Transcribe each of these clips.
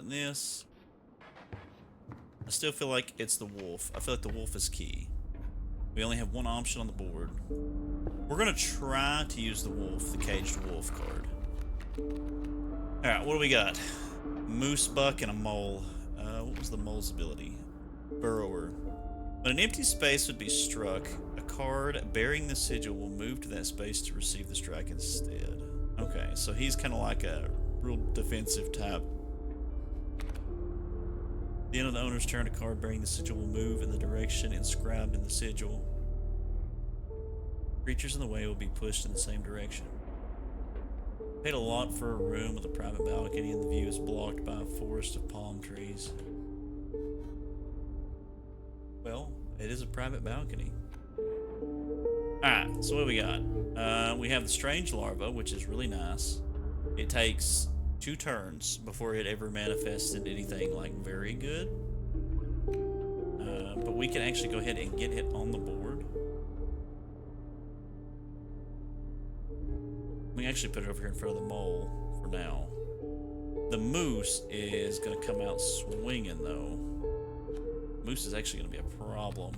done this. I still feel like it's the wolf. I feel like the wolf is key. We only have one option on the board. We're gonna try to use the wolf, the caged wolf card. Alright, what do we got? Moose, buck, and a mole. What was the mole's ability? Burrower. When an empty space would be struck, a card bearing the sigil will move to that space to receive the strike instead. Okay, so he's kind of like a real defensive type. At the end of the owner's turn, a card bearing the sigil will move in the direction inscribed in the sigil. Creatures in the way will be pushed in the same direction. Paid a lot for a room with a private balcony, and the view is blocked by a forest of palm trees. Well, it is a private balcony. Alright, so what do we got? We have the strange larva, which is really nice. It takes 2 turns before it ever manifests into anything like very good. But we can actually go ahead and get it on the board. We can actually put it over here in front of the mole for now. The moose is going to come out swinging, though. Moose is actually going to be a problem.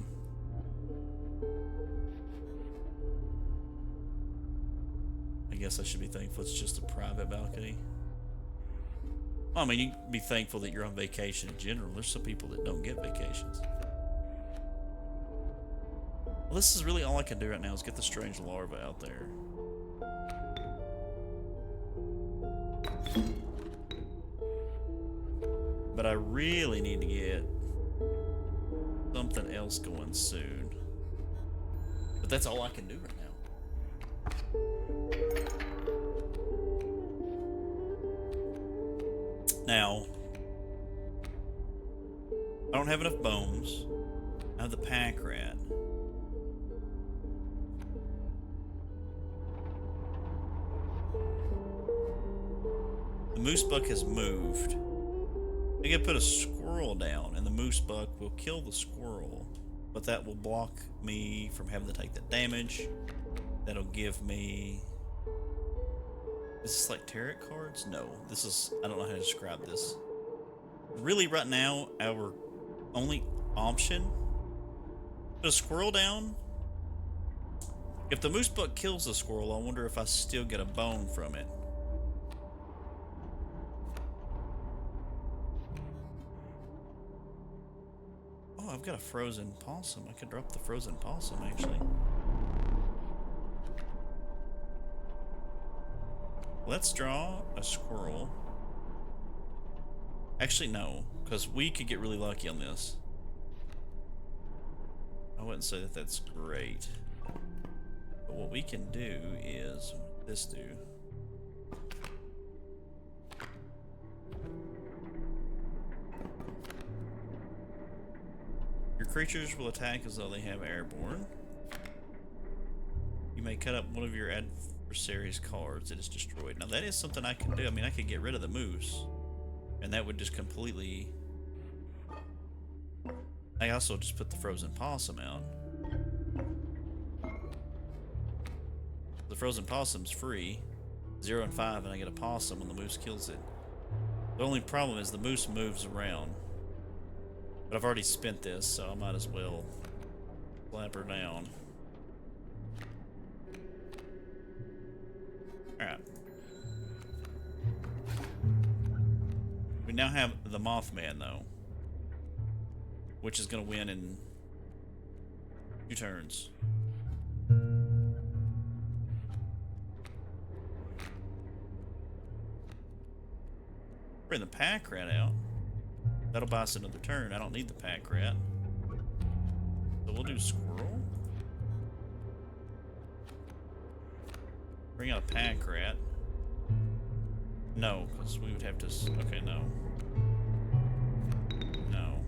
I guess I should be thankful it's just a private balcony. Well, I mean, you can be thankful that you're on vacation in general. There's some people that don't get vacations. Well, this is really all I can do right now is get the strange larva out there. But I really need to get something else going soon. But that's all I can do right now. Now, I don't have enough bones. I have the pack rat. The moose buck has moved. I can put a squirrel down, and the moose buck will kill the squirrel, but that will block me from having to take that damage. That'll give me... Is this like tarot cards? No, this is... I don't know how to describe this. Really, right now, our only option... Put a squirrel down. If the moose buck kills the squirrel, I wonder if I still get a bone from it. Oh, I've got a frozen possum. I could drop the frozen possum, actually. Let's draw a squirrel. Actually, no, because we could get really lucky on this. I wouldn't say that that's great. But what we can do is... What does this do? Your creatures will attack as though they have airborne. You may cut up one of your adversary's cards that is destroyed. Now that is something I can do. I mean, I could get rid of the moose, and that would just completely... I also just put the frozen possum out. The frozen possum's free. 0 and 5, and I get a possum when the moose kills it. The only problem is the moose moves around. But I've already spent this, so I might as well slap her down. Alright. We now have the Mothman, though, which is going to win in 2 turns. Bring the pack rat out. That'll buy us another turn. I don't need the pack rat. So we'll do squirrel. Bring out a pack rat. No, because we would have to... Okay, no. No.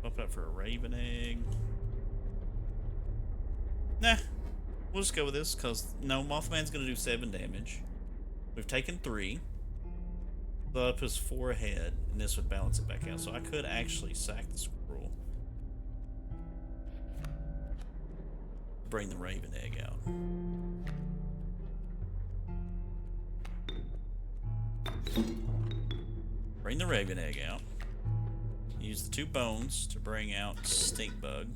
Open up for a raven egg. Nah. We'll just go with this, because... No, Mothman's going to do 7 damage. We've taken 3. So that puts 4 ahead, and this would balance it back out. So I could actually sack the squirrel. Bring the raven egg out. Bring the Raven Egg out. Use the 2 bones to bring out Stink Bug.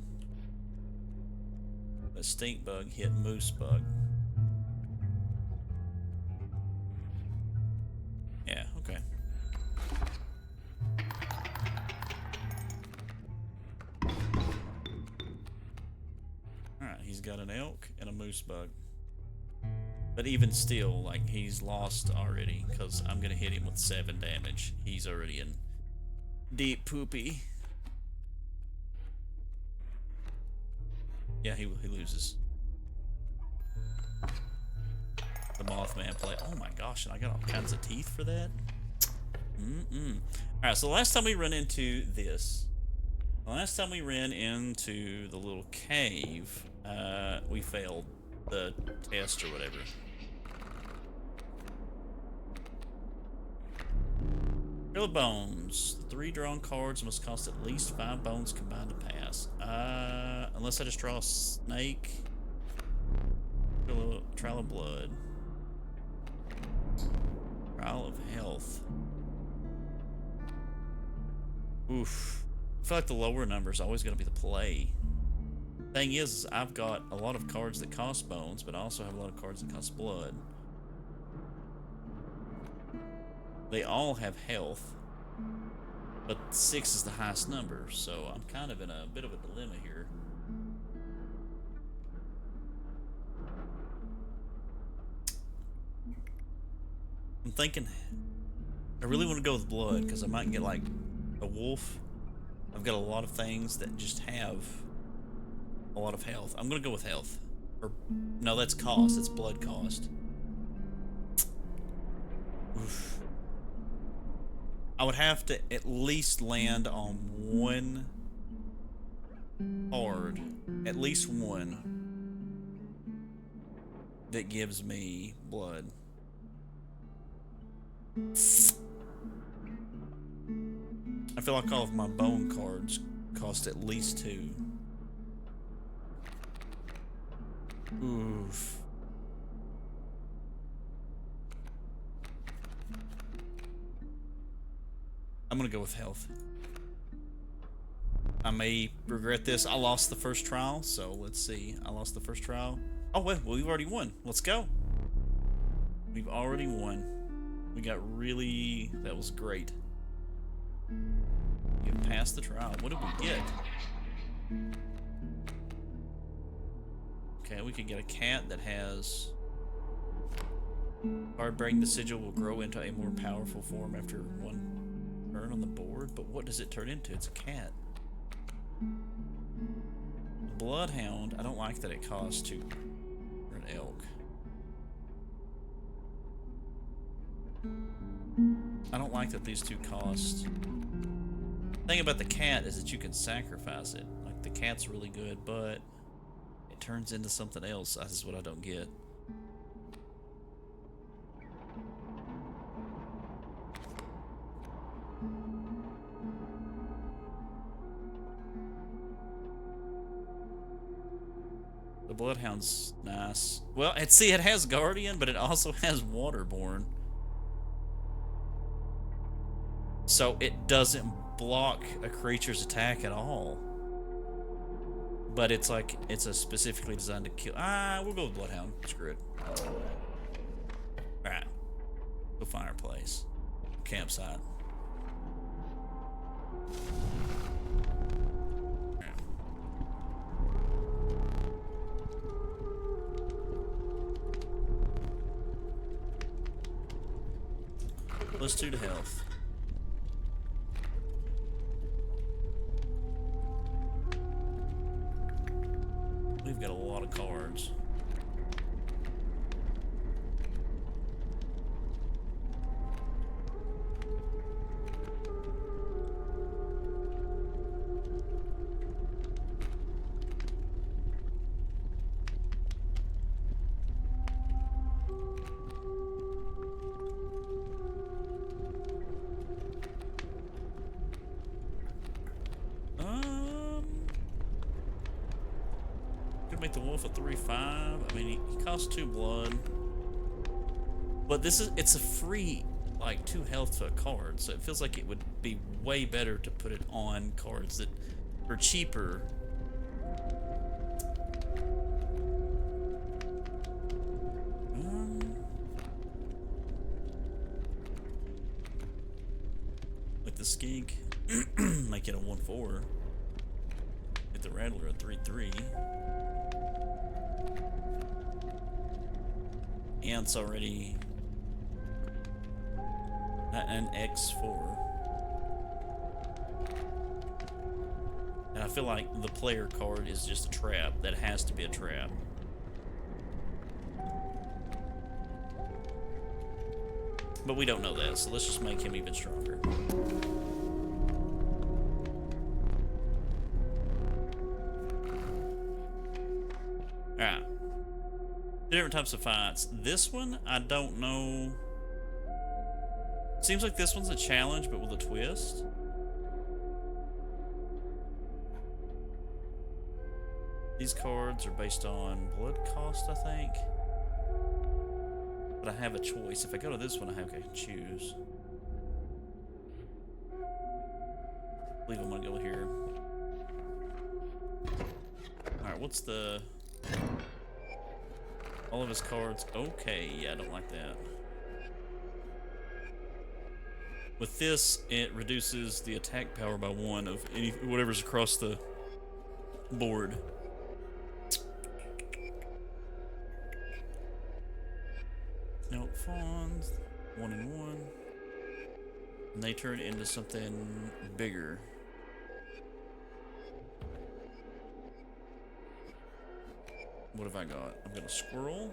The Stink Bug hit Moose Bug. Yeah, okay. Alright, he's got an elk and a moose bug. But even still, like, he's lost already, because I'm gonna hit him with 7 damage. He's already in deep poopy. Yeah, he loses. The Mothman play. Oh my gosh, and I got all kinds of teeth for that? Alright, so the last time we ran into this, the last time we ran into the little cave, we failed the test or whatever. Trail of Bones. 3 drawn cards must cost at least 5 bones combined to pass. Unless I just draw a snake. Trail of Blood. Trial of Health. Oof. I feel like the lower number is always going to be the play. Thing is, I've got a lot of cards that cost bones, but I also have a lot of cards that cost blood. They all have health, but 6 is the highest number, so I'm kind of in a bit of a dilemma here. I'm thinking I really want to go with blood because I might get like a wolf. I've got a lot of things that just have a lot of health. I'm gonna go with health. Or no, that's cost. It's blood cost. Oof. I would have to at least land on 1 card, at least 1 that gives me blood. I feel like all of my bone cards cost at least 2. Oof. I'm gonna go with health. I may regret this. I lost the first trial, so let's see. I lost the first trial. Oh, wait, well, we've already won. Let's go. We've already won. We got really... That was great. You passed the trial. What did we get? Okay, we can get a cat that has... Card breaking the sigil will grow into a more powerful form after 1 turn on the board, but what does it turn into? It's a cat. Bloodhound, I don't like that it costs 2 for an elk. I don't like that these 2 cost. The thing about the cat is that you can sacrifice it. Like, the cat's really good, but it turns into something else. That is what I don't get. The Bloodhound's nice. Well, see, it has Guardian, but it also has Waterborne. So it doesn't block a creature's attack at all. But it's like, it's a specifically designed to kill. We'll go with Bloodhound. Screw it. Alright. Go find our place. Campsite. Let's do the health. We've got a lot of cards. Make the wolf a 3/5. I mean, he costs 2 blood. But it's a free, like 2 health to a card, so it feels like it would be way better to put it on cards that are cheaper. Like the skink, make it a 1/4. Hit the rattler a 3/3. And it's already an X4. And I feel like the player card is just a trap. That has to be a trap. But we don't know that, so let's just make him even stronger. Alright. 2 different types of fights. This one, I don't know. Seems like this one's a challenge, but with a twist. These cards are based on blood cost, I think. But I have a choice. If I go to this one, I can choose. I believe I'm gonna go here. Alright, what's the... All of his cards. Okay, yeah, I don't like that. With this, it reduces the attack power by 1 of whatever's across the board. Note fawns, 1 and 1. And they turn into something bigger. What have I got? I've got a squirrel.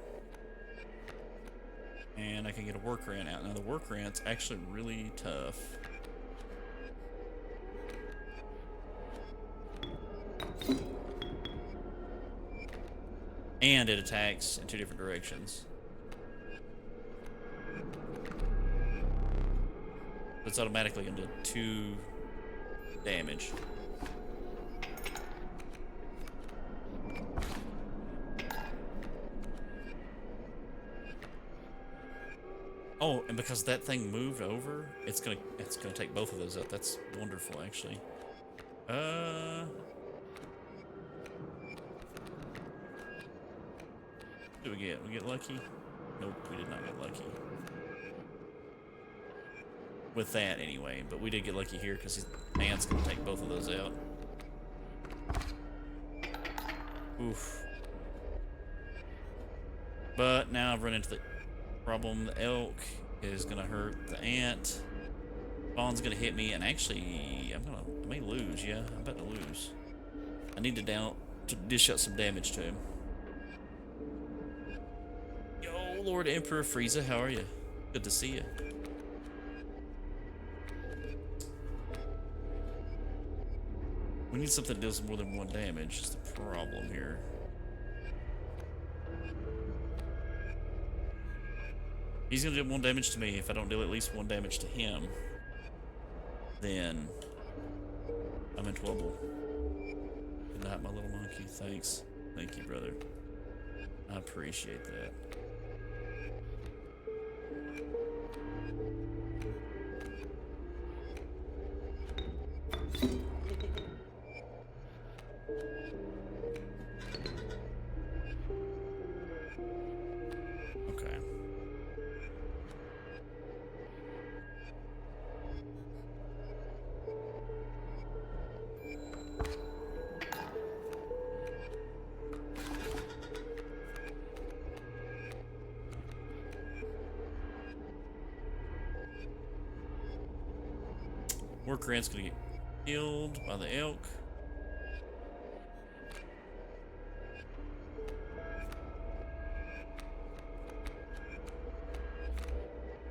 And I can get a work ant out. Now the work ant's actually really tough. And it attacks in 2 different directions. It's automatically going to do 2 damage. Oh, and because that thing moved over, it's gonna take both of those out. That's wonderful, actually. What do we get? We get lucky? Nope, we did not get lucky. With that, anyway. But we did get lucky here because his man's gonna take both of those out. Oof. But now I've run into the problem. The elk is gonna hurt the ant. Fawn's gonna hit me, and actually, I may lose. Yeah, I'm about to lose. I need to dish out some damage to him. Yo, Lord Emperor Frieza, how are you? Good to see you. We need something that deals more than 1 damage. Is the problem here. He's gonna do 1 damage to me. If I don't deal at least 1 damage to him, then I'm in trouble. Good night, my little monkey. Thanks. Thank you, brother. I appreciate that. Worker ant's gonna get killed by the elk.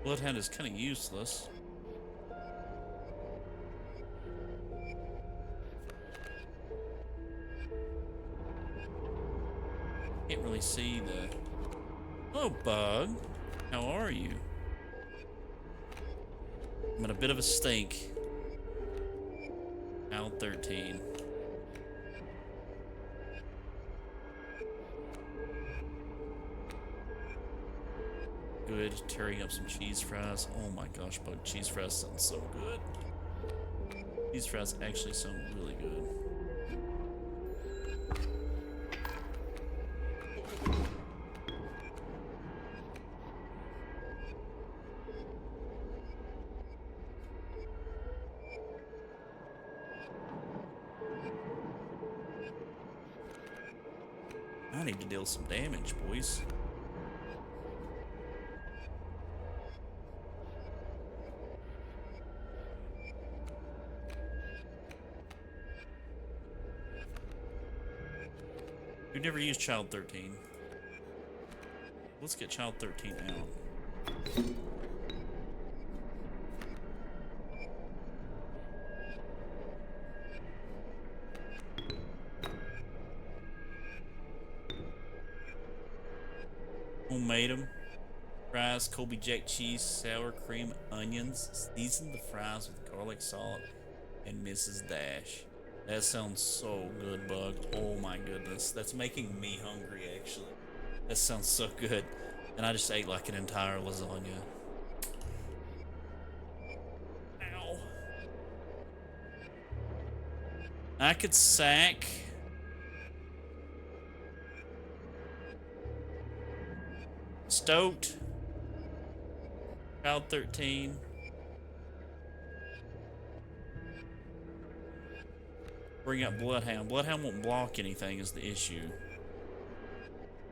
Bloodhound is kind of useless. Can't really see the... Hello, bug. How are you? I'm in a bit of a stink. Al 13. good. Tearing up some cheese fries. Oh my gosh, bug cheese fries sound so good. Cheese fries actually sound really good. I need to deal some damage, boys. We've never used Child 13. Let's get Child 13 out. Homemade them. Fries, Colby Jack cheese, sour cream, onions. Season the fries with garlic salt and Mrs. Dash. That sounds so good, Bug. Oh my goodness. That's making me hungry, actually. That sounds so good. And I just ate like an entire lasagna. Ow. I could sack. Stoked. Child 13. Bring up Bloodhound. Bloodhound won't block anything is the issue.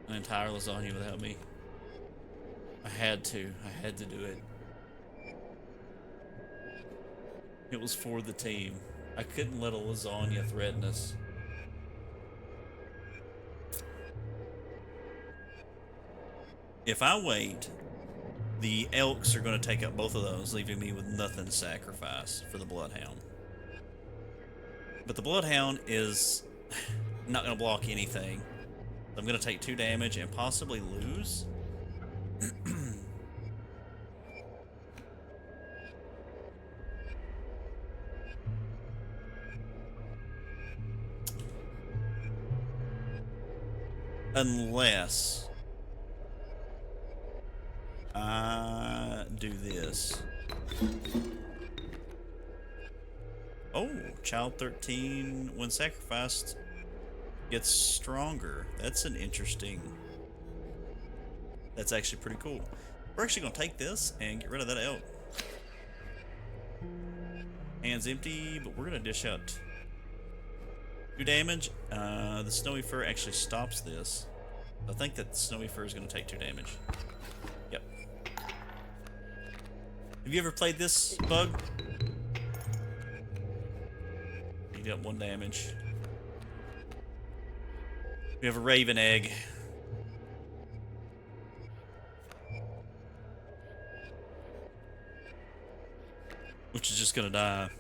An entire lasagna without me. I had to do it. It was for the team. I couldn't let a lasagna threaten us. If I wait, the elks are going to take up both of those, leaving me with nothing to sacrifice for the Bloodhound. But the Bloodhound is not going to block anything. I'm going to take 2 damage and possibly lose. Unless I do this. Oh, Child 13, when sacrificed, gets stronger. That's an interesting... That's actually pretty cool. We're actually going to take this and get rid of that elk. Hands empty, but we're going to dish out 2 damage. The Snowy Fur actually stops this. I think that the Snowy Fur is going to take 2 damage. Yep. Have you ever played this, Bug? You got 1 damage. We have a Raven Egg. Which is just going to die.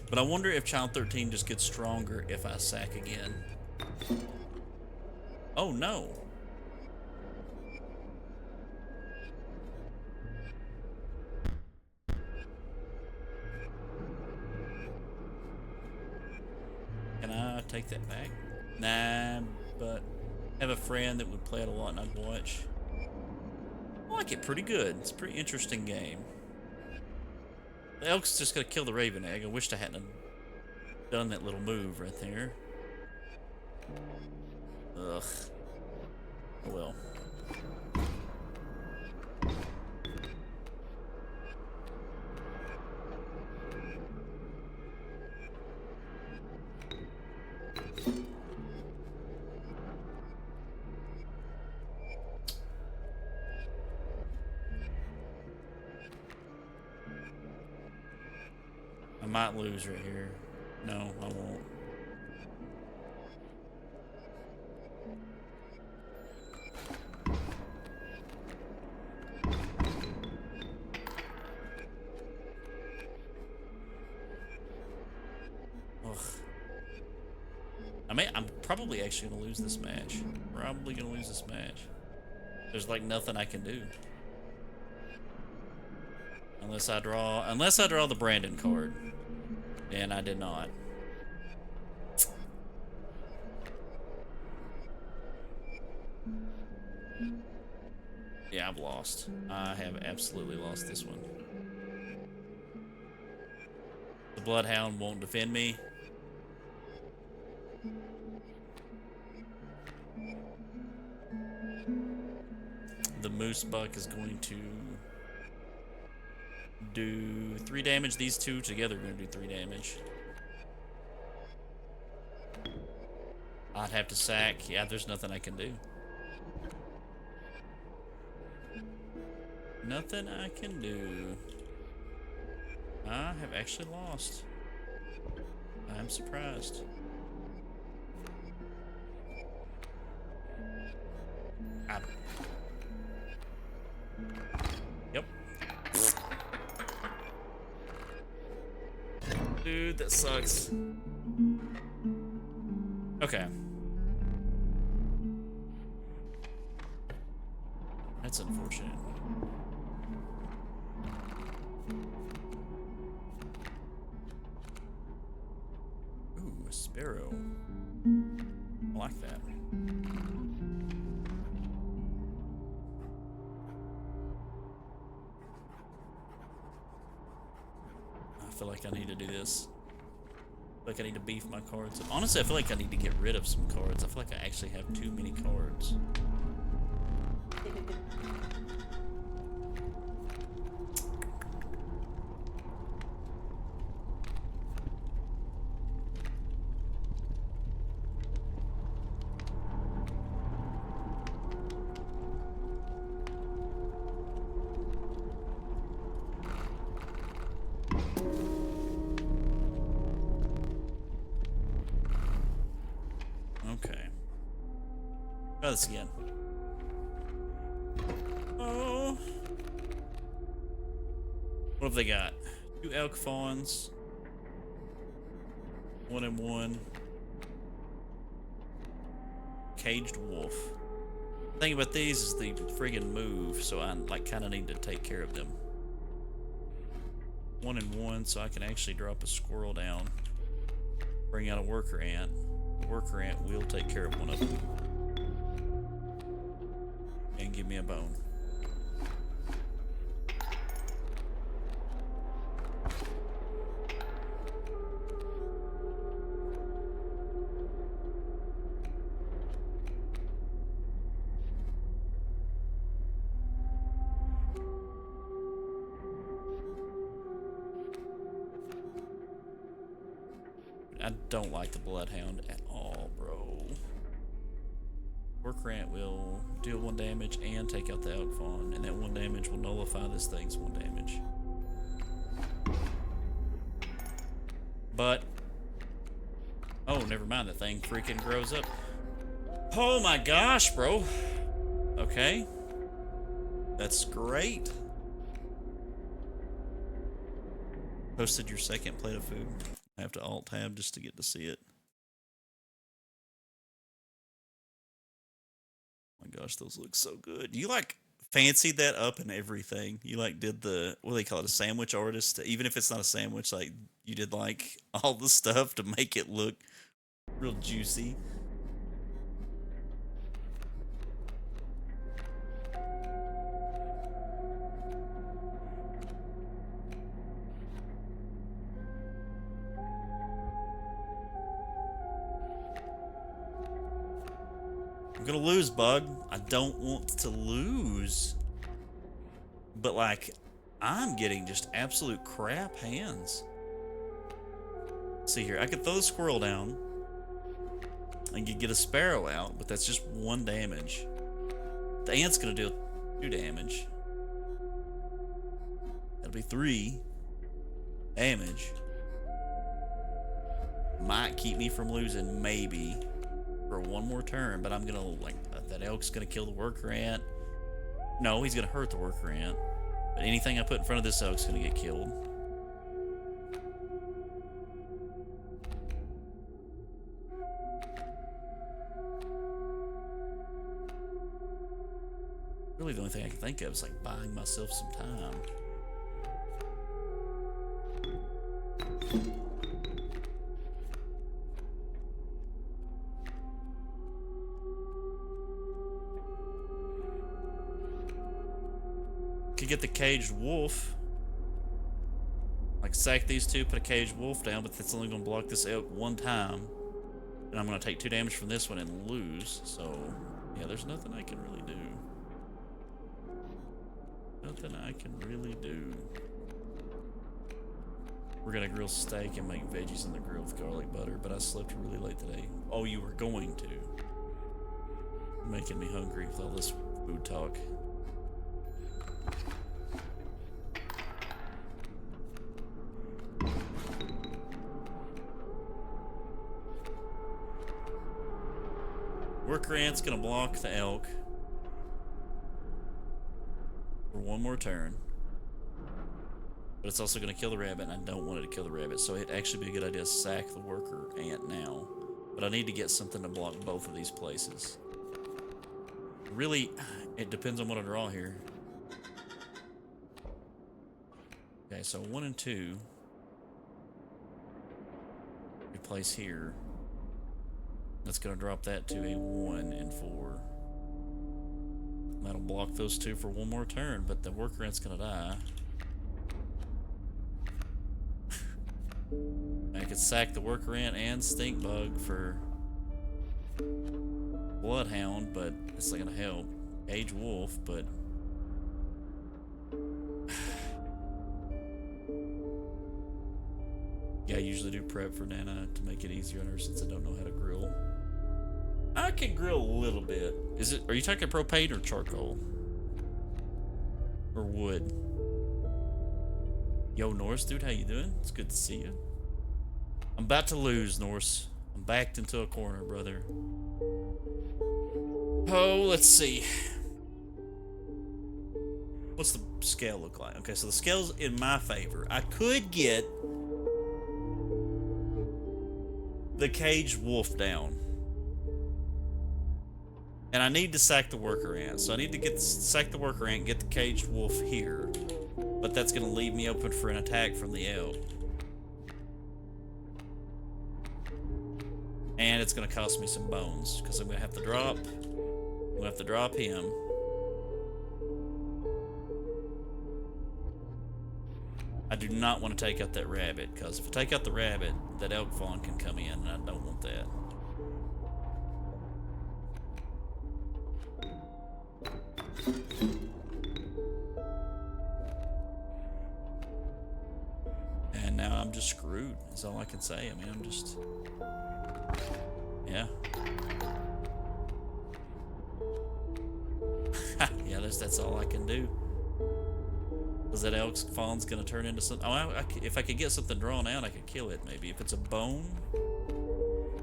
But I wonder if Child 13 just gets stronger if I sack again. Oh no. Can I take that back? Nah, but I have a friend that would play it a lot and I'd watch. I like it pretty good. It's a pretty interesting game. The elk's just gonna kill the Raven Egg. I wished I hadn't done that little move right there. Ugh. Oh well. I might lose right here. No, I won't. Ugh. I'm probably actually gonna lose this match. Probably gonna lose this match. There's like nothing I can do. Unless I draw the Brandon card. And I did not. Yeah, I've lost. I have absolutely lost this one. The Bloodhound won't defend me. The Moose Buck is going to do 3 damage. These two together are going to do 3 damage. I'd have to sack. Yeah, there's nothing I can do. Nothing I can do. I have actually lost. I'm surprised. Yep. Dude, that sucks. Okay. That's unfortunate. Ooh, a sparrow. I like that. I feel like I need to do this. I feel like I need to beef my cards up. Honestly, I feel like I need to get rid of some cards. I feel like I actually have too many cards. Okay. Try this again. Oh. What have they got? 2 elk fawns. 1 and 1. Caged wolf. The thing about these is they friggin' move, so I like kind of need to take care of them. 1 and 1, so I can actually drop a squirrel down. Bring out a worker ant. The worker ant will take care of one of them. And give me a bone. I don't like the Bloodhound at all, bro. Worker ant will deal 1 damage and take out the elk fawn, and that 1 damage will nullify this thing's 1 damage. But oh, never mind. The thing freaking grows up. Oh my gosh, bro. Okay, that's great. Posted your 2nd plate of food. I have to alt tab just to get to see it. Oh my gosh, those look so good. You like fancied that up and everything. You like did the, what do they call it, a sandwich artist? Even if it's not a sandwich, like you did like all the stuff to make it look real juicy. I'm gonna lose, Bug. I don't want to lose. But, like, I'm getting just absolute crap hands. Let's see here. I could throw the squirrel down. I could get a sparrow out, but that's just 1 damage. The ant's gonna deal 2 damage. That'll be 3 damage. Might keep me from losing, maybe, for 1 more turn, but I'm gonna, like, that elk's gonna kill the worker ant. No, he's gonna hurt the worker ant. But anything I put in front of this elk's gonna get killed. Really, the only thing I can think of is like buying myself some time. get the caged wolf. Like, sack these two, put a caged wolf down, but that's only going to block this elk one time. And I'm going to take 2 damage from this one and lose. So, yeah, there's nothing I can really do. Nothing I can really do. We're going to grill steak and make veggies in the grill with garlic butter, but I slept really late today. Oh, you were going to? You're making me hungry with all this food talk. Worker ant's gonna block the elk for 1 more turn. But it's also gonna kill the rabbit, and I don't want it to kill the rabbit, so it'd actually be a good idea to sack the worker ant now. But I need to get something to block both of these places. Really, it depends on what I draw here. Okay, so 1 and 2. Replace here. That's going to drop that to a 1 and 4. That'll block those 2 for 1 more turn, but the worker ant's going to die. I could sack the worker ant and stink bug for bloodhound, but it's not going to help. Cage wolf, but yeah, I usually do prep for Nana to make it easier on her since I don't know how to grill. I can grill a little bit. Are you talking propane or charcoal? Or wood? Yo, Norse, dude, how you doing? It's good to see you. I'm about to lose, Norse. I'm backed into a corner, brother. Oh, let's see. What's the scale look like? Okay, so the scale's in my favor. I could get the caged wolf down. And I need to sack the worker ant. So I need to sack the worker ant and get the caged wolf here. But that's going to leave me open for an attack from the elk. And it's going to cost me some bones. Because I'm going to have to drop. I'm going to have to drop him. I do not want to take out that rabbit. Because if I take out the rabbit, that elk fawn can come in. And I don't want that. And now I'm just screwed. That's all I can say. I mean, I'm just... yeah. Yeah, that's all I can do. Because that elk fawn's going to turn into something... oh, if I could get something drawn out, I could kill it, maybe. If it's a bone,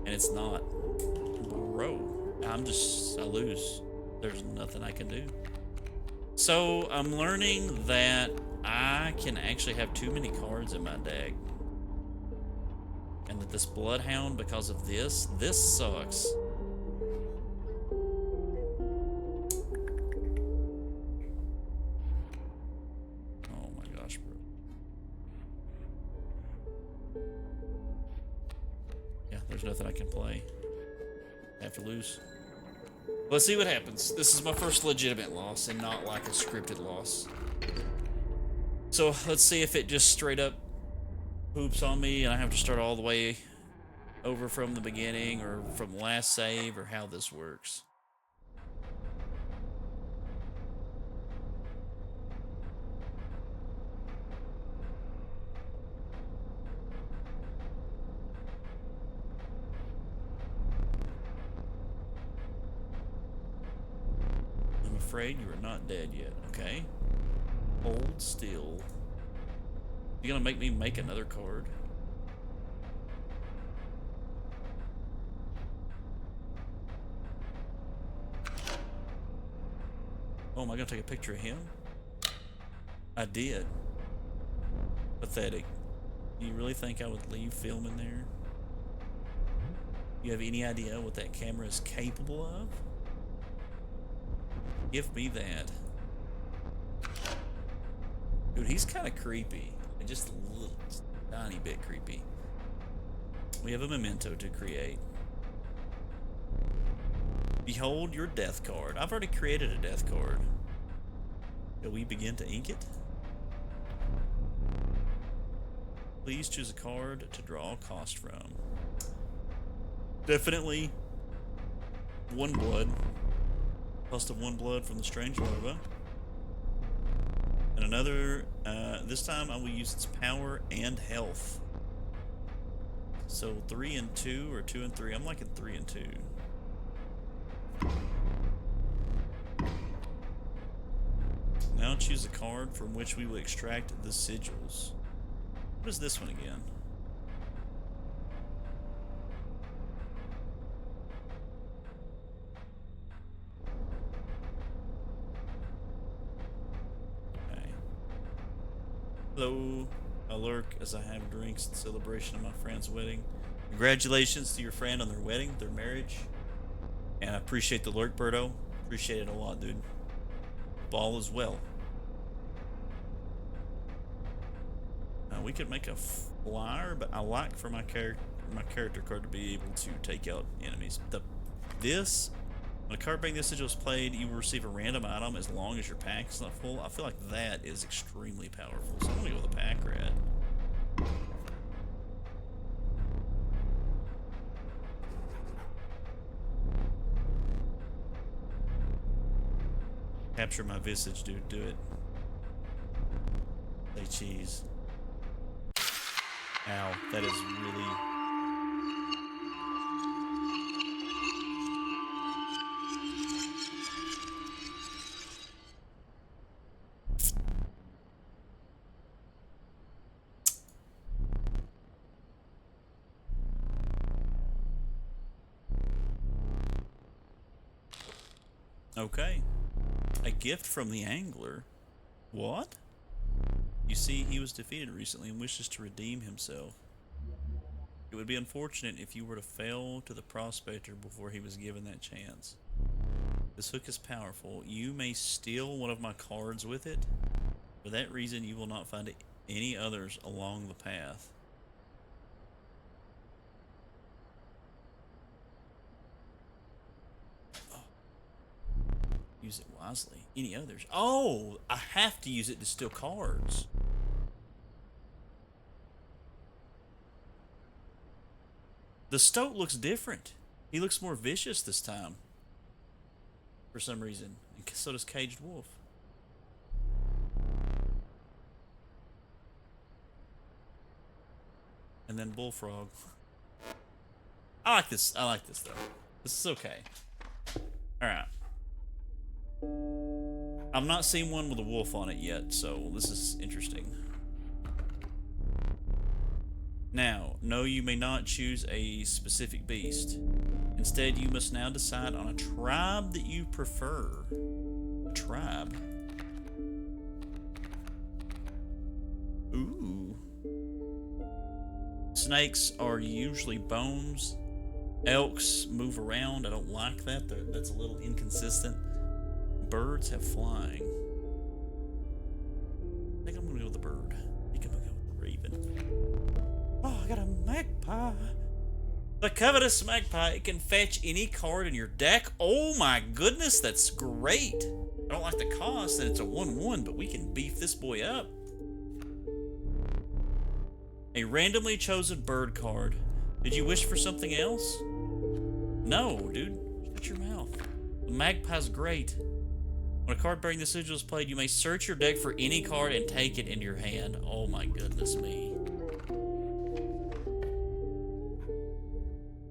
and it's not. Bro, I lose. There's nothing I can do. So, I'm learning that I can actually have too many cards in my deck. And that this bloodhound, because of this sucks. Oh my gosh, bro. Yeah, there's nothing I can play. I have to lose. Let's see what happens. This is my first legitimate loss and not like a scripted loss. So let's see if it just straight up poops on me and I have to start all the way over from the beginning or from last save or how this works. Afraid you are not dead yet, okay? Hold still. You gonna make me make another card? Oh, am I gonna take a picture of him? I did. Pathetic. You really think I would leave film in there? You have any idea what that camera is capable of? Give me that. Dude, he's kind of creepy. And just a little, tiny bit creepy. We have a memento to create. Behold your death card. I've already created a death card. Shall we begin to ink it? Please choose a card to draw cost from. Definitely one blood. Cost of one blood from the strange larva. And another, this time I will use its power and health. So 3 and 2 or 2 and 3. I'm liking 3 and 2. Now choose a card from which we will extract the sigils. What is this one again? Okay. Hello. I lurk as I have drinks in celebration of my friend's wedding. Congratulations to your friend on their wedding, their marriage. And I appreciate the lurk, Birdo. Appreciate it a lot, dude. Ball as well. We could make a flyer, but I like for my character card to be able to take out enemies. When a card bearing this sigil is played, you will receive a random item as long as your pack is not full. I feel like that is extremely powerful. So I'm gonna go with a pack rat. Capture my visage, dude. Do it. Say cheese. Ow, that is really... Okay. A gift from the angler. What? You see, he was defeated recently and wishes to redeem himself. It would be unfortunate if you were to fail to the prospector before he was given that chance. This hook is powerful. You may steal one of my cards with it. For that reason, you will not find any others along the path. Oh. Use it wisely. Any others? Oh, I have to use it to steal cards. The stoat looks different. He looks more vicious this time. For some reason. And so does Caged Wolf. And then Bullfrog. I like this. I like this, though. This is okay. Alright. I've not seen one with a wolf on it yet, so this is interesting. Now, no, you may not choose a specific beast. Instead, you must now decide on a tribe that you prefer. A tribe. Ooh. Snakes are usually bones. Elks move around. I don't like that. That's a little inconsistent. Birds have flying. I think I'm gonna go with the bird. I think I'm gonna go with the raven. Oh, I got a magpie. The covetous magpie. It can fetch any card in your deck. Oh my goodness, that's great. I don't like the cost, and it's a 1/1, but we can beef this boy up. A randomly chosen bird card. Did you wish for something else? No, dude. Shut your mouth. The magpie's great. When a card bearing the sigil is played, you may search your deck for any card and take it in your hand. Oh my goodness me.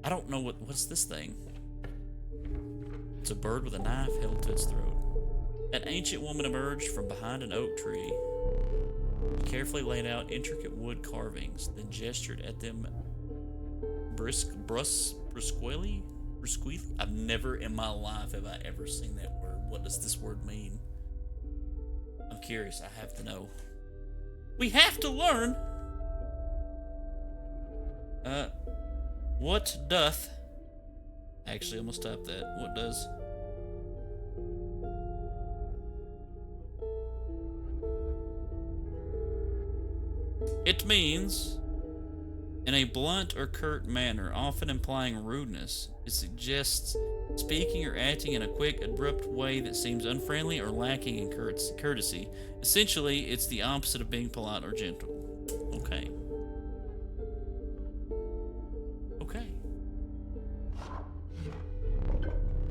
I don't know what's this thing. It's a bird with a knife held to its throat. An ancient woman emerged from behind an oak tree. She carefully laid out intricate wood carvings, then gestured at them brusquely? I've never in my life have I ever seen that word. What does this word mean? I'm curious. I have to know. We have to learn. What doth? Actually, I'm gonna stop that. What does? It means in a blunt or curt manner, often implying rudeness. It suggests speaking or acting in a quick, abrupt way that seems unfriendly or lacking in courtesy. Essentially, it's the opposite of being polite or gentle. Okay. Okay.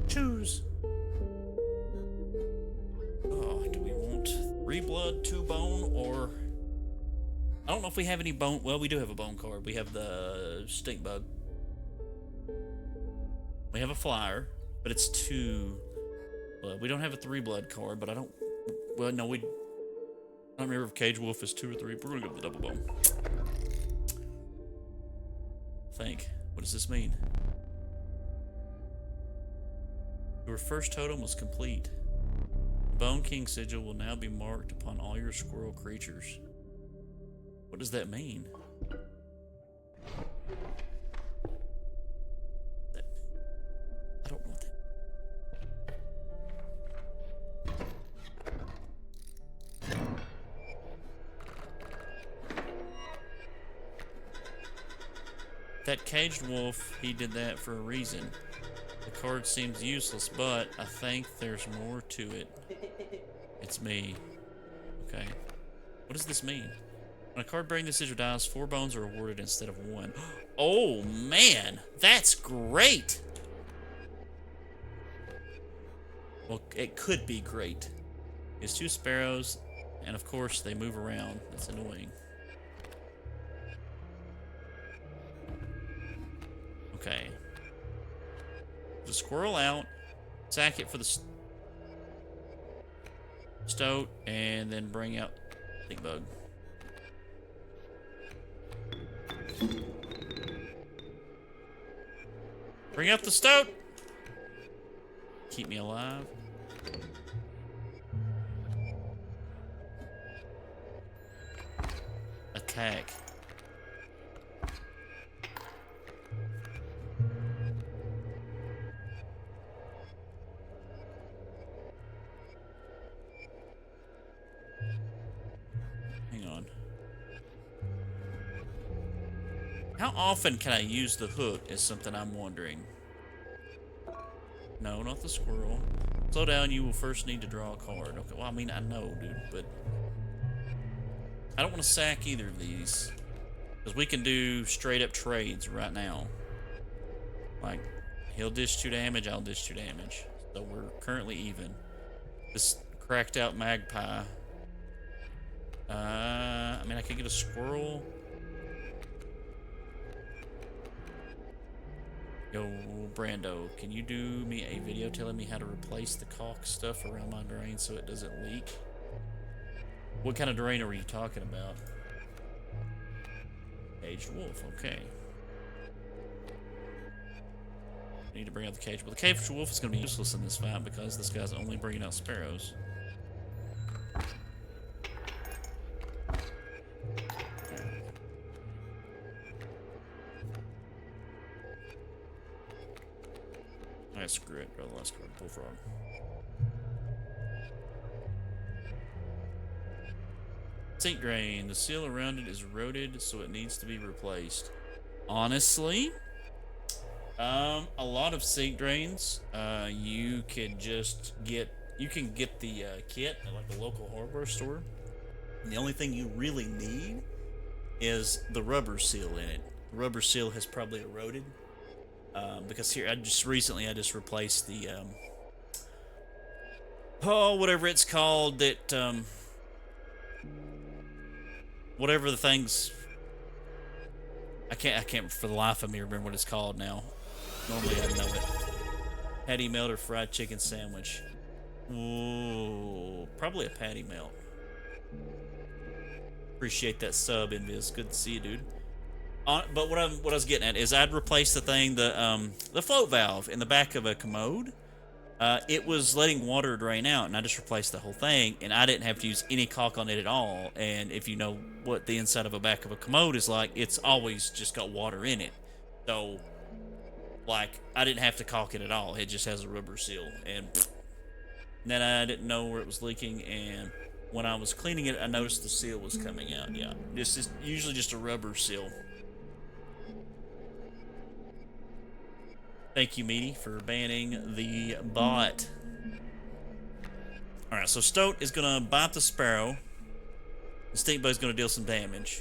Choose. Oh, do we want 3 blood, 2 bone, or... I don't know if we have any bone... Well, we do have a bone card. We have the stink bug. We have a flyer, but it's 2 blood. We don't have a 3 blood card, but I don't... Well, no, I don't remember if Cage Wolf is 2 or 3. We're going to go with the double bone. Think. What does this mean? Your first totem was complete. The Bone King sigil will now be marked upon all your squirrel creatures. What does that mean? I don't want that. That caged wolf, he did that for a reason. The card seems useless, but I think there's more to it. It's me. Okay. What does this mean? When a card bearing the sigil dies, 4 bones are awarded instead of 1. Oh, man! That's great! Well, it could be great. It's 2 sparrows, and of course, they move around. That's annoying. Okay. The squirrel out, sack it for the stoat, and then bring out stink bug. Bring out the stoat! Keep me alive. Attack. Hang on. How often can I use the hook is something I'm wondering. No, not the squirrel. Slow down, you will first need to draw a card. Okay, well, I mean, I know, dude, but... I don't want to sack either of these. Because we can do straight-up trades right now. Like, he'll dish 2 damage, I'll dish 2 damage. So we're currently even. This cracked-out magpie. I mean, I could get a squirrel. Yo, Brando, can you do me a video telling me how to replace the caulk stuff around my drain so it doesn't leak? What kind of drain are you talking about? Caged wolf, okay. I need to bring out the cage. Well, the caged wolf is going to be useless in this fight because this guy's only bringing out sparrows. Alright, screw it. Draw the last card. Bullfrog. Sink drain. The seal around it is eroded, so it needs to be replaced. Honestly, a lot of sink drains, you can just get, you can get the kit at like a local hardware store. And the only thing you really need is the rubber seal in it. The rubber seal has probably eroded. Because here, I just replaced the, whatever it's called, that, whatever the thing's, I can't for the life of me remember what it's called now. Normally I know it. Patty melt or fried chicken sandwich. Ooh, probably a patty melt. Appreciate that sub, Invis. Good to see you, dude. But what I was getting at is I'd replace the thing, the float valve in the back of a commode. It was letting water drain out, and I just replaced the whole thing, and I didn't have to use any caulk on it at all. And if you know what the inside of a back of a commode is like, it's always just got water in it. So, like, I didn't have to caulk it at all. It just has a rubber seal, and then I didn't know where it was leaking, and when I was cleaning it, I noticed the seal was coming out. Yeah, this is usually just a rubber seal. Thank you, Meaty, for banning the bot. Alright, so Stoat is gonna bite the sparrow. The stink bug's gonna deal some damage.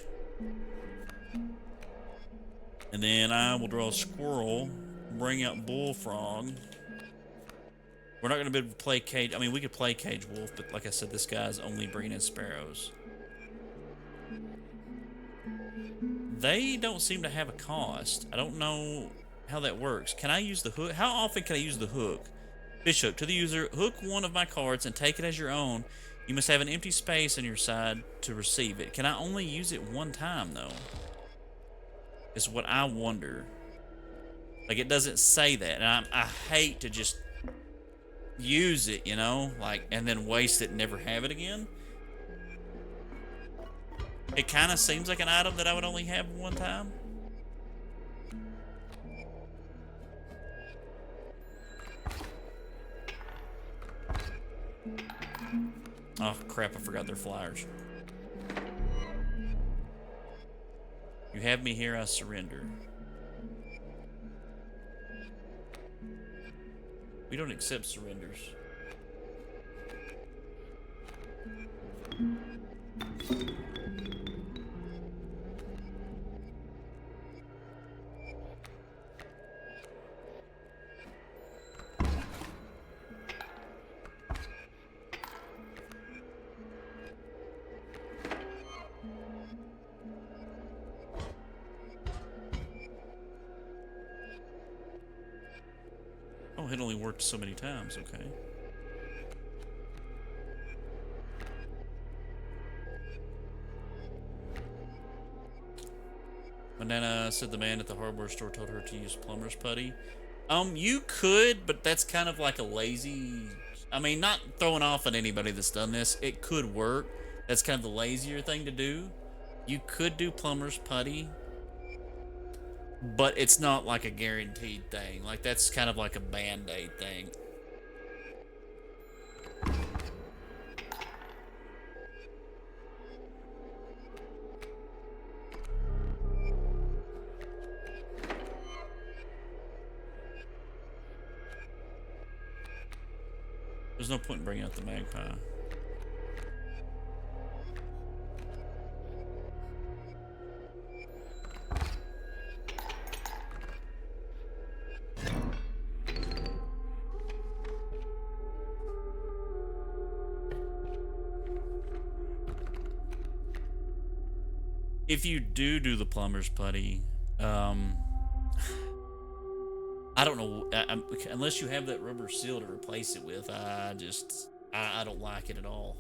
And then I will draw a squirrel, bring out bullfrog. We're not gonna be able to play cage. I mean, we could play cage wolf, but like I said, this guy's only bringing in sparrows. They don't seem to have a cost. I don't know how that works. Can I use the hook? How often can I use the hook? Fish hook. To the user, hook one of my cards and take it as your own. You must have an empty space on your side to receive it. Can I only use it one time, though? Is what I wonder. Like, it doesn't say that. And I hate to just use it, you know? Like, and then waste it and never have it again. It kind of seems like an item that I would only have one time. Oh, crap, I forgot their flyers. You have me here, I surrender. We don't accept surrenders. Oh, it only worked so many times, okay. Banana said the man at the hardware store told her to use plumber's putty. You could, but that's kind of like a lazy... I mean, not throwing off on anybody that's done this. It could work. That's kind of the lazier thing to do. You could do plumber's putty, but it's not like a guaranteed thing. Like, that's kind of like a band-aid thing. There's no point in bringing out the magpie. If you do the plumber's putty, I don't know, unless you have that rubber seal to replace it with, I don't like it at all.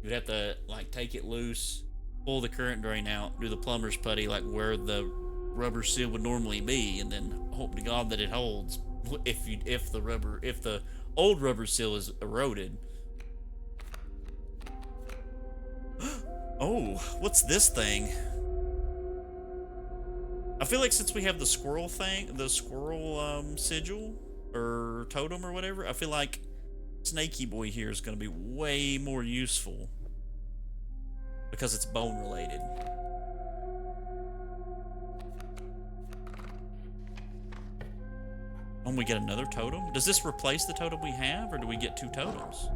You'd have to, like, take it loose, pull the current drain out, do the plumber's putty, like, where the rubber seal would normally be, and then hope to God that it holds if the old rubber seal is eroded. Oh, what's this thing? I feel like since we have the squirrel thing, the squirrel sigil or totem or whatever, I feel like Snaky Boy here is going to be way more useful because it's bone related. Oh, we get another totem? Does this replace the totem we have, or do we get two totems?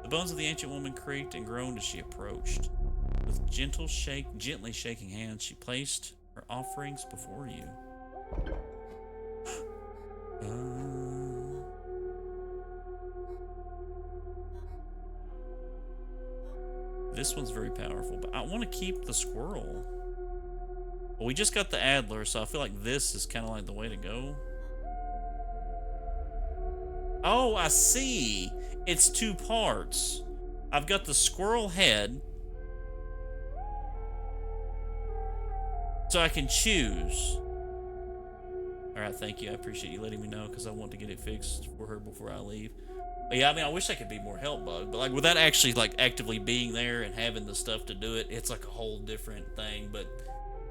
The bones of the ancient woman creaked and groaned as she approached. With gently shaking hands, she placed her offerings before you. This one's very powerful, but I want to keep the squirrel. Well, we just got the Adler, so I feel like this is kind of like the way to go. Oh, I see. It's two parts. I've got the squirrel head, so I can choose. Alright, thank you. I appreciate you letting me know, because I want to get it fixed for her before I leave. But yeah, I mean, I wish I could be more help bug, but like without actually like actively being there and having the stuff to do it, it's like a whole different thing. But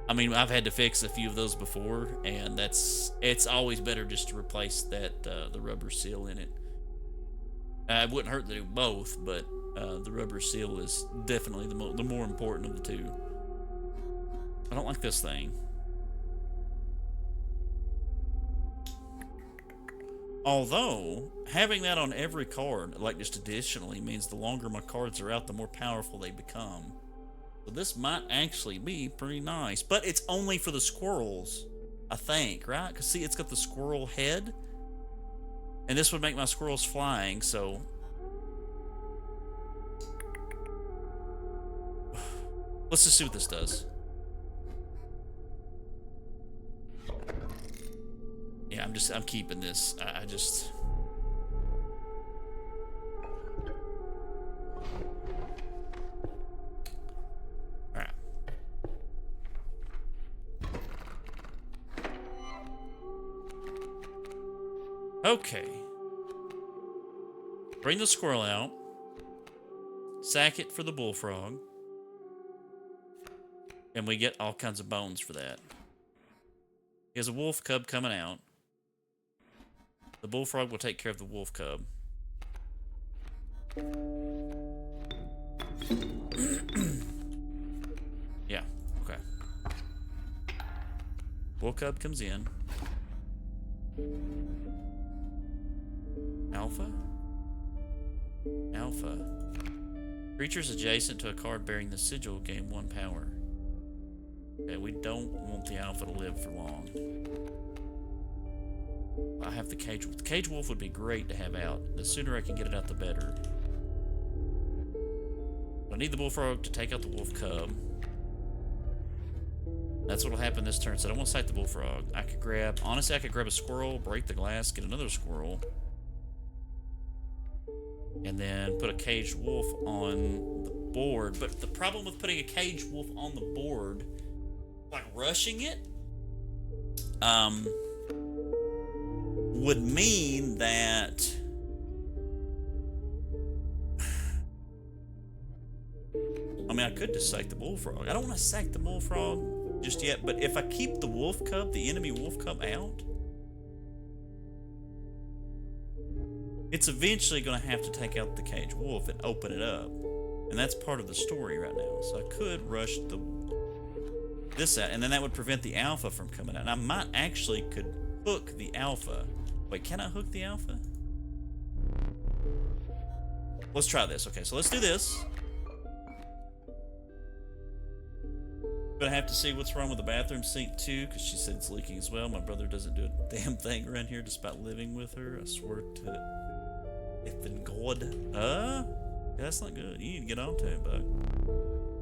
I mean, I've had to fix a few of those before, and it's always better just to replace that the rubber seal in it. It wouldn't hurt to do both, but the rubber seal is definitely the more important of the two. I don't like this thing. Although, having that on every card, like just additionally, means the longer my cards are out, the more powerful they become. So this might actually be pretty nice. But it's only for the squirrels, I think, right? Because see, it's got the squirrel head. And this would make my squirrels flying, so... Let's just see what this does. Yeah, I'm keeping this. I just... Alright. Okay. Bring the squirrel out. Sack it for the bullfrog. And we get all kinds of bones for that. He has a wolf cub coming out. The bullfrog will take care of the wolf cub. Yeah, okay. Wolf cub comes in. Alpha? Alpha. Creatures adjacent to a card bearing the sigil gain 1 power. Okay, we don't want the alpha to live for long. I have the cage wolf. The cage wolf would be great to have out. The sooner I can get it out, the better. I need the bullfrog to take out the wolf cub. That's what'll happen this turn. So I don't want to sight the bullfrog. I could grab... Honestly, I could grab a squirrel, break the glass, get another squirrel. And then put a caged wolf on the board. But the problem with putting a caged wolf on the board, like rushing it, would mean that I mean, I could just sack the bullfrog. I don't want to sack the bullfrog just yet, but if I keep the wolf cub, the enemy wolf cub out, it's eventually going to have to take out the cage wolf and open it up. And that's part of the story right now. So I could rush this out, and then that would prevent the alpha from coming out. And I might actually could hook the alpha. Wait, can I hook the alpha? Let's try this. Okay, so let's do this. Gonna have to see what's wrong with the bathroom sink too, because she said it's leaking as well. My brother doesn't do a damn thing around here despite living with her. I swear to effing God. Yeah, that's not good. You need to get on to it, bud.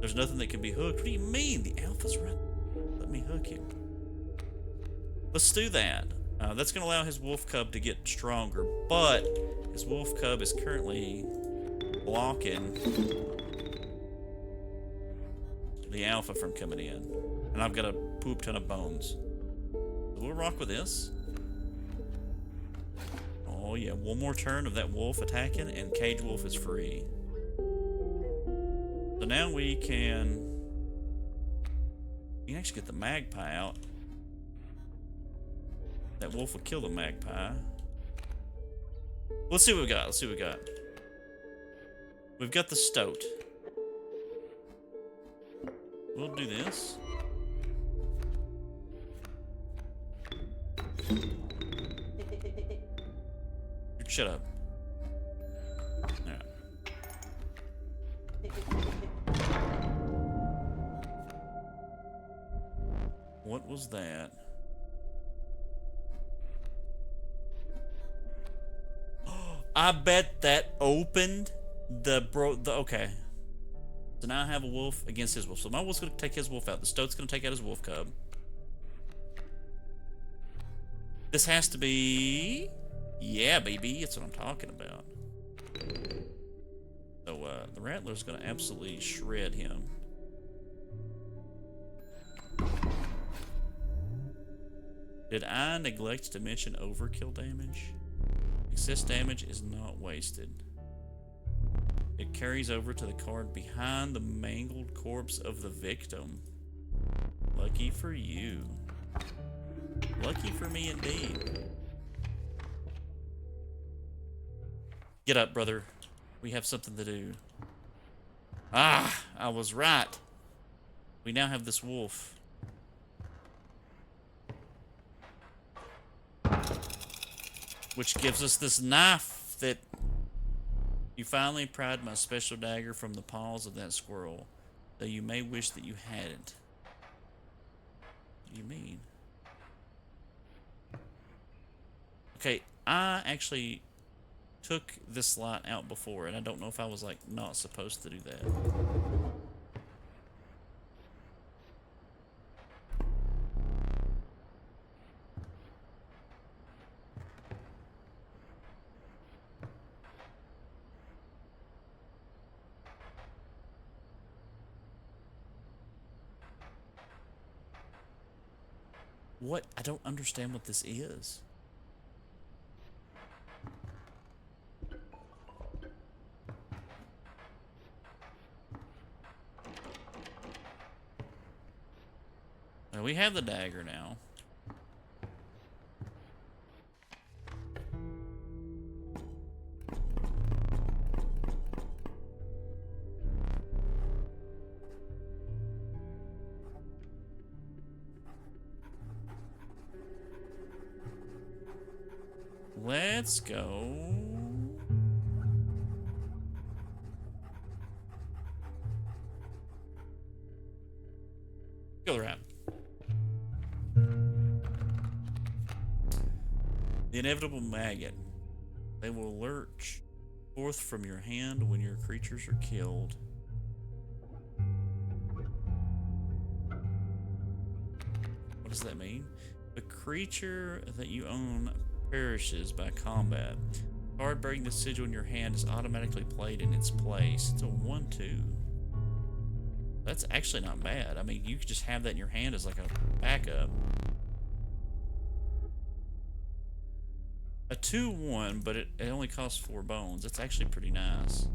There's nothing that can be hooked. What do you mean? The alpha's right. Let me hook him. Let's do that. That's going to allow his wolf cub to get stronger, but his wolf cub is currently blocking the alpha from coming in. And I've got a poop ton of bones. So we'll rock with this. Oh yeah, one more turn of that wolf attacking and cage wolf is free. So now we can actually get the magpie out. That wolf will kill the magpie. Let's see what we got. Let's see what we got. We've got the stoat. We'll do this. Shut up. Alright. What was that? I bet that opened okay. So now I have a wolf against his wolf. So my wolf's gonna take his wolf out. The stoat's gonna take out his wolf cub. This has to be... Yeah, baby. That's what I'm talking about. So, the rattler's gonna absolutely shred him. Did I neglect to mention overkill damage? Excess damage is not wasted. It carries over to the card behind the mangled corpse of the victim. Lucky for you. Lucky for me indeed. Get up, brother. We have something to do. Ah, I was right. We now have this wolf. Which gives us this knife that you finally pried my special dagger from the paws of that squirrel, though you may wish that you hadn't. What do you mean? Okay, I actually took this light out before, and I don't know if I was, like, not supposed to do that. What? I don't understand what this is. Well, we have the dagger now. Let's go. Go around. The inevitable maggot. They will lurch forth from your hand when your creatures are killed. What does that mean? The creature that you own perishes by combat. Card bearing the sigil in your hand is automatically played in its place. It's a 1/2. That's actually not bad. I mean, you could just have that in your hand as like a backup. A 2/1, but it only costs 4 bones. That's actually pretty nice.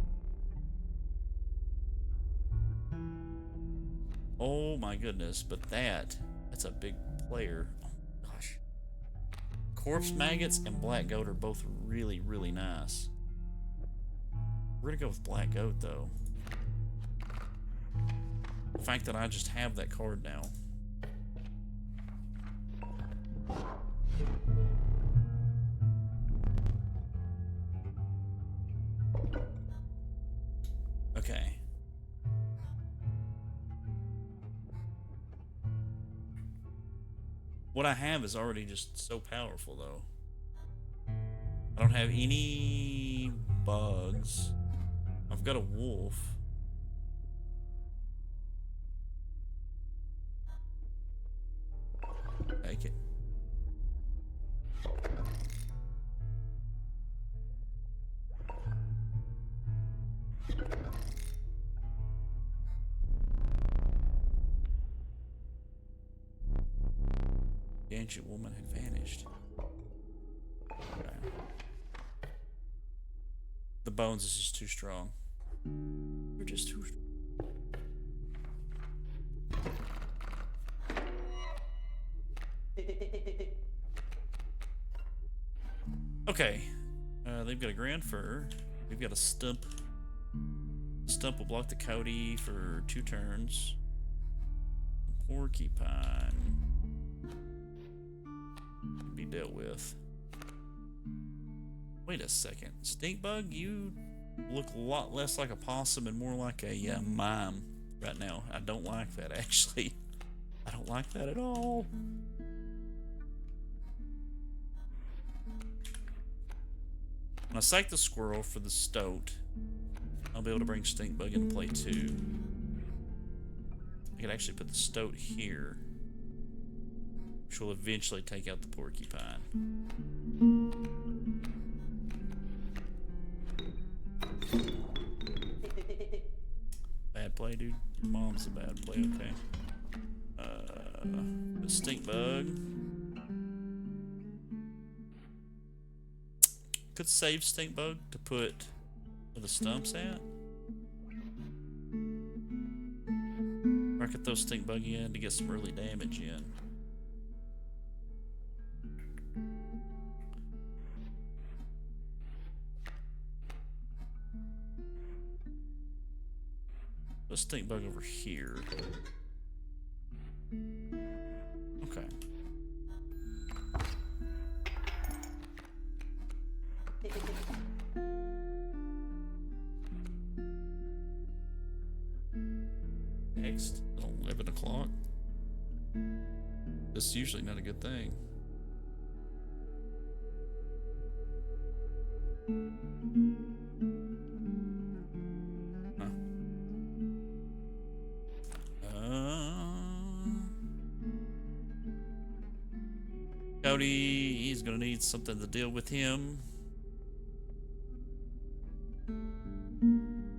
Oh my goodness, but that's a big player. Oh gosh. Corpse maggots and black goat are both really, really nice. We're gonna go with black goat though. The fact that I just have that card now. Okay. What I have is already just so powerful though. I don't have any bugs. I've got a wolf. Take it. The ancient woman had vanished. Okay. The bones is just too strong. We're just too strong. Okay. They've got a grand fur. We've got a stump. The stump will block the coyote for 2 turns. Porcupine. Be dealt with. Wait a second. Stink bug, you look a lot less like a possum and more like a mime right now. I don't like that, actually. I don't like that at all. When I psych the squirrel for the stoat, I'll be able to bring stink bug into play too. I could actually put the stoat here, which will eventually take out the porcupine. Bad play, dude. Your mom's a bad play, okay. The stink bug. Could save stink bug to put where the stumps at. Or I could throw stink bug in to get some early damage in. Put stink bug over here. Okay. That's usually not a good thing. Huh. Cody, he's gonna need something to deal with him.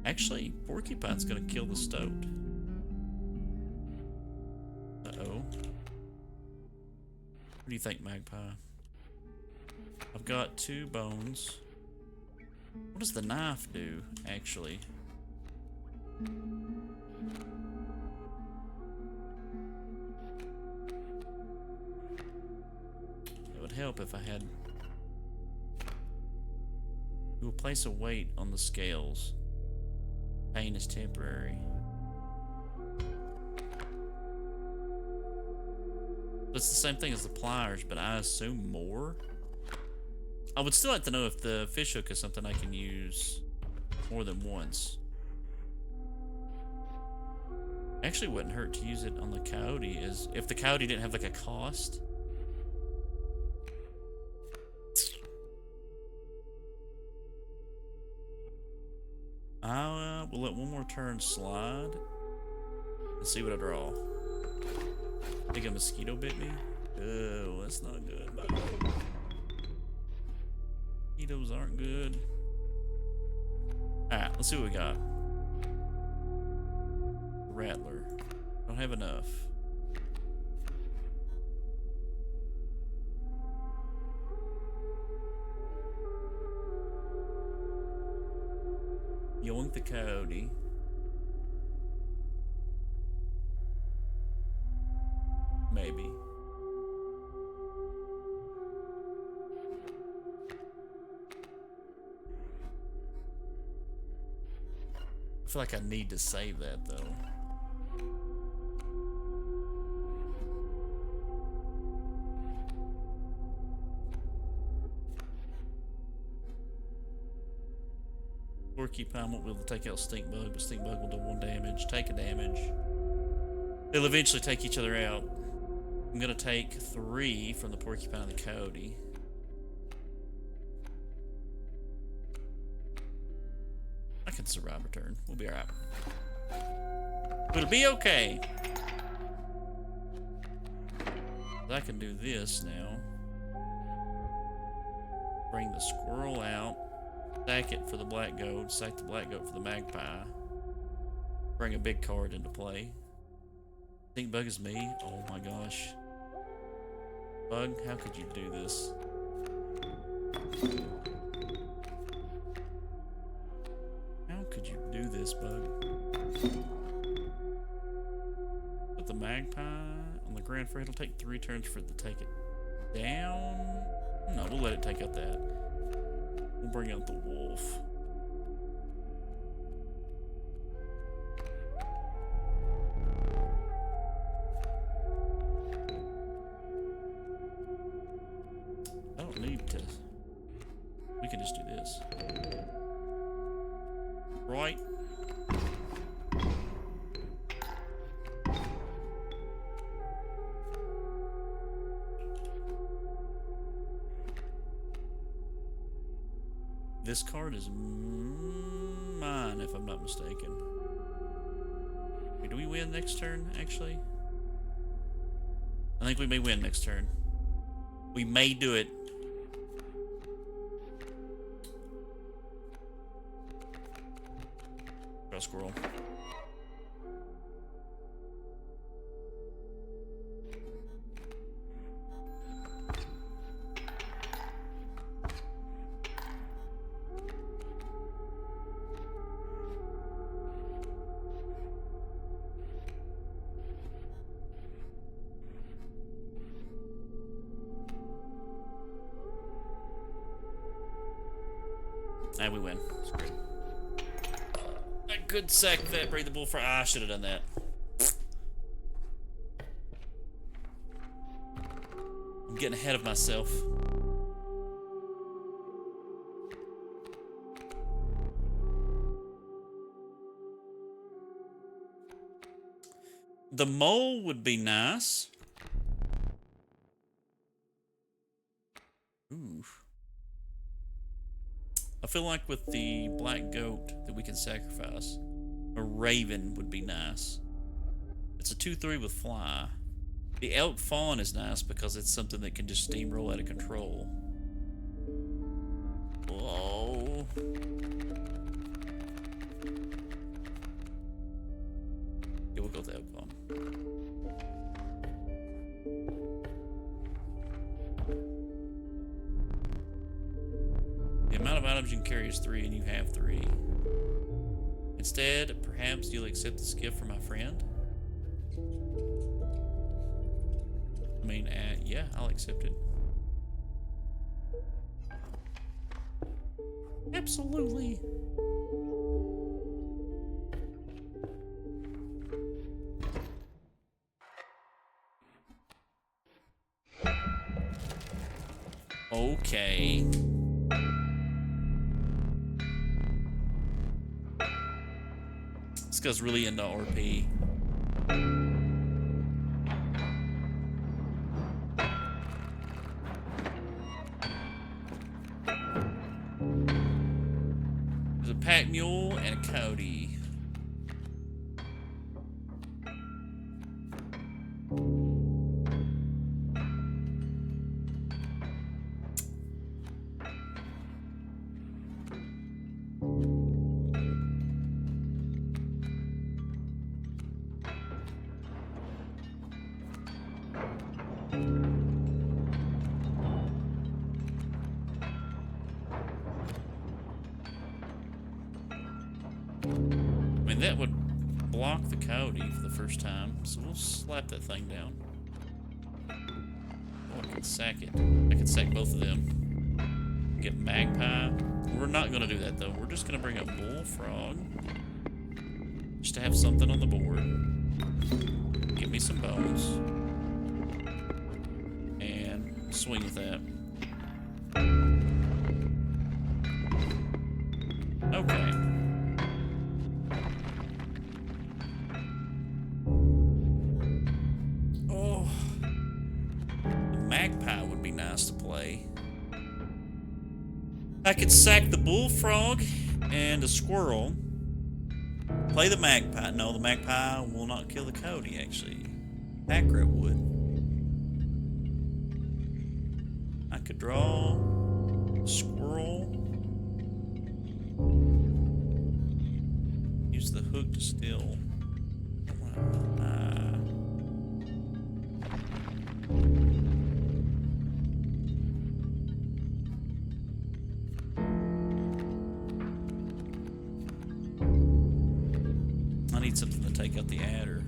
Actually, Porcupine's gonna kill the stoat. Uh-oh. What do you think, Magpie? I've got 2 bones. What does the knife do, actually? It would help if I had... You will place a weight on the scales. Pain is temporary. It's the same thing as the pliers, but I assume more? I would still like to know if the fish hook is something I can use more than once. Actually, wouldn't hurt to use it on the coyote is if the coyote didn't have like a cost. I will let one more turn slide and see what I draw. I think a mosquito bit me. Oh, that's not good. Mosquitoes aren't good. Alright, let's see what we got. Rattler. Don't have enough. Yoink the coyote. Maybe. I feel like I need to save that though. Porcupine won't be able to take out Stink Bug, but Stink Bug will do 1 damage. Take a damage. They'll eventually take each other out. I'm gonna take 3 from the Porcupine and the Coyote. I can survive a turn. We'll be alright. It'll be okay. I can do this now. Bring the squirrel out. Sack it for the black goat. Sack the black goat for the magpie. Bring a big card into play. Think Bug is me? Oh my gosh. Bug, how could you do this? How could you do this, Bug? Put the magpie on the ground for it. It'll take 3 turns for it to take it down. No, we'll let it take out that. We'll bring out the wolf. I don't need to. We can just do this. Right. This card is mine, if I'm not mistaken. Okay, do we win next turn, actually? I think we may win next turn. We may do it. Draw squirrel. And we win. It's great. I could sack that breathable for. I should have done that. I'm getting ahead of myself. The mole would be nice. Ooh. I feel like with the black goat that we can sacrifice, a raven would be nice. It's a 2/3 with fly. The elk fawn is nice because it's something that can just steamroll out of control. Whoa. Yeah, we'll go with the elk fawn. The amount of items you can carry is 3 and you have 3. Instead, perhaps you'll accept this gift from my friend? I mean, yeah, I'll accept it. Absolutely. Okay. This guy's really into RP. There's a pack mule and a coyote. I mean, that would block the coyote for the first time, so we'll slap that thing down. Oh, I can sack it. I can sack both of them. Get magpie. We're not going to do that, though. We're just going to bring up bullfrog. Just to have something on the board. Give me some bones. And swing with that. Okay. Oh. The magpie would be nice to play. I could sack the bullfrog and a squirrel. Play the magpie. No, the magpie will not kill the coyote, actually. Packrat would. I could draw a squirrel. Use the hook to steal. I need something to take out the adder.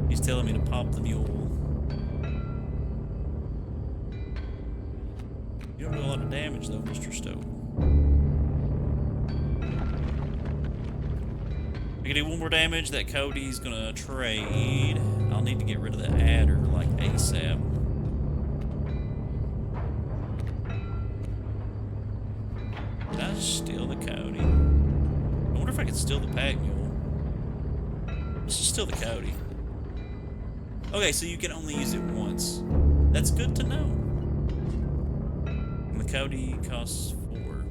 He's telling me to pop the mule. You don't do a lot of damage though, Mr. Stowe. I can do 1 more damage. That Cody's gonna trade. I'll need to get rid of the adder like ASAP. Did I steal the Cody? I wonder if I could steal the pack mule. Let's just steal the Cody. Okay, so you can only use it once. That's good to know. And the Cody costs 4.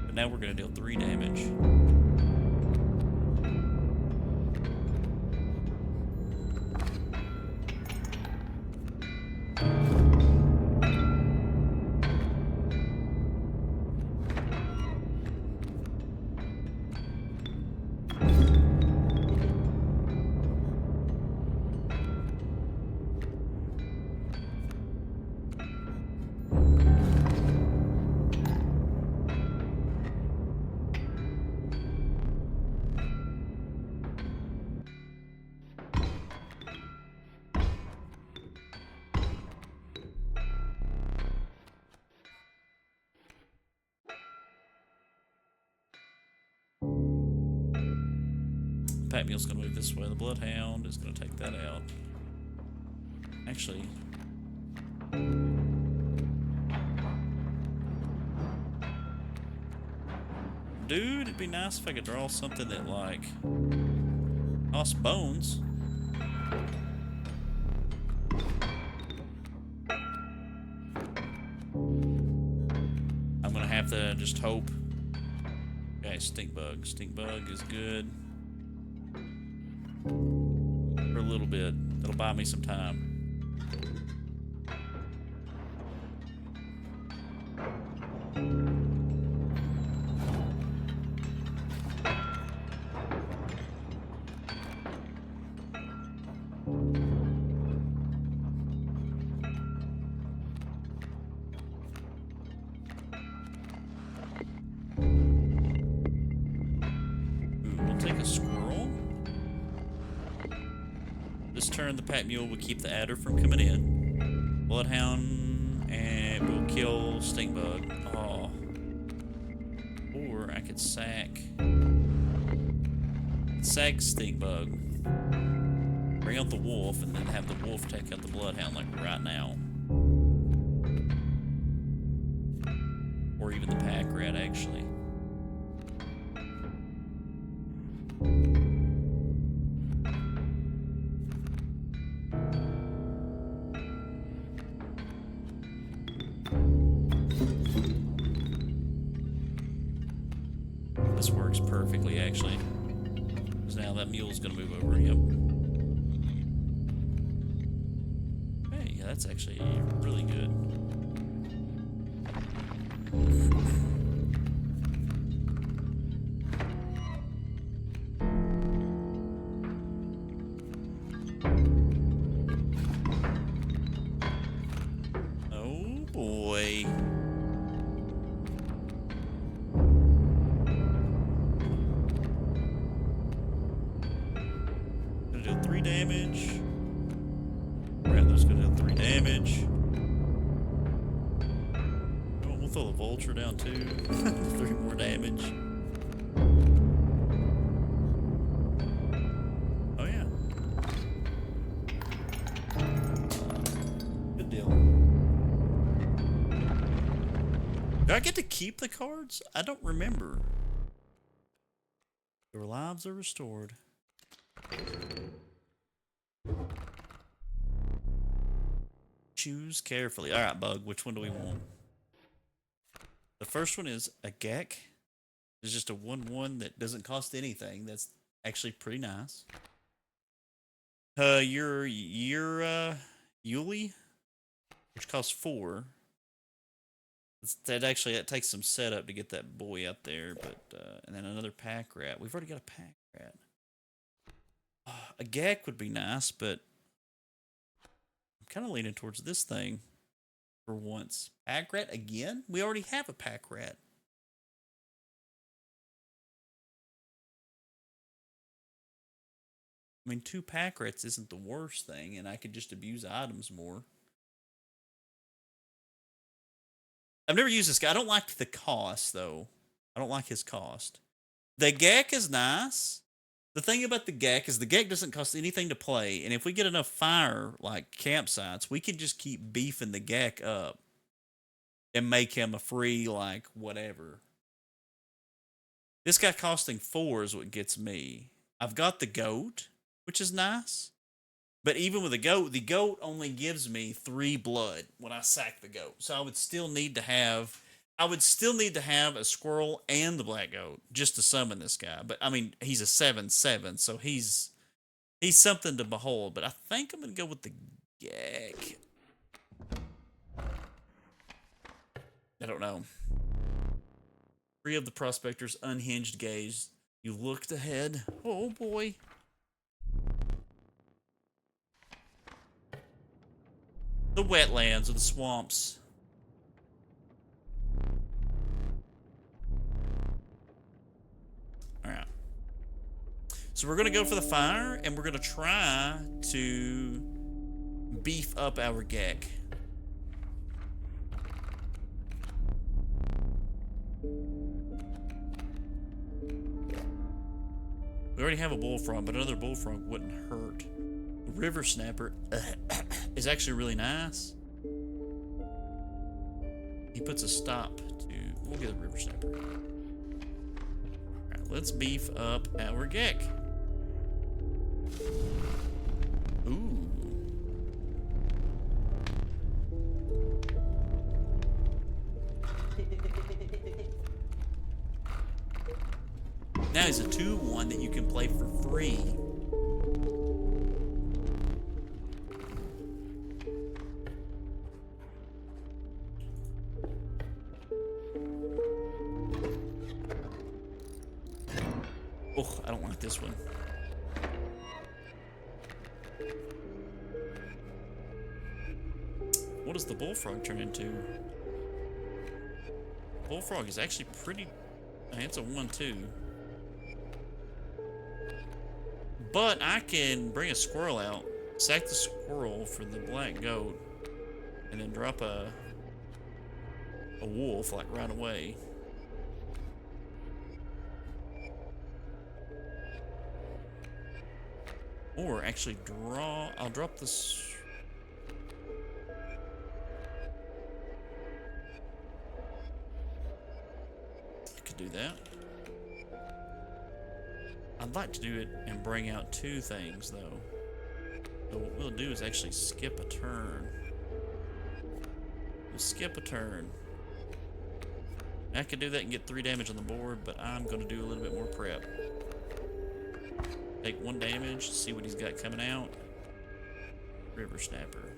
But now we're gonna deal 3 damage. pack mule's gonna move this way. The bloodhound is gonna take that out. Actually, dude, it'd be nice if I could draw something that like costs bones. I'm gonna have to just hope. Okay, stink bug. Stink bug is good for a little bit. It'll buy me some time. Turn the pack mule will keep the adder from coming in. Bloodhound and will kill stink bug. Oh. Or I could sack stink bug. Bring out the wolf and then have the wolf take out the bloodhound like right now. Or even the pack rat actually. This works perfectly, actually. Because now that mule's gonna move over. Yep. Hey, yeah, that's actually really good. Oh boy. Damage. Rattler's gonna deal 3 damage. Oh, we'll throw the vulture down too. 3 more damage. Oh yeah. Good deal. Do I get to keep the cards? I don't remember. Your lives are restored. Choose carefully. All right, Bug, which one do we want? The first one is a Gek. It's just a 1/1 that doesn't cost anything. That's actually pretty nice. Your Yuli, which costs 4. That takes some setup to get that boy out there, but and then another pack rat. We've already got a pack rat. A Gek would be nice, but I'm kind of leaning towards this thing for once. Pack rat again? We already have a pack rat. I mean, 2 pack rats isn't the worst thing, and I could just abuse items more. I've never used this guy. I don't like the cost, though. I don't like his cost. The Gek is nice. The thing about the Gek is the Gek doesn't cost anything to play, and if we get enough fire, like campsites, we can just keep beefing the Gek up and make him a free, like, whatever. This guy costing 4 is what gets me. I've got the goat, which is nice, but even with the goat only gives me 3 blood when I sack the goat, so I would still need to have a squirrel and the black goat just to summon this guy. But I mean, he's a 7/7, so he's something to behold. But I think I'm gonna go with the Gek. I don't know. 3 of the prospector's unhinged gaze. You looked ahead. Oh boy. The wetlands or the swamps. Alright. So we're going to go for the fire, and we're going to try to beef up our Gek. We already have a bullfrog, but another bullfrog wouldn't hurt. The river snapper is actually really nice. He puts a stop to... We'll get a river snapper. Alright, let's beef up our geck. Ooh. Now he's a 2-1 that you can play for free. Oh, I don't like this one. What does the bullfrog turn into? Bullfrog is actually pretty... It's a 1-2. But I can bring a squirrel out, sack the squirrel for the black goat, and then drop a wolf like right away. Or actually draw... I'll drop this... I could do that. I'd like to do it and bring out 2 things, though. So what we'll do is actually skip a turn. We'll skip a turn. I could do that and get 3 damage on the board, but I'm going to do a little bit more prep. Take 1 damage, see what he's got coming out. River Snapper.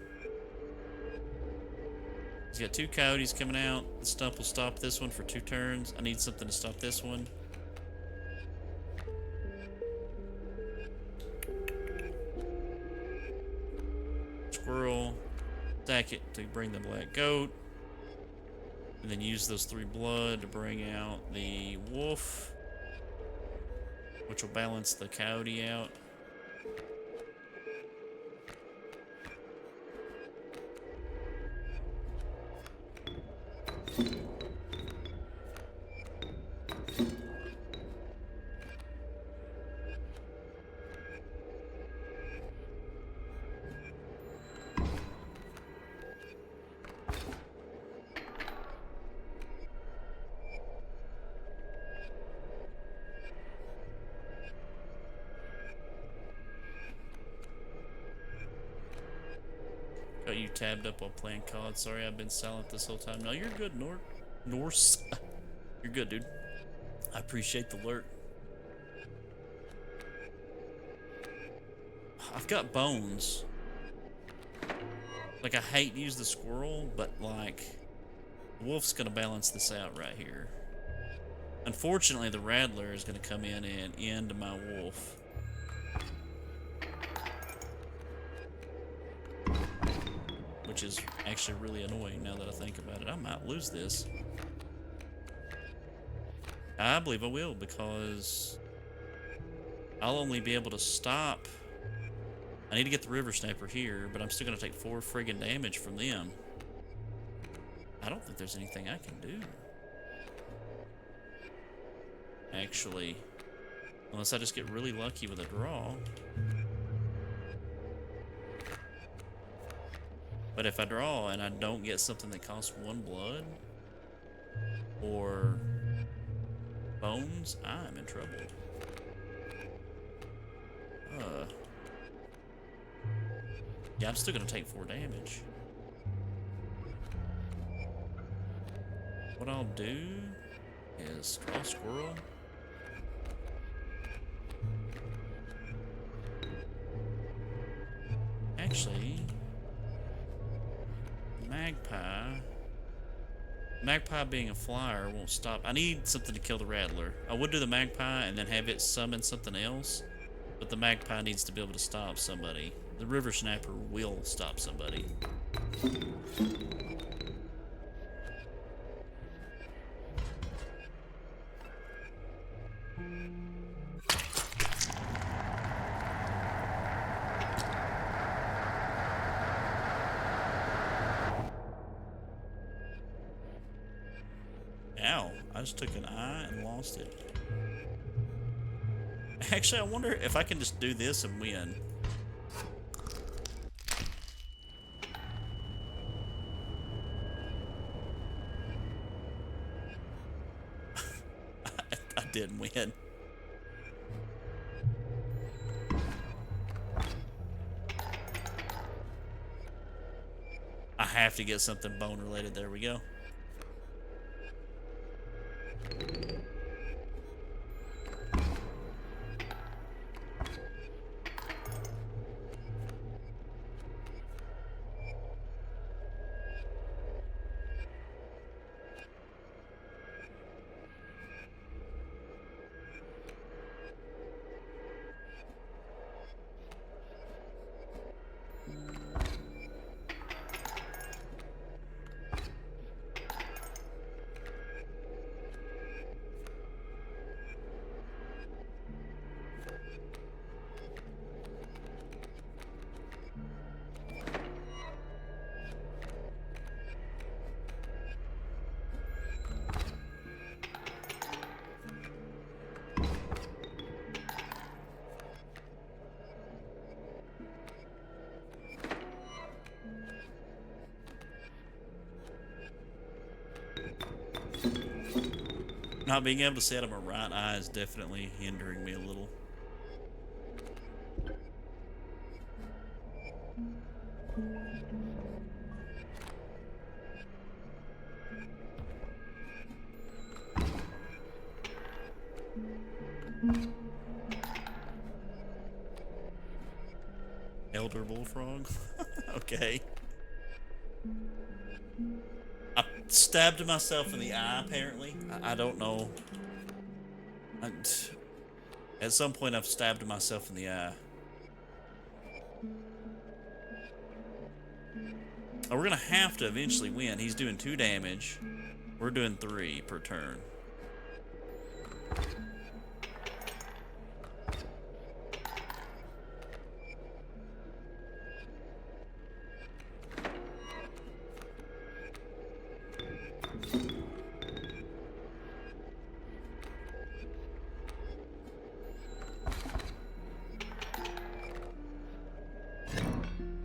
He's got 2 coyotes coming out. The stump will stop this one for 2 turns. I need something to stop this one. Squirrel. Stack it to bring the black goat. And then use those 3 blood to bring out the wolf, which will balance the coyote out. Got you tabbed up while playing COD. Sorry, I've been silent this whole time. No, you're good, Norse. You're good, dude. I appreciate the alert. I've got bones. Like, I hate to use the squirrel, but, like, the wolf's gonna balance this out right here. Unfortunately, the rattler is gonna come in and end my wolf. Which is actually really annoying now that I think about it. I might lose this. I believe I will, because I'll only be able to stop. I need to get the river snapper here, but I'm still going to take 4 friggin' damage from them. I don't think there's anything I can do. Actually, unless I just get really lucky with a draw. But if I draw and I don't get something that costs 1 blood or bones, I'm in trouble. Yeah, I'm still gonna take 4 damage. What I'll do is draw a squirrel. Actually, Magpie being a flyer won't stop. I need something to kill the rattler. I would do the magpie and then have it summon something else, but the magpie needs to be able to stop somebody. The river snapper will stop somebody. Ow, I just took an eye and lost it. Actually, I wonder if I can just do this and win. I didn't win. I have to get something bone related. There we go. Not being able to see out of my right eye is definitely hindering me a little. Elder bullfrog? Okay. I stabbed myself in the eye, apparently. I don't know. At some point, I've stabbed myself in the eye. Oh, we're gonna have to eventually win. He's doing 2 damage. We're doing 3 per turn.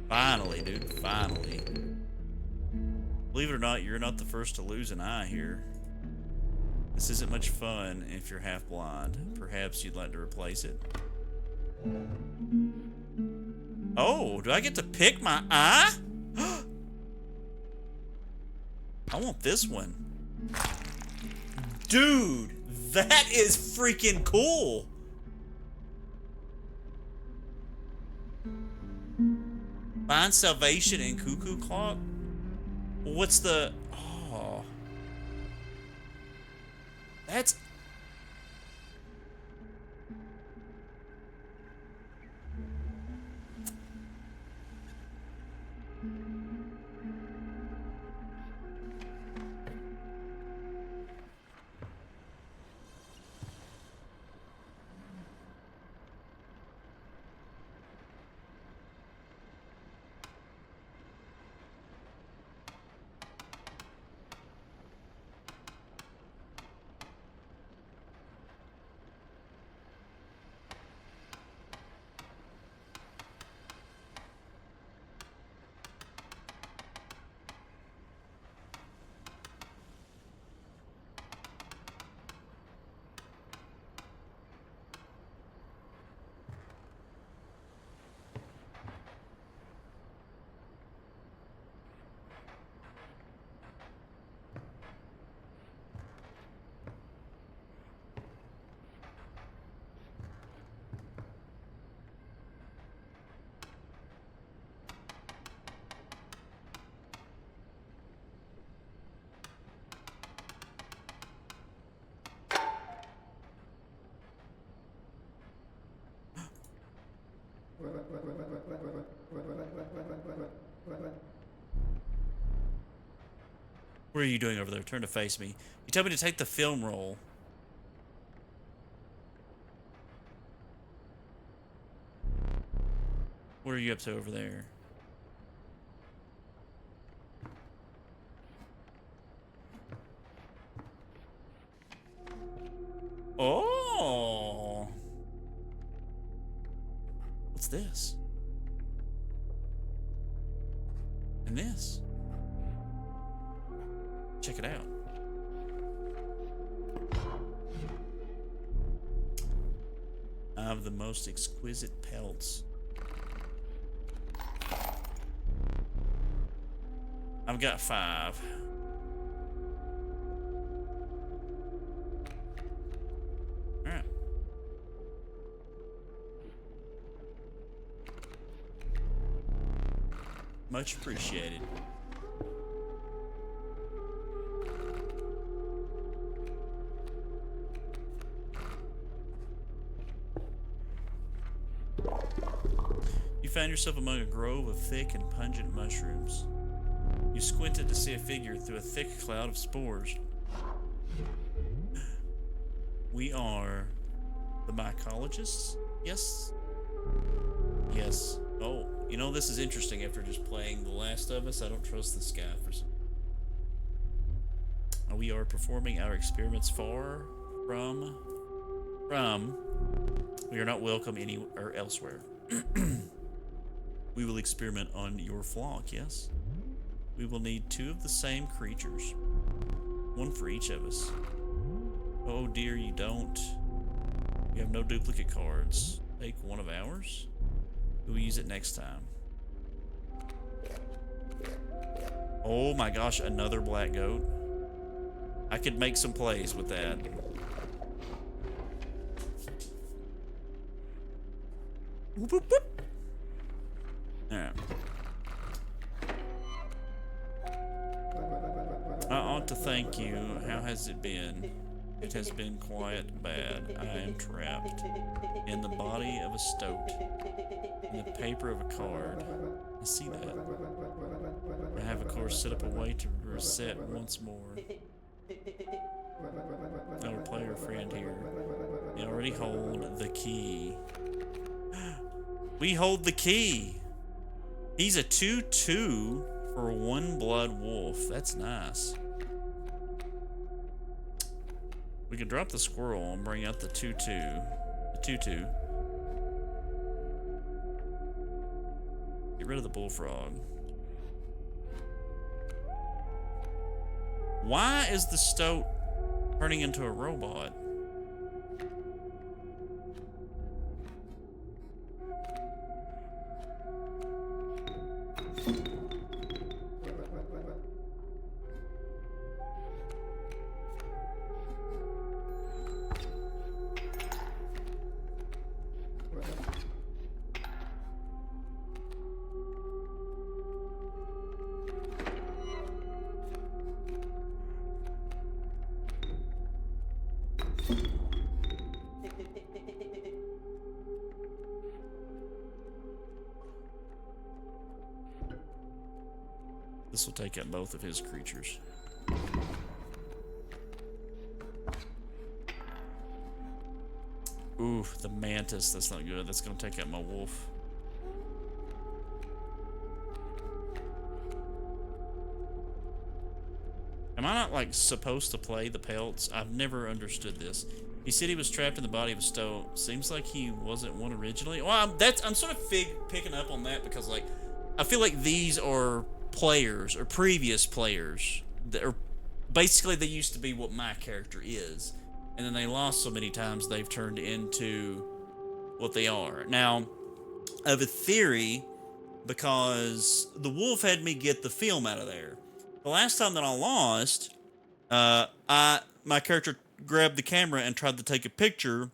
Finally, dude. Finally. Believe it or not, you're not the first to lose an eye here. This isn't much fun if you're half blind. Perhaps you'd like to replace it. Oh, do I get to pick my eye? I want this one. Dude, that is freaking cool. Find salvation in Cuckoo Clock? What's the... Oh. That's... What are you doing over there? Turn to face me. You tell me to take the film roll. What are you up to over there? Oh. What's this? And this. Check it out. I have the most exquisite pelts. I've got 5. Alright. Much appreciated. You found yourself among a grove of thick and pungent mushrooms. You squinted to see a figure through a thick cloud of spores. We are the mycologists? Yes? Yes. Oh, you know, this is interesting after just playing The Last of Us. I don't trust this guy for some... We are performing our experiments far from... We are not welcome anywhere elsewhere. We will experiment on your flock, yes? We will need 2 of the same creatures. 1 for each of us. Oh dear, you don't. We have no duplicate cards. Take 1 of ours. We will use it next time. Oh my gosh, another black goat. I could make some plays with that. Whoop, whoop, whoop. Alright. I ought to thank you. How has it been? It has been quite bad. I am trapped in the body of a stoat, in the paper of a card. I see that. I have, of course, set up a way to reset once more. Our player friend here. We already hold the key. We hold the key. He's a 2/2 for 1 blood wolf. That's nice. We can drop the squirrel and bring out the 2/2. The 2/2. Get rid of the bullfrog. Why is the stoat turning into a robot? This will take out both of his creatures. Ooh, the mantis. That's not good. That's going to take out my wolf. Am I not, like, supposed to play the pelts? I've never understood this. He said he was trapped in the body of a stoat. Seems like he wasn't one originally. Well, I'm sort of picking up on that because, like, I feel like these are players or previous players that are basically, they used to be what my character is, and then they lost so many times they've turned into what they are. Now, I have a theory because the wolf had me get the film out of there. The last time that I lost, my character grabbed the camera and tried to take a picture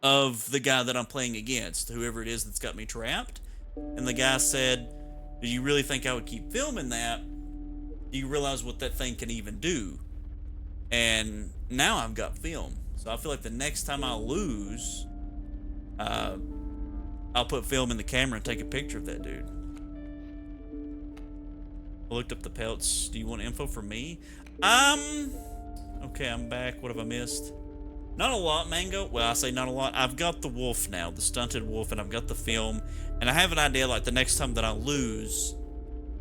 of the guy that I'm playing against, whoever it is that's got me trapped, and the guy said, "Do you really think I would keep filming that? Do you realize what that thing can even do?" And now I've got film. So I feel like the next time I lose, I'll put film in the camera and take a picture of that dude. I looked up the pelts. Do you want info from me? Okay, I'm back. What have I missed? Not a lot, Mango. Well, I say not a lot. I've got the wolf now, the stunted wolf, and I've got the film. And I have an idea, like, the next time that I lose,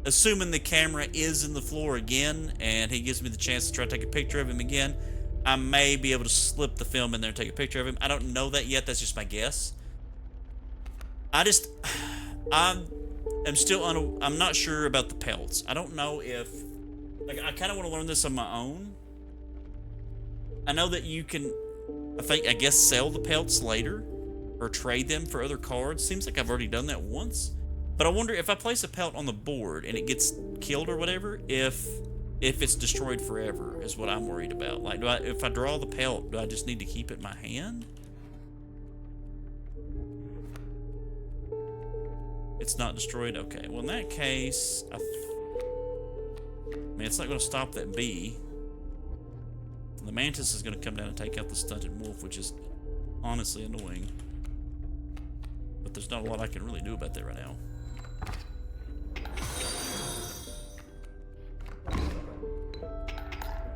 assuming the camera is in the floor again, and he gives me the chance to try to take a picture of him again, I may be able to slip the film in there and take a picture of him. I don't know that yet. That's just my guess. I just, I'm still I'm not sure about the pelts. I don't know if, like, I kind of want to learn this on my own. I know that you can, I guess, sell the pelts later or trade them for other cards. Seems like I've already done that once. But I wonder if I place a pelt on the board and it gets killed or whatever, if it's destroyed forever is what I'm worried about. Like, if I draw the pelt, do I just need to keep it in my hand? It's not destroyed? Okay. Well, in that case, I mean, it's not going to stop that bee. The mantis is going to come down and take out the stunted wolf, which is honestly annoying. But there's not a lot I can really do about that right now.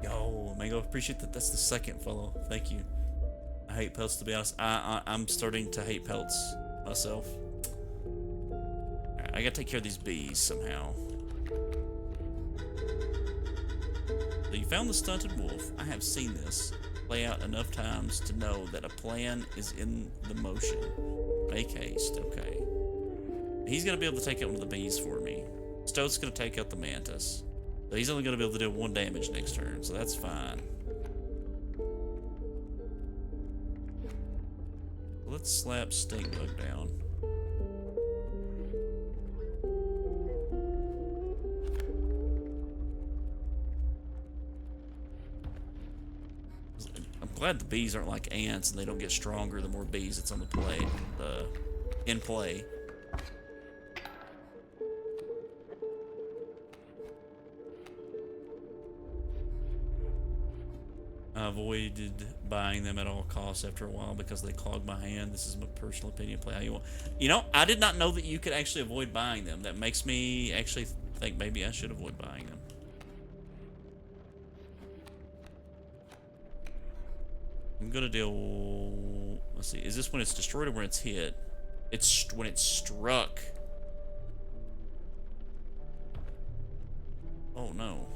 Yo, Mango, appreciate that. That's the second follow. Thank you. I hate pelts, to be honest. I'm starting to hate pelts myself. Alright, I gotta take care of these bees somehow. So you found the stunted wolf. I have seen this play out enough times to know that a plan is in the motion. Make haste, okay. He's gonna be able to take out one of the bees for me. Stoat's gonna take out the mantis. So he's only gonna be able to do 1 damage next turn, so that's fine. Let's slap Stinkbug down. I'm glad the bees aren't like ants and they don't get stronger the more bees it's on the play, in play. I avoided buying them at all costs after a while because they clogged my hand. This is my personal opinion. Play how you want. You know, I did not know that you could actually avoid buying them. That makes me actually think maybe I should avoid buying them. I'm gonna deal. Let's see. Is this when it's destroyed or when it's hit? It's when it's struck. Oh no.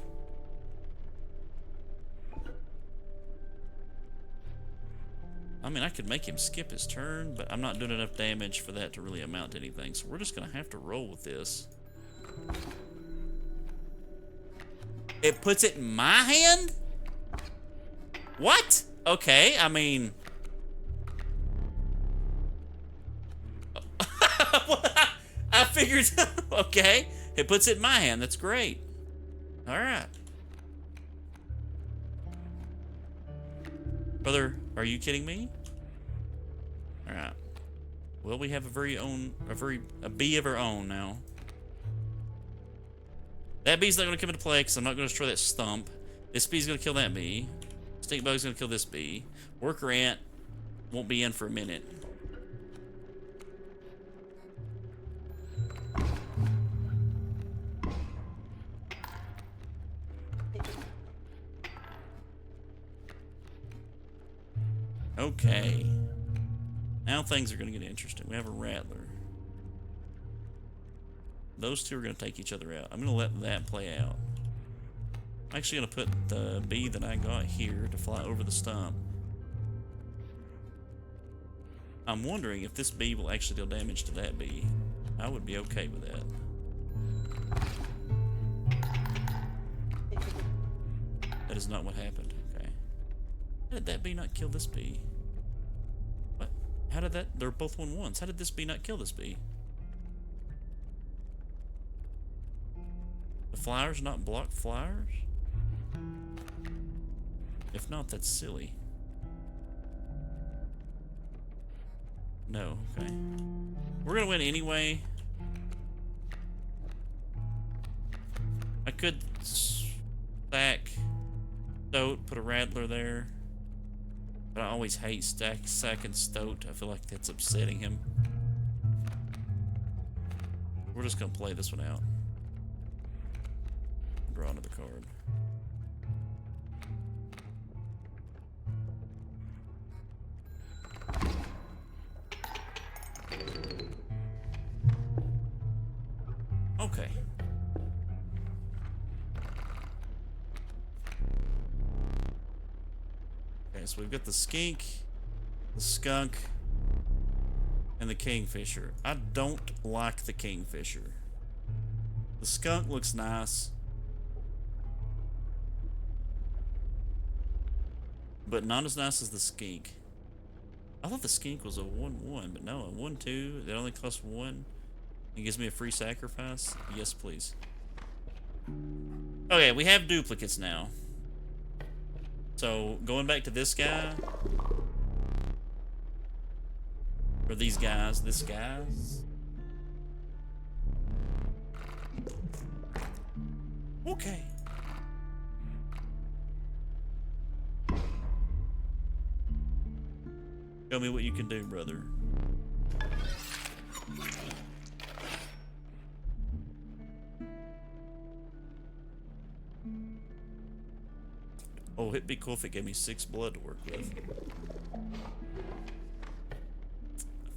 I mean, I could make him skip his turn, but I'm not doing enough damage for that to really amount to anything. So we're just gonna have to roll with this. It puts it in my hand? What? Okay, I mean... I figured... Okay, it puts it in my hand. That's great. Alright. Brother, are you kidding me? Alright. Well, we have a bee of our own now. That bee's not going to come into play because I'm not going to destroy that stump. This bee's going to kill that bee. Stinkbug's going to kill this bee. Worker ant won't be in for a minute. Okay. Now things are going to get interesting. We have a rattler. Those two are going to take each other out. I'm going to let that play out. I'm actually going to put the bee that I got here to fly over the stump. I'm wondering if this bee will actually deal damage to that bee. I would be okay with that. That is not what happened. Okay. How did that bee not kill this bee? What? How did that... They're both 1/1s. How did this bee not kill this bee? The flyers not block flyers? If not, that's silly. No, okay. We're gonna win anyway. I could stack Stoat, put a Rattler there. But I always hate sacking Stoat. I feel like that's upsetting him. We're just gonna play this one out. Draw another card. Okay. Okay, so we've got the skink, the skunk, And the kingfisher. I don't like the kingfisher. The skunk looks nice. But not as nice as the skink. I thought the skink was a 1-1, but no, a 1-2. That only costs 1. It gives me a free sacrifice. Yes, please. Okay, we have duplicates now. So, going back to this guy. Or these guys. This guys. Okay. Show me what you can do, brother. Oh, it'd be cool if it gave me 6 blood to work with. I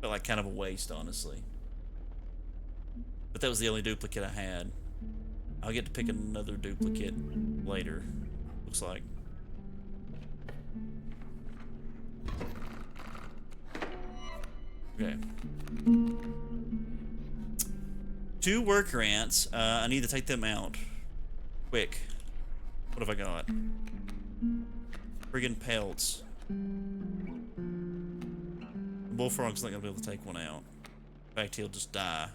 felt like kind of a waste, honestly. But that was the only duplicate I had. I'll get to pick another duplicate later, looks like. Okay. 2 worker ants. I need to take them out. Quick. What have I got? Friggin' pelts. The bullfrog's not gonna be able to take one out. In fact, he'll just die.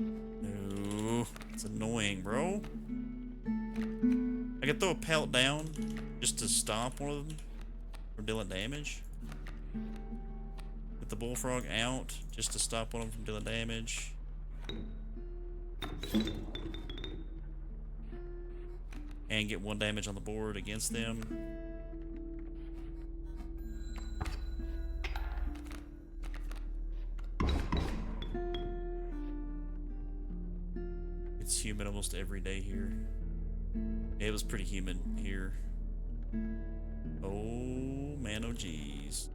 No. It's annoying, bro. I could throw a pelt down just to stop one of them from dealing damage. Get the bullfrog out just to stop one of them from dealing damage. And get 1 damage on the board against them. It's humid almost every day here. It was pretty humid here. Oh man, oh geez.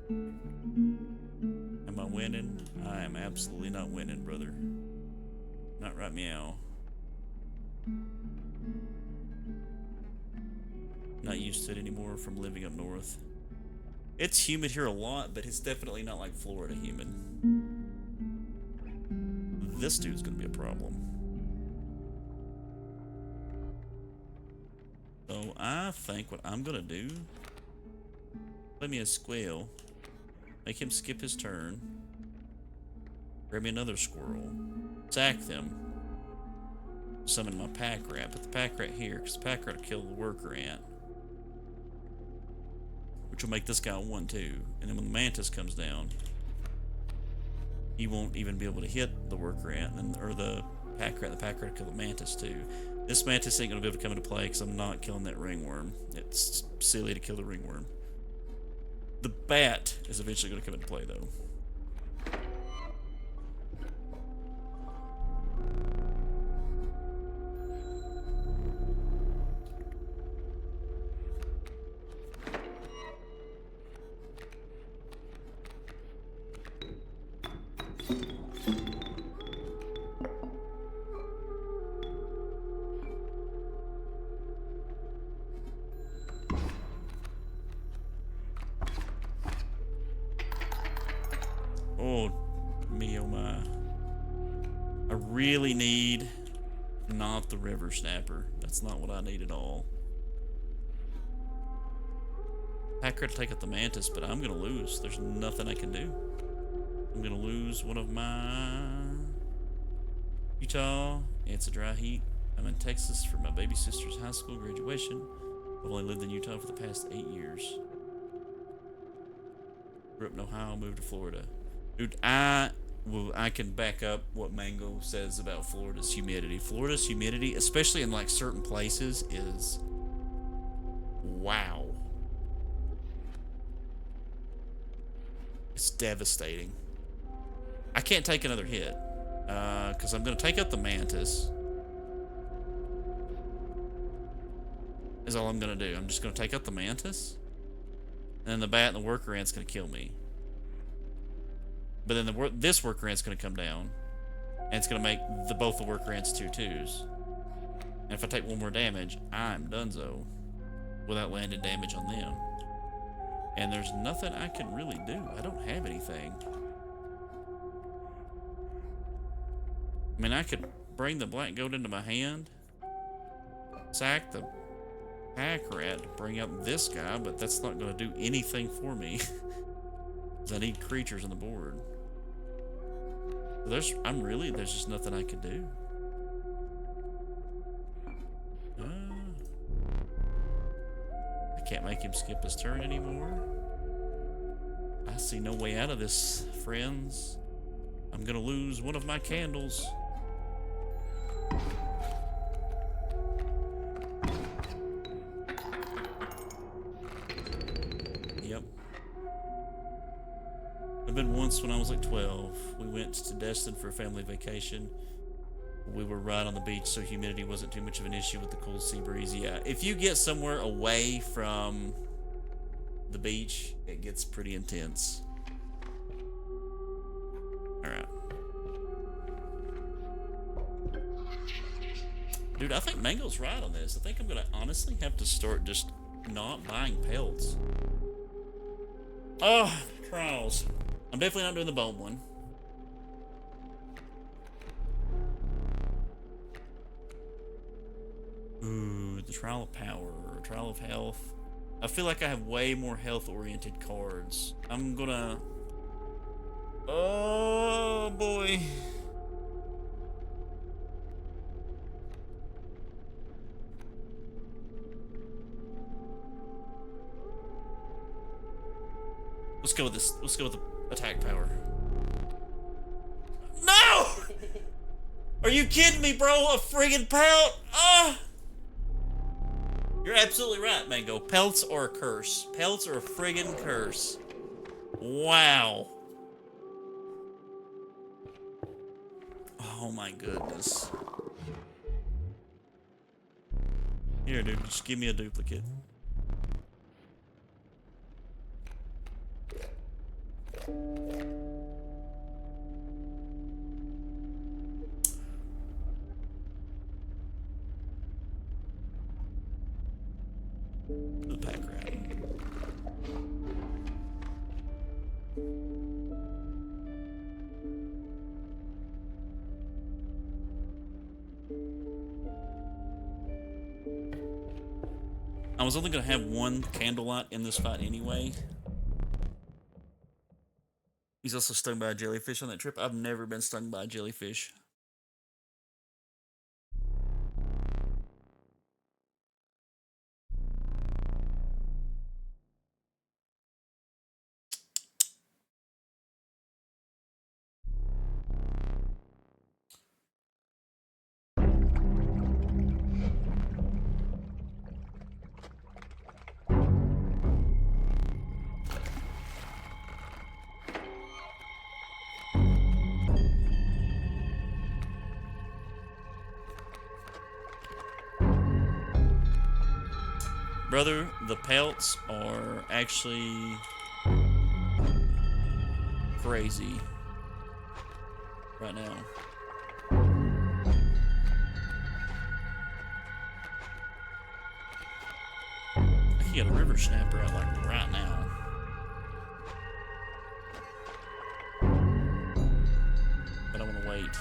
Am I winning? I am absolutely not winning, brother. Not right meow. Not used to it anymore from living up north. It's humid here a lot, but it's definitely not like Florida humid. This dude's gonna be a problem. So I think what I'm gonna do, play me a squeal, make him skip his turn, grab me another squirrel, sack them, summon my pack rat, put the pack rat here, because the pack rat will kill the worker ant, which will make this guy 1-2, and then when the mantis comes down, he won't even be able to hit the worker ant, and then, or the pack rat will kill the mantis too. This mantis ain't gonna be able to come into play because I'm not killing that ringworm. It's silly to kill the ringworm. The bat is eventually gonna come into play though. Oh, me oh my. I really need not the river snapper. That's not what I need at all. Packer to take out the mantis, but I'm gonna lose. There's nothing I can do. I'm gonna lose one of my Utah. It's a dry heat. I'm in Texas for my baby sister's high school graduation. I've only lived in Utah for the past 8 years. Grew up in Ohio, moved to Florida. Dude, I can back up what Mango says about Florida's humidity. Florida's humidity, especially in like certain places, is wow. It's devastating. I can't take another hit because I'm going to take out the mantis. Is all I'm going to do. I'm just going to take out the mantis. And then the bat and the worker ant's going to kill me. But then this worker ant's going to come down. And it's going to make both the worker ants 2/2s. And if I take 1 more damage, I'm donezo. without landing damage on them. And there's nothing I can really do. I don't have anything. I mean, I could bring the black goat into my hand, sack the pack rat to bring up this guy, but that's not going to do anything for me. Because I need creatures on the board. There's just nothing I can do. I can't make him skip his turn anymore. I see no way out of this, friends. I'm gonna lose one of my candles. Yep. I've been once when I was like 12. We went to Destin for a family vacation. We were right on the beach, so humidity wasn't too much of an issue with the cool sea breeze. Yeah, if you get somewhere away from the beach, it gets pretty intense. Alright. Dude, I think Mango's right on this. I think I'm gonna honestly have to start just not buying pelts. Oh, trials. I'm definitely not doing the bone one. Ooh, the Trial of Power, Trial of Health. I feel like I have way more health-oriented cards. I'm gonna... Oh, boy. Let's go with this. Let's go with the attack power. No! Are you kidding me, bro? A friggin' pelt? Ah! You're absolutely right, Mango. Pelts are a curse. Pelts are a friggin' curse. Wow. Oh my goodness. Here, dude, just give me a duplicate. The pack rat. I was only going to have one candlelight in this fight anyway. He's also stung by a jellyfish on that trip. I've never been stung by a jellyfish. Brother, the pelts are actually crazy right now. I can get a river snapper out like right now. But I want to wait.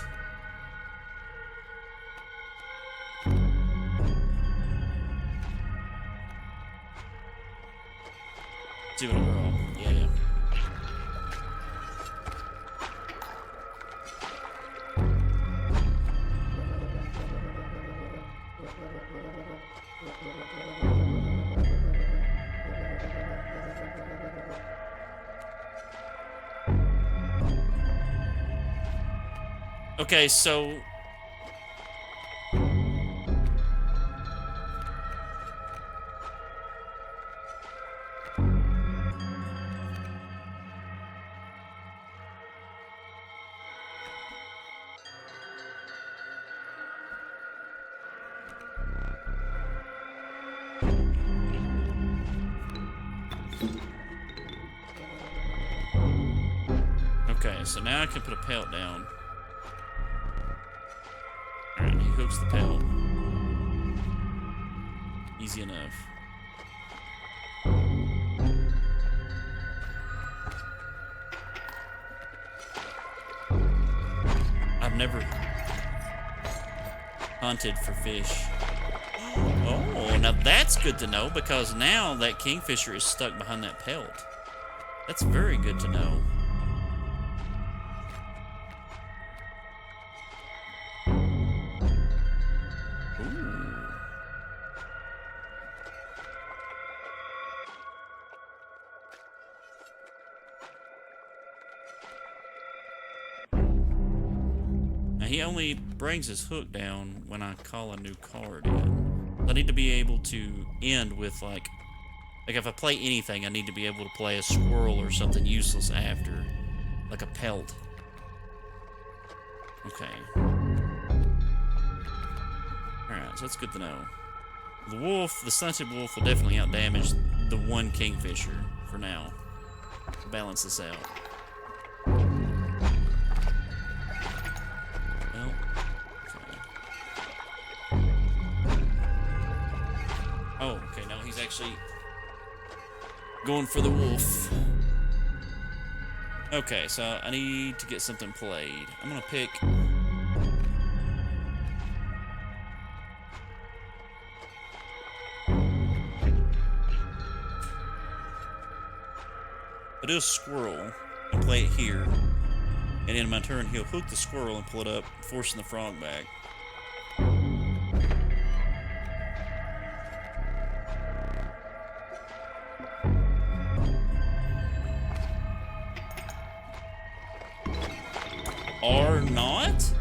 Do it overall. Yeah, yeah. Okay, so so now I can put a pelt down. Alright, he hooks the pelt. Easy enough. never hunted for fish. Oh, now that's good to know, because now that kingfisher is stuck behind that pelt. That's very good to know. He only brings his hook down when I call a new card in. I need to be able to end with, like if I play anything, I need to be able to play a squirrel or something useless after. Like a pelt. Okay. Alright, so that's good to know. The wolf, the stunted wolf, will definitely outdamage the one kingfisher for now. To balance this out. Oh, okay, no, he's actually going for the wolf. Okay, so I need to get something played. I'm gonna pick... I'll do a squirrel and play it here. And in my turn, he'll hook the squirrel and pull it up, forcing the frog back. Or not?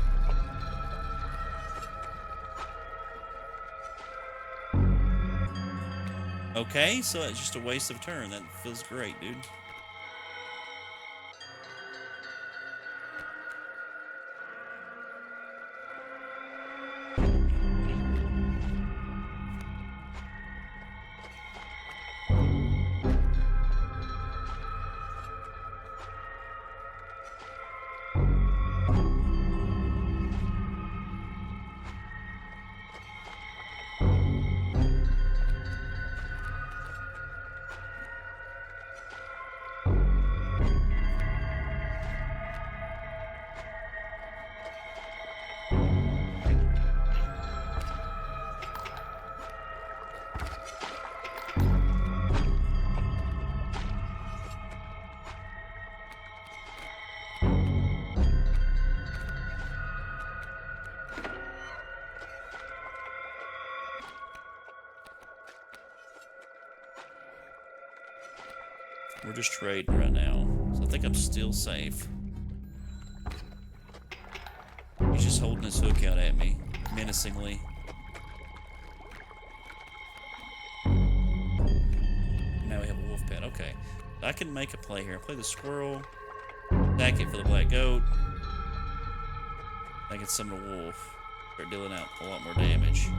Okay, so it's just a waste of a turn. That feels great, dude. We're just trading right now, so I think I'm still safe. He's just holding his hook out at me, menacingly. Now we have a wolf pet. Okay, I can make a play here. Play the squirrel, attack it for the black goat. I can summon a wolf, start dealing out a lot more damage.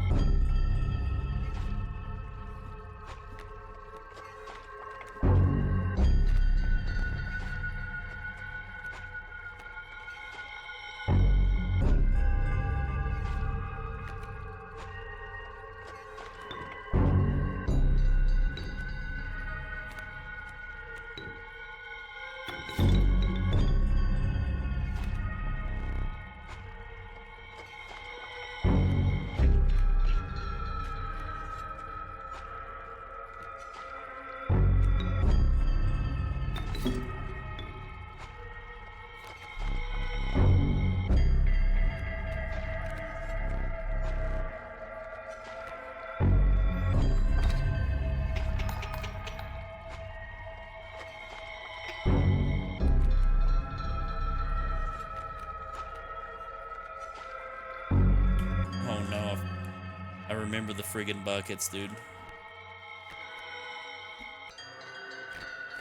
I remember the friggin' buckets, dude.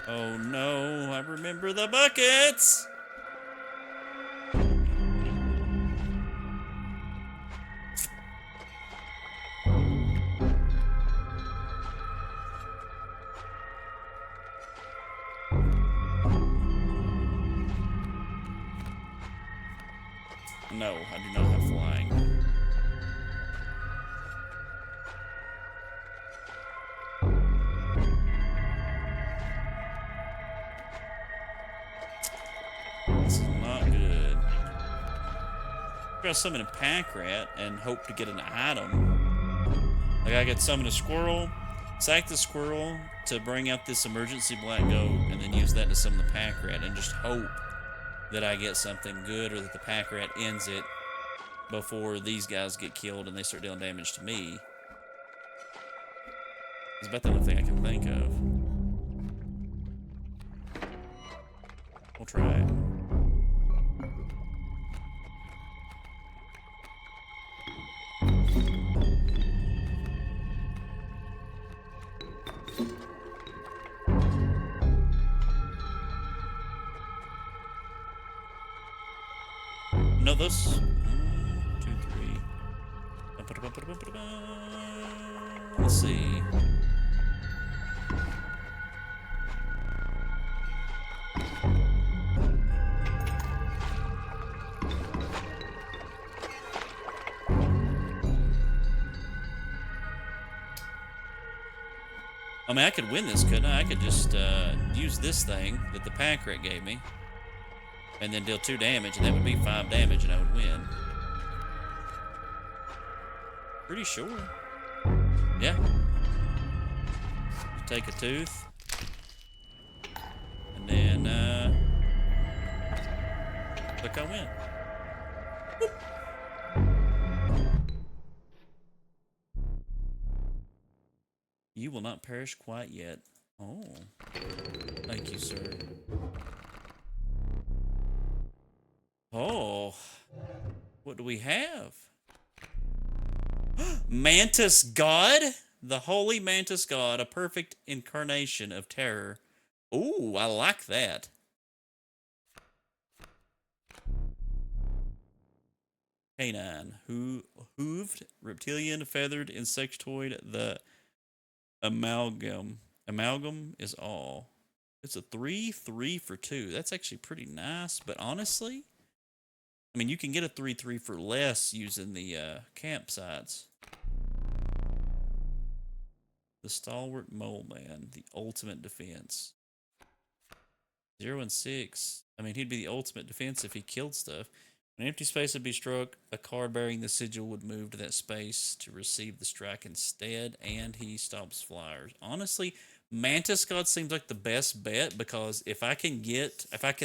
Oh no, I remember the buckets! No, I do not have flying. This is not good. I'll summon a pack rat and hope to get an item. Like I could summon a squirrel, sack the squirrel to bring out this emergency black goat, and then use that to summon the pack rat and just hope that I get something good or that the pack rat ends it before these guys get killed and they start dealing damage to me. It's about the only thing I can think of. We'll try it. No, this. 1, 2, 3. Let's see. I mean, I could win this, couldn't I? I could just use this thing that the pack rat gave me, and then deal 2 damage, and that would be 5 damage, and I would win. Pretty sure. Yeah. Take a tooth, and then click I win. Whoop. You will not perish quite yet. Oh, thank you, sir. Oh, what do we have? Mantis God? The Holy Mantis God, a perfect incarnation of terror. Ooh, I like that. Canine, hooved, reptilian, feathered, insectoid, the amalgam. Amalgam is all. It's a 3/3 for 2. That's actually pretty nice, but honestly, I mean, you can get a 3/3 for less using the campsites. The Stalwart Mole Man, the ultimate defense. 0 and 6. I mean, he'd be the ultimate defense if he killed stuff. An empty space would be struck. A card bearing the sigil would move to that space to receive the strike instead, and he stops flyers. Honestly, Mantis God seems like the best bet because if I can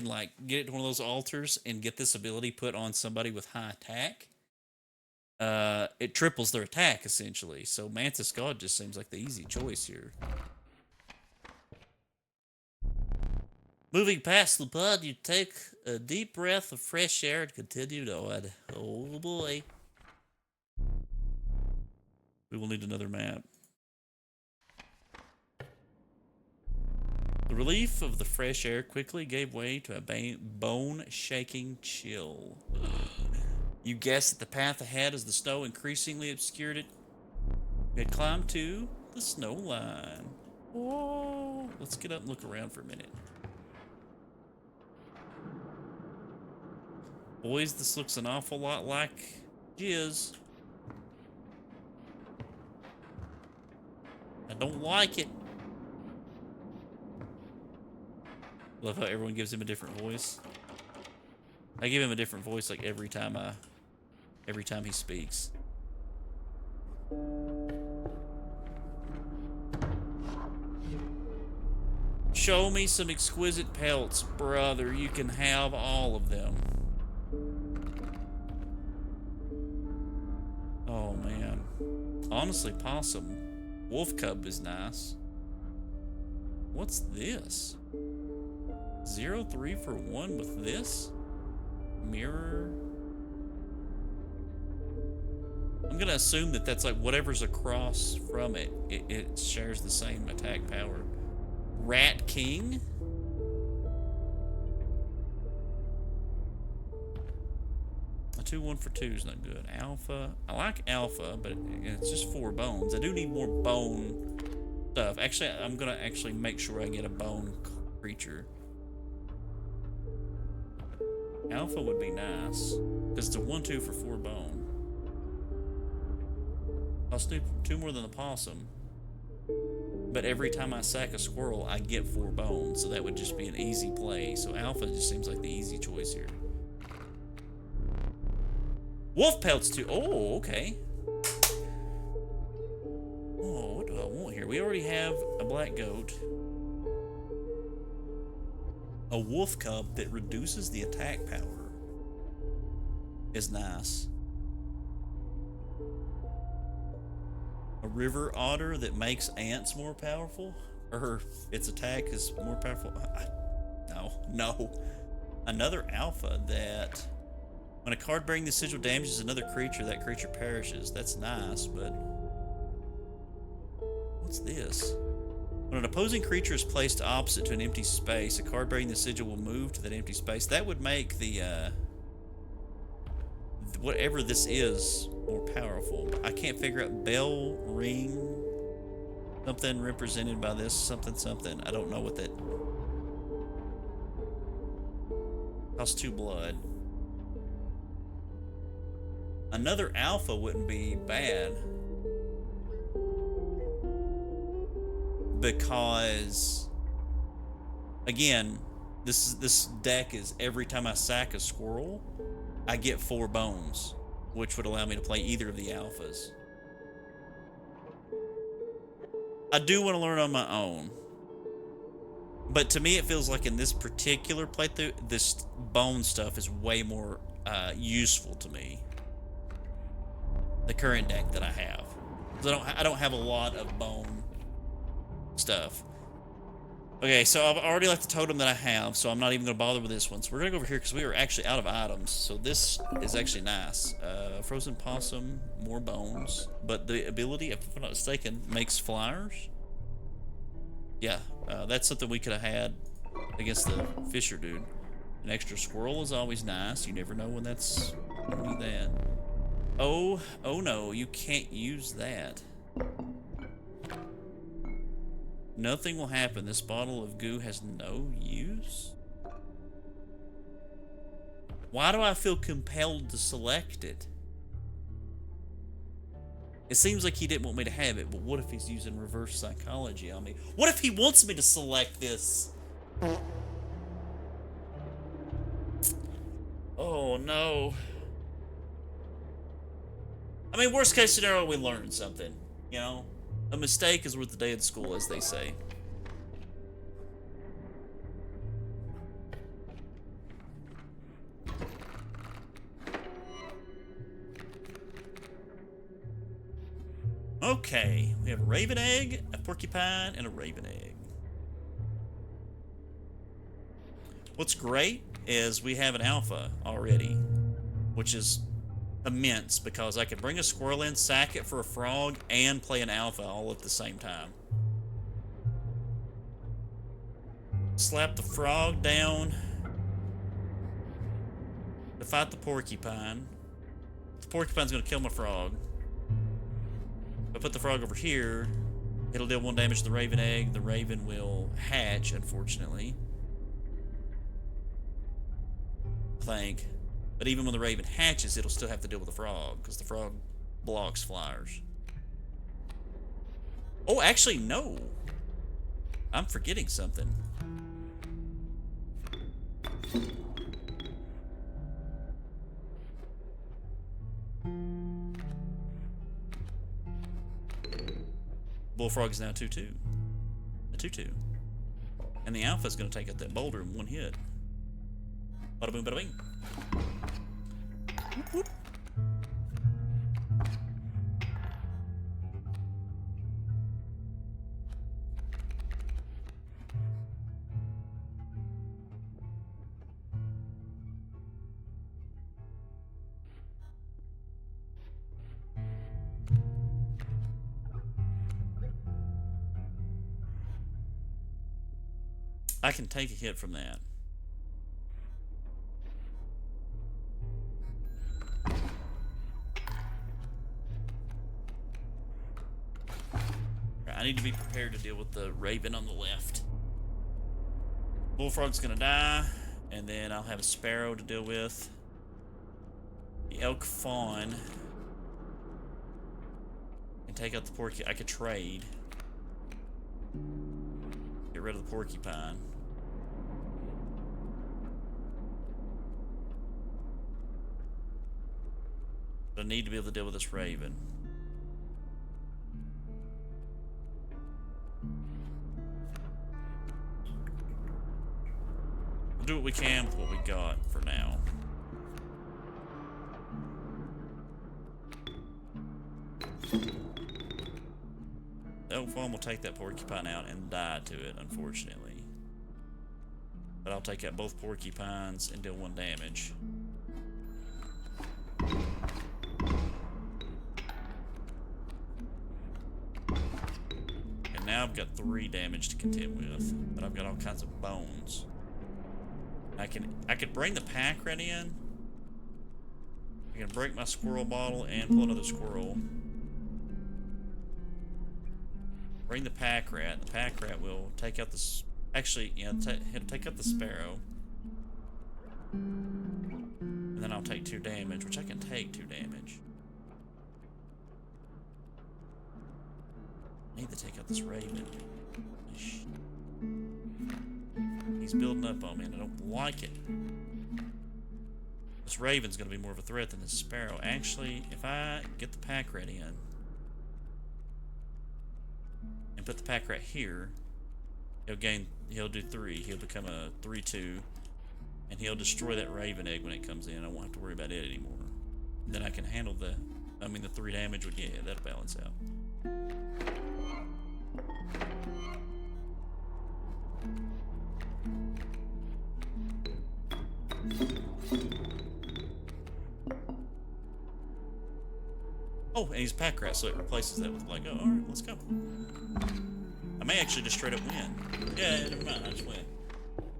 like get it to one of those altars and get this ability put on somebody with high attack, it triples their attack essentially. So Mantis God just seems like the easy choice here. Moving past the pod, you take a deep breath of fresh air and continue on. Oh boy. We will need another map. The relief of the fresh air quickly gave way to a bone-shaking chill. You guessed that the path ahead as the snow increasingly obscured it. We had climbed to the snow line. Whoa. Let's get up and look around for a minute. Boys, this looks an awful lot like jizz. I don't like it. Love how everyone gives him a different voice. I give him a different voice like every time he speaks. Show me some exquisite pelts, brother. You can have all of them. Oh, man. Honestly, possum. Wolf cub is nice. What's this? 0/3 for 1 with this? Mirror. I'm gonna assume that that's like whatever's across from it. It shares the same attack power. Rat King? A 2/1 for 2 is not good. Alpha. I like Alpha, but it's just 4 bones. I do need more bone stuff. Actually, I'm gonna actually make sure I get a bone creature. Alpha would be nice, because it's a 1/2 for 4 bone. I'll do 2 more than the possum. But every time I sack a squirrel, I get 4 bones, so that would just be an easy play. So Alpha just seems like the easy choice here. Wolf pelts too. Oh, okay. Oh, what do I want here? We already have a black goat. A wolf cub that reduces the attack power is nice. A river otter that makes ants more powerful? Or its attack is more powerful? No. Another alpha that when a card bearing the sigil damages another creature, that creature perishes. That's nice, but what's this? When an opposing creature is placed opposite to an empty space, a card bearing the sigil will move to that empty space. That would make the whatever this is more powerful. I can't figure out bell ring, something represented by this something. I don't know what that. Costs 2 blood. Another alpha wouldn't be bad, because again, this deck is every time I sack a squirrel, I get 4 bones, which would allow me to play either of the alphas. I do want to learn on my own, but to me it feels like in this particular playthrough, this bone stuff is way more useful to me. The current deck that I have, I don't have a lot of bone stuff. Okay, so I've already left the totem that I have, so I'm not even going to bother with this one. So we're going to go over here because we are actually out of items. So this is actually nice. Frozen possum, more bones. But the ability, if I'm not mistaken, makes flyers. Yeah, that's something we could have had against the Fisher dude. An extra squirrel is always nice. You never know when that's going to be that. Oh no, you can't use that. Nothing will happen. This bottle of goo has no use? Why do I feel compelled to select it? It seems like he didn't want me to have it, but what if he's using reverse psychology on me? What if he wants me to select this? Oh no. I mean, worst case scenario, we learned something, you know? A mistake is worth the day of the school, as they say. Okay, we have a raven egg, a porcupine, and a raven egg. What's great is we have an alpha already, which is immense because I could bring a squirrel in, sack it for a frog, and play an alpha all at the same time. Slap the frog down to fight the porcupine. The porcupine's gonna kill my frog. If I put the frog over here, it'll deal 1 damage to the raven egg. The raven will hatch, unfortunately. I think. But even when the raven hatches, it'll still have to deal with the frog, because the frog blocks flyers. Oh, actually, no. I'm forgetting something. Bullfrog is now 2-2. A 2-2. And the alpha is going to take out that boulder in 1 hit. Bada boom, bada bing. Whoop, whoop. I can take a hit from that. I need to be prepared to deal with the raven on the left. Bullfrog's gonna die, and then I'll have a sparrow to deal with. The elk fawn. And take out the porcupine. I could trade. Get rid of the porcupine. I need to be able to deal with this raven. We'll do what we can with what we got for now. The elk farm will take that porcupine out and die to it, unfortunately. But I'll take out both porcupines and deal 1 damage. And now I've got 3 damage to contend with, but I've got all kinds of bones. I could bring the pack rat in. I can break my squirrel bottle and pull another squirrel. Bring the pack rat. The pack rat will take out the... Actually, yeah, he'll take out the sparrow. And then I'll take 2 damage, which I can take 2 damage. I need to take out this raven. He's building up on me, and I don't like it. This raven's going to be more of a threat than this sparrow. Actually, if I get the pack rat in and put the pack rat here, he'll do 3. He'll become a 3/2, and he'll destroy that raven egg when it comes in. I won't have to worry about it anymore. And then I can handle the 3 damage would, yeah, that'll balance out. Oh, and he's pack rat, so it replaces that with like, oh, alright, let's go. I may actually just straight up win. Yeah, never mind, I just win.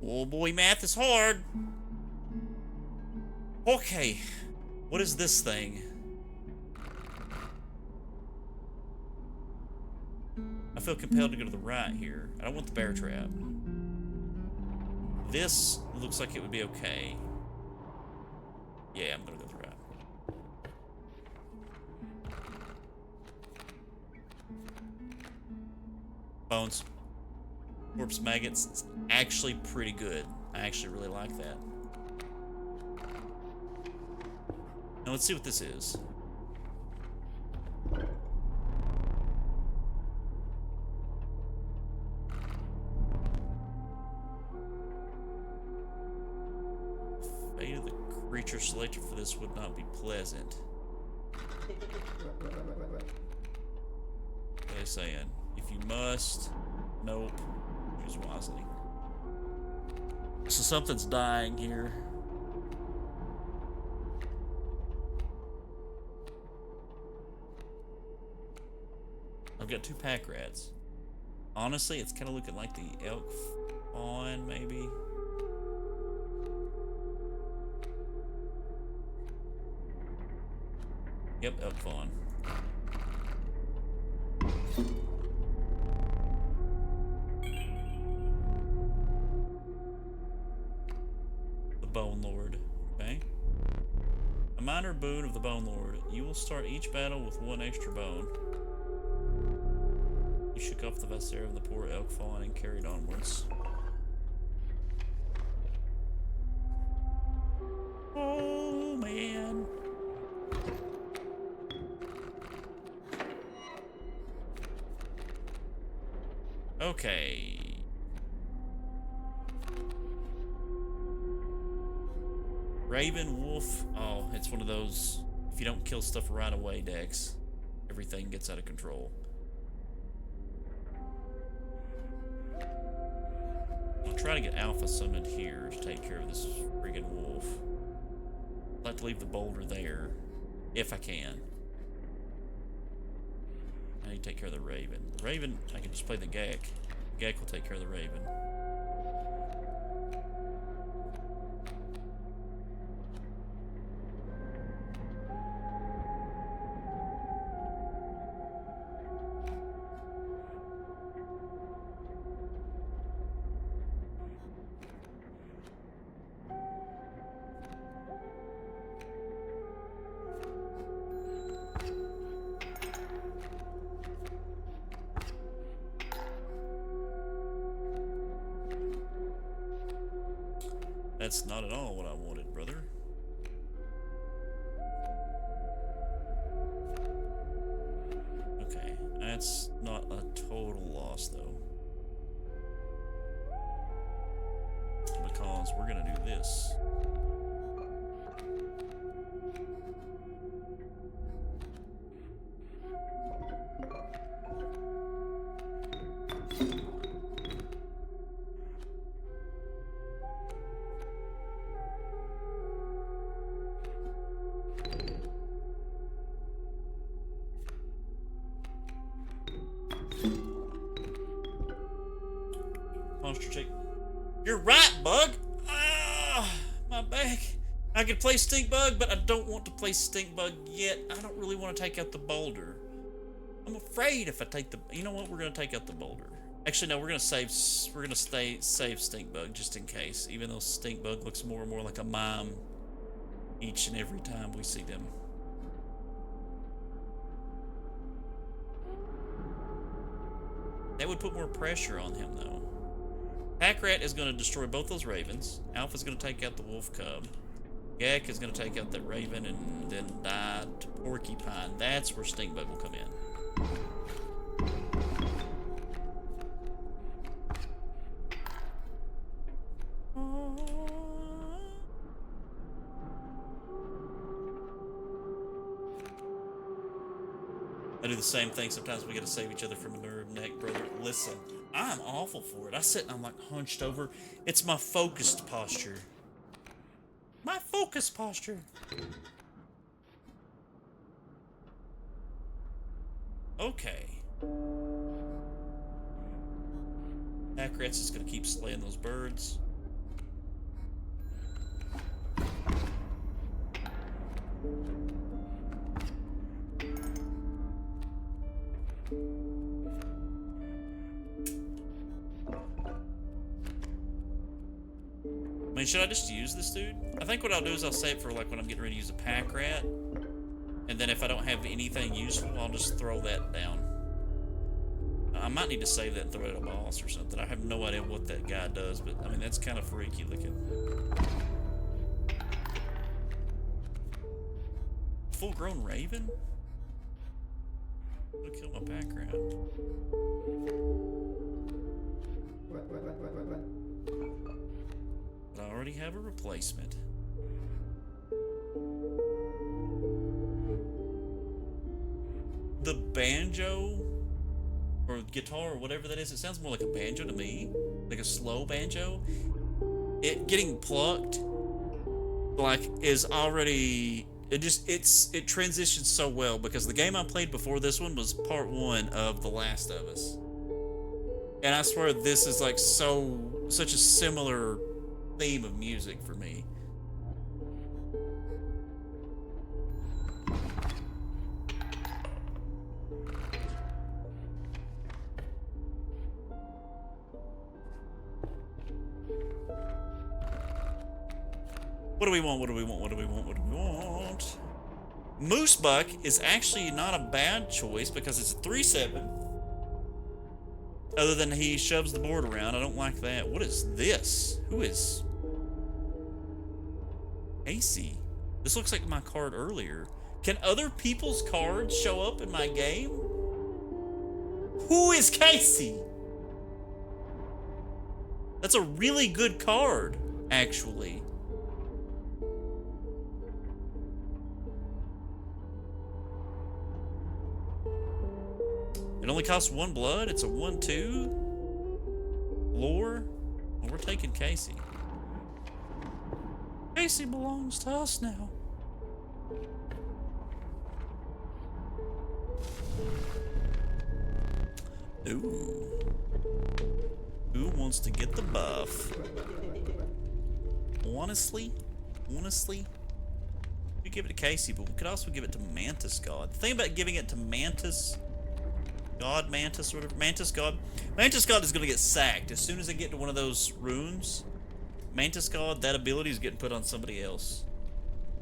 Oh boy, math is hard. Okay, what is this thing? I feel compelled to go to the right here. I don't want the bear trap. This looks like it would be okay. Yeah, I'm gonna go to the right. Bones. Corpse maggots. It's actually pretty good. I actually really like that. Now let's see what this is. Fate of the creature selected for this would not be pleasant. What are they saying? If you must, nope. Use wisely. So something's dying here. I've got 2 pack rats. Honestly, it's kind of looking like the elk fawn, maybe. Yep, elk fawn. The Bone Lord. Okay. A minor boon of the Bone Lord. You will start each battle with 1 extra bone. You shook off the viscera of the poor elk fawn and carried onwards. Oh man. Okay. Raven, wolf. Oh, it's one of those, if you don't kill stuff right away decks, everything gets out of control. I'll try to get alpha summoned here to take care of this friggin' wolf. I'd like to leave the boulder there, if I can. I need to take care of the raven. The raven, I can just play the Gek. The Gek will take care of the raven. That's not at all what I wanted, brother. is we're gonna do this. Monster check. You're right, Bug. Ah, my back. I could play Stink Bug, but I don't want to play Stink Bug yet. I don't really want to take out the boulder. I'm afraid if I take the, you know what? We're gonna take out the boulder. Actually, no. We're gonna save Stink Bug just in case. Even though Stink Bug looks more and more like a mime each and every time we see them. That would put more pressure on him, though. Pack Rat is going to destroy both those ravens. Alpha's going to take out the wolf cub. Gek is going to take out that raven and then die to Porcupine. That's where Stinkbug will come in. I do the same thing. Sometimes we gotta save each other from a nerve neck, brother. Listen, I'm awful for it. I sit and I'm like hunched over. It's my focused posture. My focused posture. Okay. Packrat's is gonna keep slaying those birds. I mean, should I just use this dude? I think what I'll do is I'll save for like when I'm getting ready to use a pack rat. And then if I don't have anything useful, I'll just throw that down. I might need to save that and throw it at a boss or something. I have no idea what that guy does, but I mean, that's kind of freaky looking. Full-grown raven? I'll kill my pack rat. But I already have a replacement. The banjo or guitar or whatever that is, it sounds more like a banjo to me, like a slow banjo. It getting plucked like is already, it transitions so well because the game I played before this one was part 1 of The Last of Us, and I swear this is like such a similar theme of music for me. What do we want? What do we want? What do we want? What do we want? Moose Buck is actually not a bad choice because it's a 3/7. Other than he shoves the board around. I don't like that. What is this? Who is Casey? This looks like my card earlier. Can other people's cards show up in my game? Who is Casey? That's a really good card, actually. It only costs 1 blood. It's a 1/2. Lore. Well, we're taking Casey. Casey belongs to us now. Ooh. Who wants to get the buff? Honestly, we give it to Casey, but we could also give it to Mantis God. The thing about giving it to Mantis God, Mantis, or whatever, Mantis God is gonna get sacked as soon as they get to one of those runes. Mantis God, that ability is getting put on somebody else.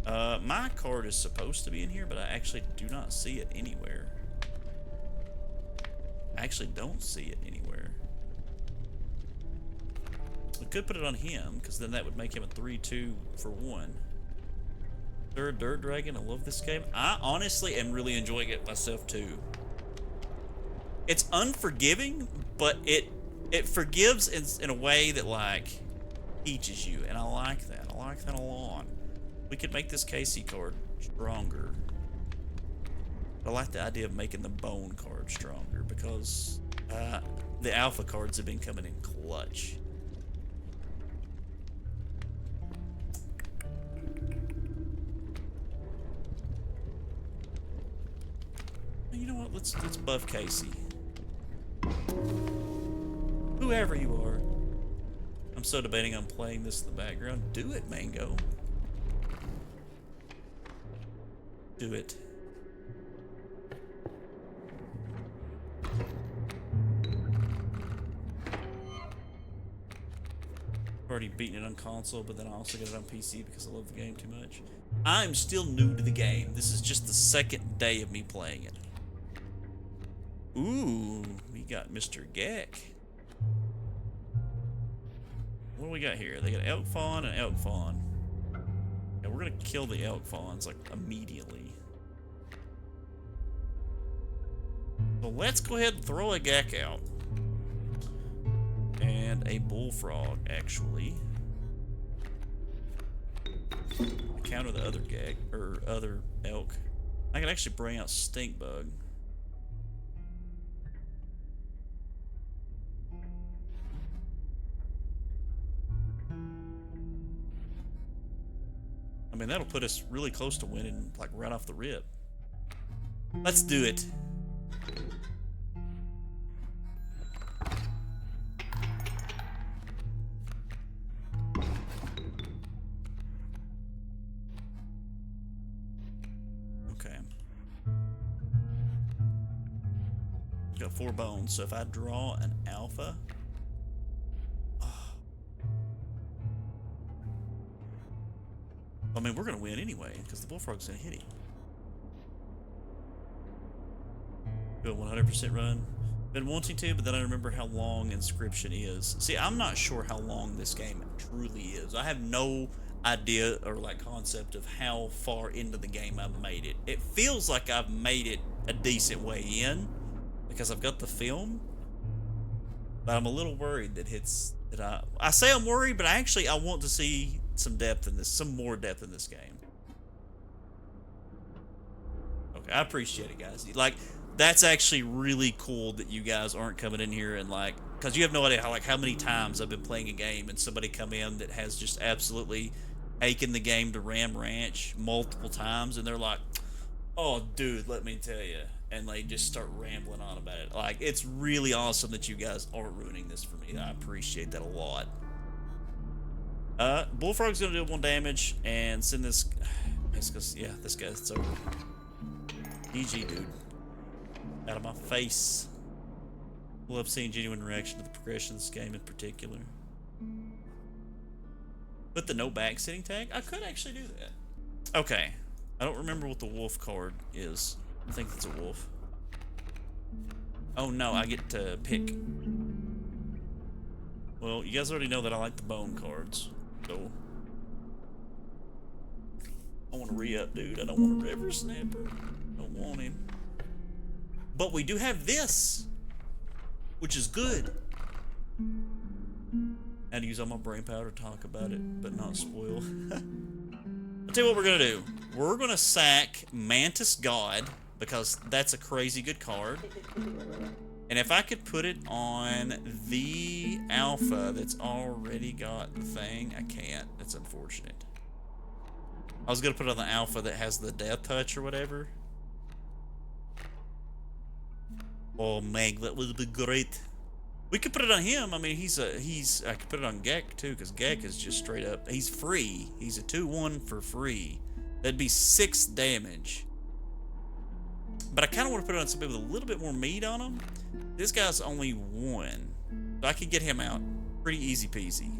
My card is supposed to be in here, but I actually do not see it anywhere. I actually don't see it anywhere. We could put it on him, because then that would make him a 3/2 for 1. Third Dirt Dragon, I love this game. I honestly am really enjoying it myself too. It's unforgiving, but it forgives in a way that, like, teaches you, and I like that. I like that a lot. We could make this KC card stronger. I like the idea of making the bone card stronger because the alpha cards have been coming in clutch. You know what? Let's buff Casey. Whoever you are. I'm so debating on playing this in the background. Do it, Mango. Do it. Already beaten it on console, but then I also got it on PC because I love the game too much. I'm still new to the game. This is just the second day of me playing it. Ooh, we got Mr. Gek. What do we got here? They got elk fawn and elk fawn. Yeah, we're gonna kill the elk fawns like immediately. So let's go ahead and throw a Gek out. And a bullfrog, actually. I counter the other Gek, or other elk. I can actually bring out stink bug. I mean, that'll put us really close to winning, like right off the rip. Let's do it. Okay. Got 4 bones, so if I draw an alpha... I mean, we're going to win anyway, because the bullfrog's going to hit him. Go 100% run. Been wanting to, but then I remember how long Inscryption is. See, I'm not sure how long this game truly is. I have no idea or like concept of how far into the game I've made it. It feels like I've made it a decent way in, because I've got the film. But I'm a little worried that I say I'm worried, but I want to see some depth in this, some more depth in this game. Okay, I appreciate it, guys. Like, that's actually really cool that you guys aren't coming in here and like, because you have no idea how many times I've been playing a game and somebody come in that has just absolutely taken the game to Ram Ranch multiple times, and they're like, "Oh, dude, let me tell you," and they just start rambling on about it. Like, it's really awesome that you guys aren't ruining this for me. I appreciate that a lot. Bullfrog's gonna do 1 damage and send this. Yeah, this guy's over. GG, dude. Out of my face. Love seeing genuine reaction to the progression of this game in particular. Put the no backsetting tag? I could actually do that. Okay. I don't remember what the wolf card is. I think it's a wolf. Oh no, I get to pick. Well, you guys already know that I like the bone cards. So I want to re-up, dude. I don't want a river snapper. I don't want him. But we do have this, which is good. I had to use all my brain power to talk about it, but not spoil. I'll tell you what we're going to do. We're going to sack Mantis God, because that's a crazy good card. And if I could put it on the alpha that's already got the thing, I can't. That's unfortunate. I was going to put it on the alpha that has the death touch or whatever. Oh, Meg, that would be great. We could put it on him. I mean, I could put it on Gek too, because Gek is just straight up, he's free. He's a 2/1 for free. That'd be 6 damage. But I kind of want to put it on somebody with a little bit more meat on him. This guy's only 1. So I could get him out pretty easy peasy.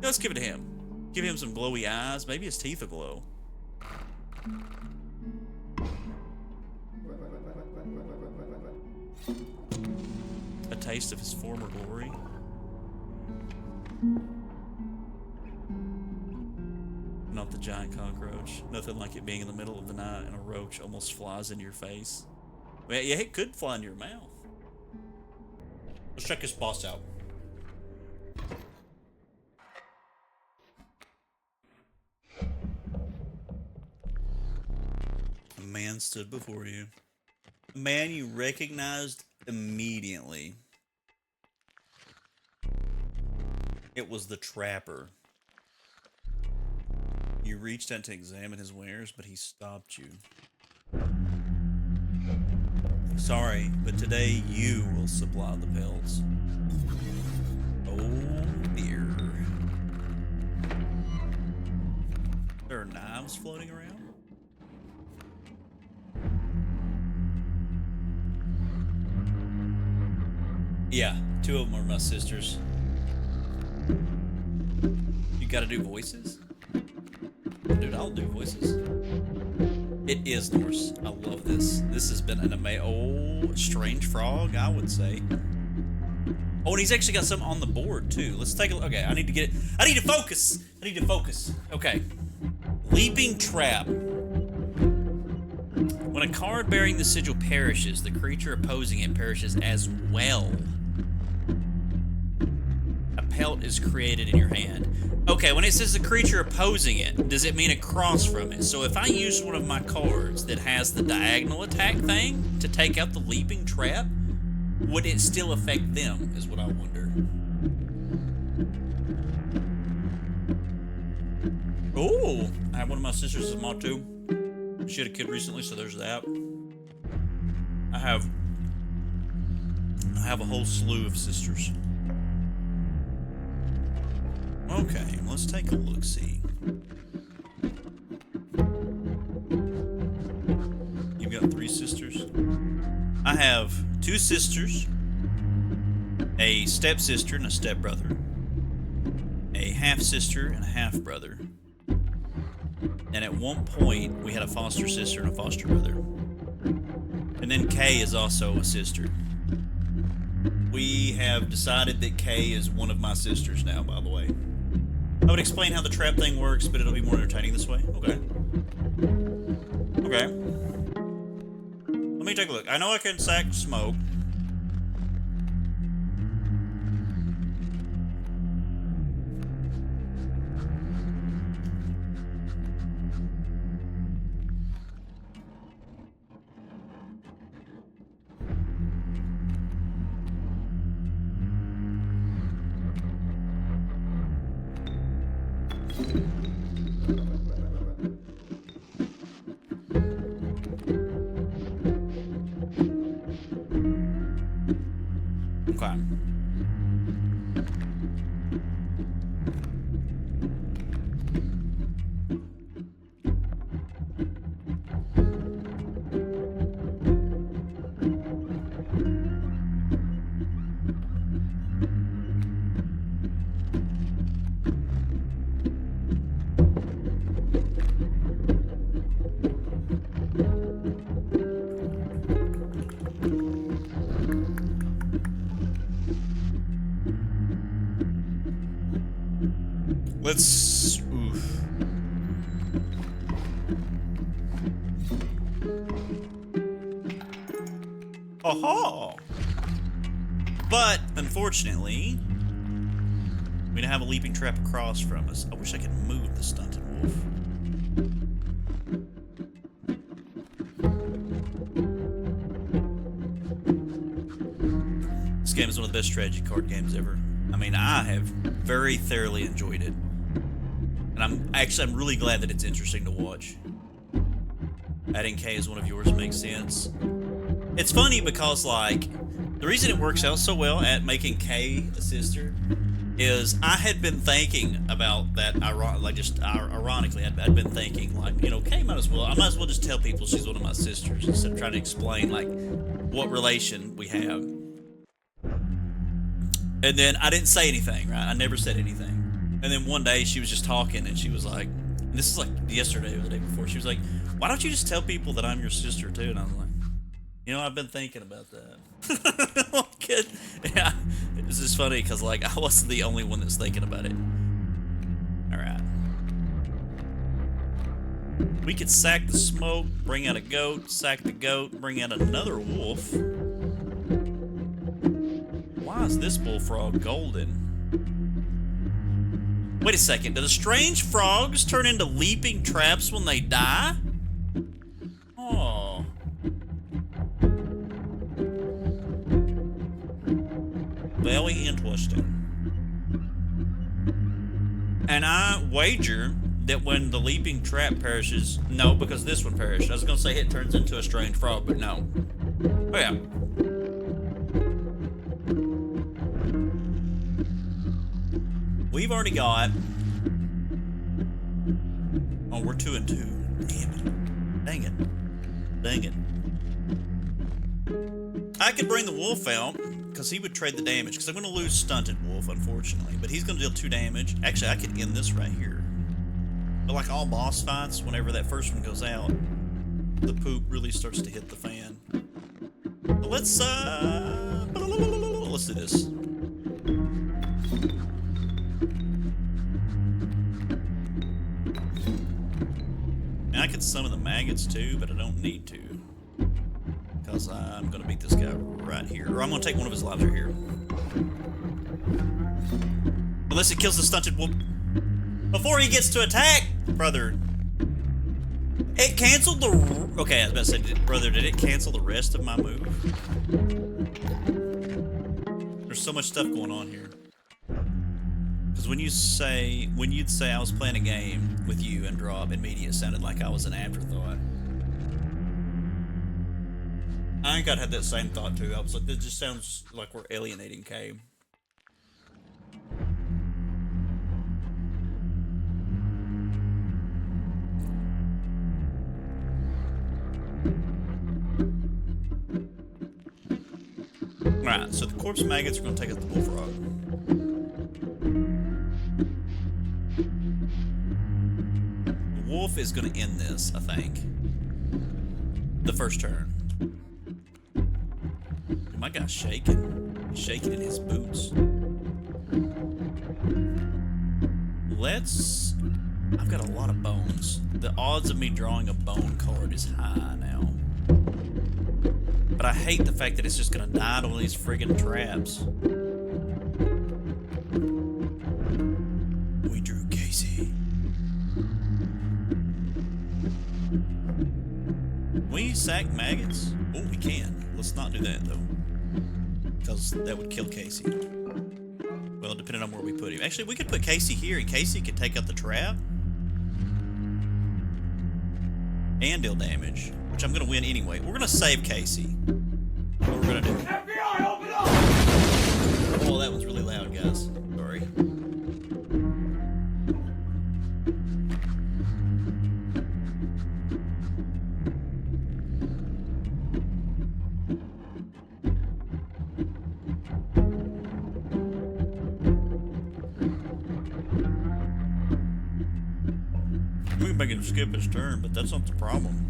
Let's give it to him. Give him some glowy eyes. Maybe his teeth will glow. A taste of his former glory. Not the giant cockroach. Nothing like it being in the middle of the night and a roach almost flies into your face. Well, yeah, it could fly into your mouth. Let's check this boss out. A man stood before you. A man you recognized immediately. It was the trapper. You reached out to examine his wares, but he stopped you. Sorry, but today you will supply the pelts. Oh dear. There are knives floating around? Yeah, 2 of them are my sisters. You gotta do voices? Dude, I'll do voices. It is Norse. I love this. This has been an amazing... Oh, strange frog, I would say. Oh, and he's actually got something on the board, too. Let's take a look. Okay, I need to get it. I need to focus. I need to focus. Okay. Leaping Trap. When a card bearing the sigil perishes, the creature opposing it perishes as well. A pelt is created in your hand. Okay, when it says the creature opposing it, does it mean across from it? So if I use one of my cards that has the diagonal attack thing to take out the leaping trap, would it still affect them, is what I wonder. Oh, I have one of my sisters as mod too. She had a kid recently, so there's that. I have a whole slew of sisters. Okay, let's take a look-see. You've got 3 sisters. I have 2 sisters, a stepsister and a stepbrother, a half-sister and a half-brother, and at one point we had a foster sister and a foster brother. And then Kay is also a sister. We have decided that Kay is one of my sisters now, by the way. I would explain how the trap thing works, but it'll be more entertaining this way. Okay. Okay. Let me take a look. I know I can sack smoke. Okay. Let's... Oof. Aha! But, unfortunately, we don't have a leaping trap across from us. I wish I could move the stunted wolf. This game is one of the best strategy card games ever. I mean, I have very thoroughly enjoyed it. And I'm really glad that it's interesting to watch. Adding K as one of yours makes sense. It's funny because, like, the reason it works out so well at making K a sister is I had been thinking about that, ironically, I'd been thinking, like, you know, K I might as well just tell people she's one of my sisters instead of trying to explain, like, what relation we have. And then I didn't say anything, right? I never said anything. And then one day she was just talking and she was like, and this is like yesterday or the day before, she was like, why don't you just tell people that I'm your sister too? And I was like, you know, I've been thinking about that. Yeah, it was just funny because, like, I wasn't the only one that's thinking about it. All right. We could sack the smoke, bring out a goat, sack the goat, bring out another wolf. Why is this bullfrog golden? Wait a second, do the strange frogs turn into leaping traps when they die? Oh. Very interesting. And I wager that when the leaping trap perishes, no, because this one perished. I was gonna say it turns into a strange frog, but no. Oh yeah. We've already got. Oh, we're 2 and 2. Damn it. Dang it. Dang it. I could bring the wolf out, because he would trade the damage, because I'm going to lose Stunted Wolf, unfortunately. But he's going to deal 2 damage. Actually, I could end this right here. But like all boss fights, whenever that first one goes out, the poop really starts to hit the fan. But let's do this. And I could summon the maggots too, but I don't need to. Because I'm going to beat this guy right here. Or I'm going to take one of his lives right here. Unless it kills the Stunted Wolf before he gets to attack, brother. It canceled the... Okay, I was about to say, brother, did it cancel the rest of my move? There's so much stuff going on here. Because when you'd say I was playing a game with you and Drop and Media, it sounded like I was an afterthought. I think I'd had that same thought too. I was like, this just sounds like we're alienating Kay. Alright, so the corpse maggots are going to take out the bullfrog. The wolf is going to end this, I think. The first turn. Dude, my guy's shaking. He's shaking in his boots. I've got a lot of bones. The odds of me drawing a bone card is high now. But I hate the fact that it's just gonna die to all these friggin' traps. We drew Casey. Can we sack maggots? Oh, we can. Let's not do that though. Because that would kill Casey. Well, depending on where we put him. Actually, we could put Casey here and Casey could take out the trap. And deal damage. Which I'm gonna win anyway. We're gonna save Casey. What we're gonna do. FBI, open up! Oh, that was really loud, guys. Sorry. We can make him skip his turn, but that's not the problem.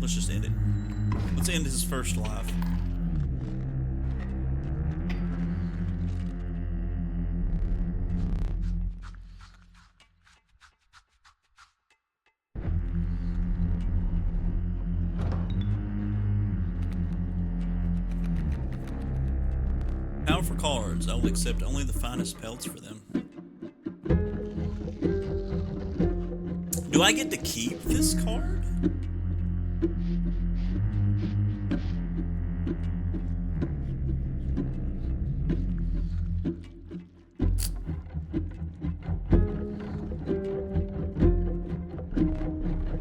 Let's just end it. Let's end his first life. Powerful cards. I will accept only the finest pelts for them. Do I get to keep this card?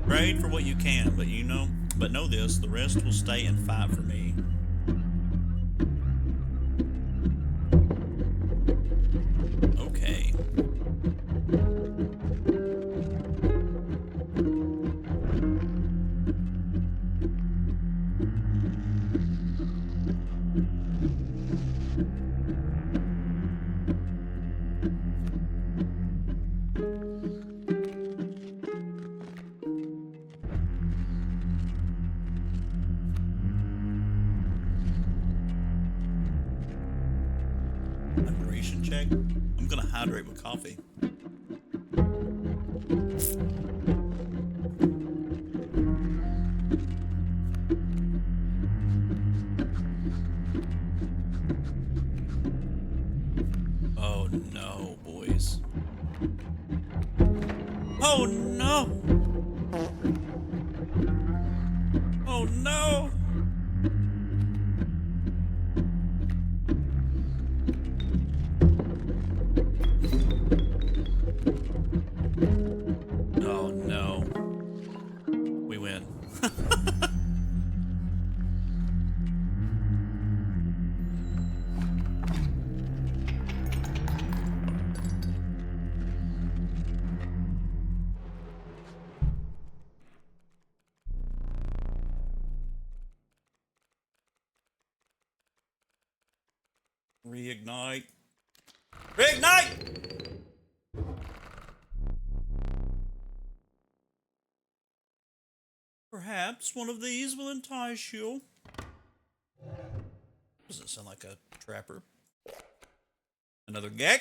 Trade for what you can, but know this, the rest will stay and fight for me. Okay. Hydration check. I'm gonna hydrate with coffee. Oh no, boys. Oh no! Oh no! Oh no. We win. Reignite. Reignite! Perhaps one of these will entice you. Doesn't sound like a trapper. Another gek?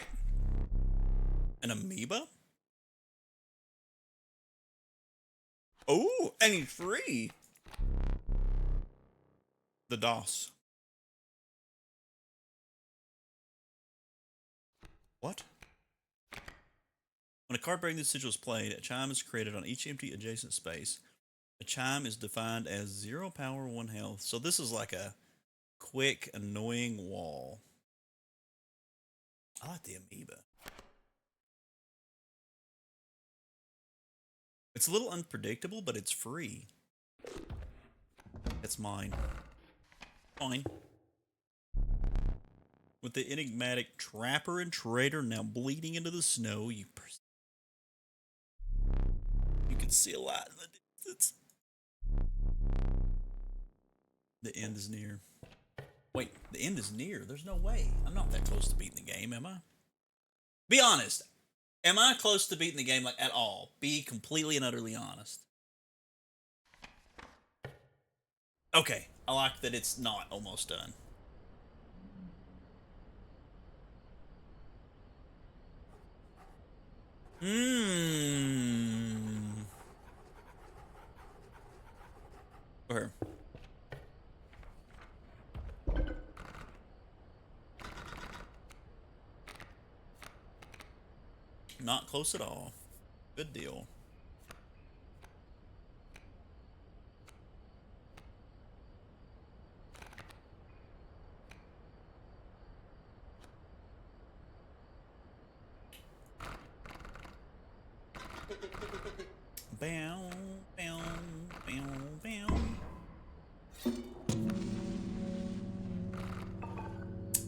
An amoeba? Oh, and he's free. The DOS. What? When a card breaking the sigil is played, a chime is created on each empty adjacent space. A chime is defined as 0 power, 1 health. So this is like a quick, annoying wall. I like the amoeba. It's a little unpredictable, but it's free. It's mine. Fine. With the enigmatic trapper and trader now bleeding into the snow, you can see a lot in the distance. The end is near. Wait, the end is near? There's no way. I'm not that close to beating the game, am I? Be honest. Am I close to beating the game, like, at all? Be completely and utterly honest. Okay, I like that it's not almost done. Go here. Not close at all. Good deal. Bow, bow, bow, bow.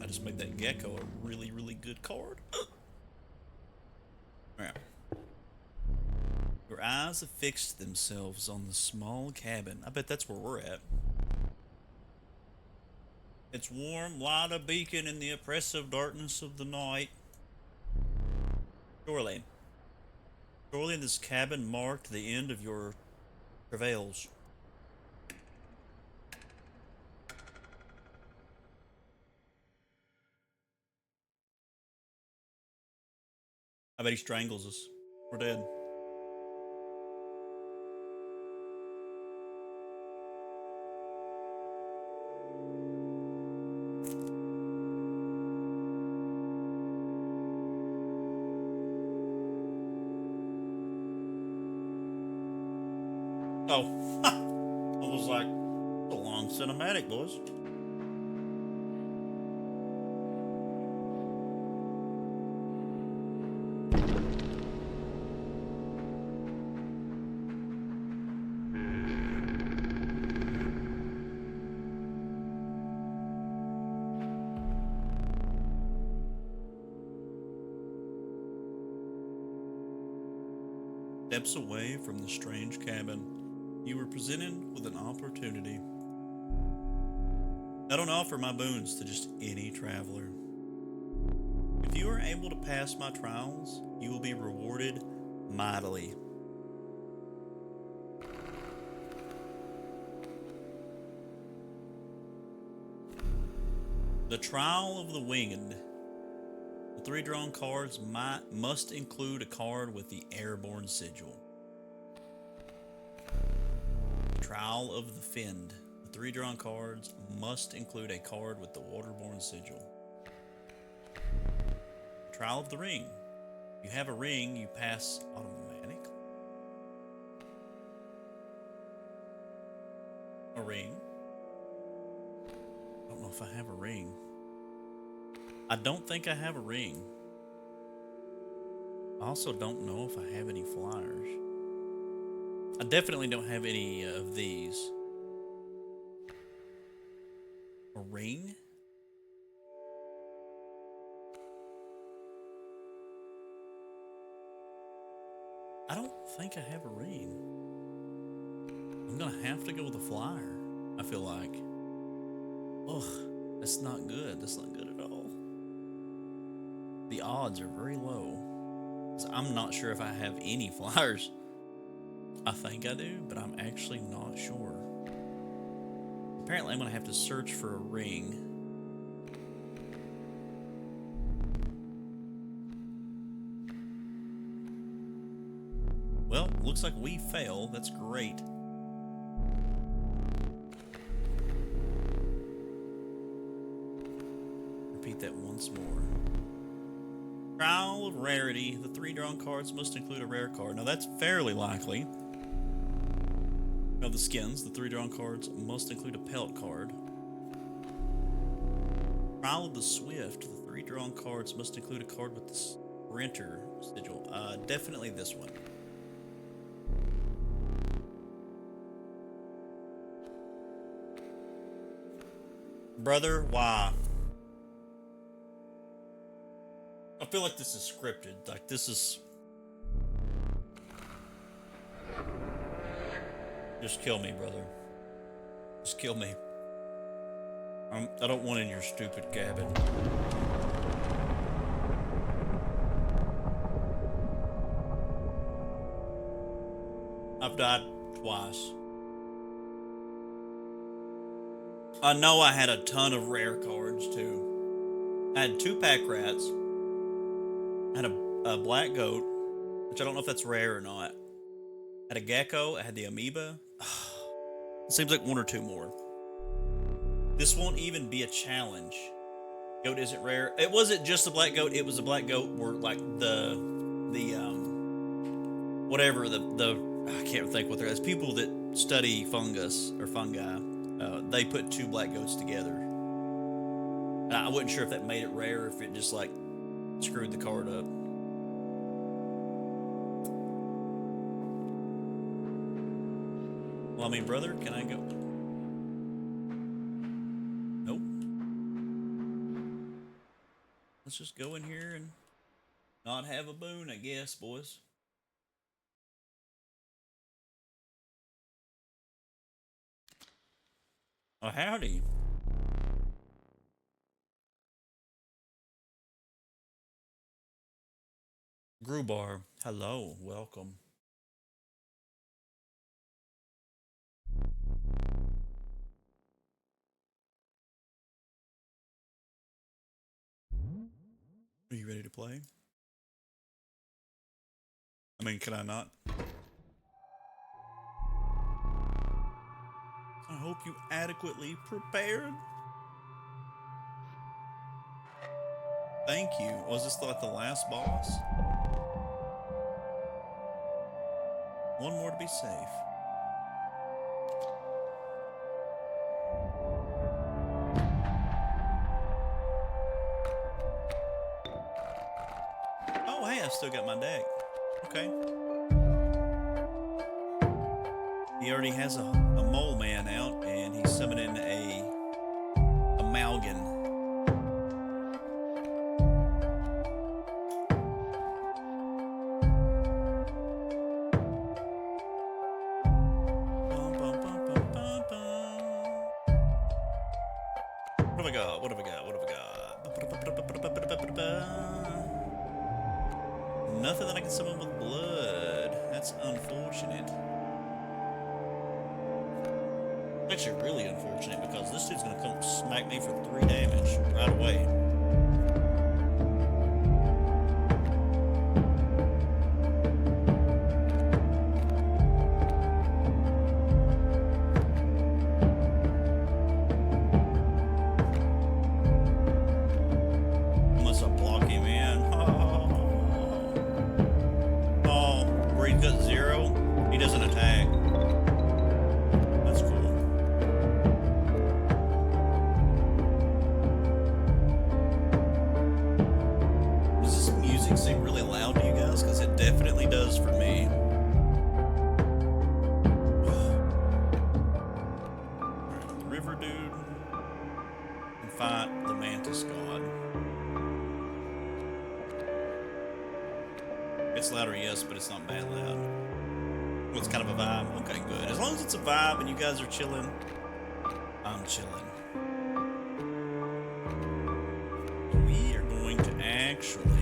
I just made that gecko a really, really good card. Alright. Your eyes have fixed themselves on the small cabin. I bet that's where we're at. Its warm, light a beacon in the oppressive darkness of the night. Surely this cabin marked the end of your travails. I bet he strangles us. We're dead. Oh, I was like, it's a long cinematic, boys. Steps away from the strange cabin, you were presented with an opportunity. I don't offer my boons to just any traveler. If you are able to pass my trials, you will be rewarded mightily. The Trial of the Winged. 3 drawn cards must include a card with the airborne sigil. Trial of the Fiend. The 3 drawn cards must include a card with the waterborne sigil. Trial of the Ring. If you have a ring, you pass automatic. A ring. I don't know if I have a ring. I don't think I have a ring. I also don't know if I have any flyers. I definitely don't have any of these. A ring? I don't think I have a ring. I'm gonna have to go with a flyer, I feel like. Ugh, that's not good. That's not good at all. The odds are very low. So I'm not sure if I have any flyers. I think I do, but I'm actually not sure. Apparently I'm gonna have to search for a ring. Well, looks like we fail. That's great. Repeat that once more. Trial of Rarity. The 3 drawn cards must include a rare card. Now that's fairly likely. Of the skins, the 3 drawn cards must include a pelt card. Trial of the Swift. The 3 drawn cards must include a card with the Sprinter sigil. Definitely this one. Brother, why? I feel like this is scripted. Like, this is... Just kill me, brother. Just kill me. I don't want in your stupid cabin. I've died twice. I know I had a ton of rare cards, too. I had 2 pack rats. I had a black goat, which I don't know if that's rare or not. I had a gecko. I had the amoeba. It seems like 1 or 2 more. This won't even be a challenge. Goat isn't rare. It wasn't just the black goat. It was the black goat where, like, whatever, I can't think what they're... It's people that study fungus or fungi. They put 2 black goats together. And I wasn't sure if that made it rare or if it just, like, screwed the card up. Well, I mean, brother, can I go? Nope. Let's just go in here and not have a boon, I guess, boys. Oh, howdy. Groobar, hello, welcome. Are you ready to play? I mean, can I not? I hope you adequately prepared. Thank you. Was this like the last boss? One more to be safe. Oh, hey, I still got my deck. Okay. He already has a mole man out, and he's summoning a Malgan. What have I got? What have I got? What have I got? Nothing that I can summon with blood. That's unfortunate. Actually, really unfortunate because this dude's gonna come smack me for 3 damage right away. river dude and fight the Mantis God. It's louder, yes, but it's not bad loud. Well, it's kind of a vibe. Okay, good. As long as it's a vibe and you guys are chilling, I'm chilling. We are going to actually...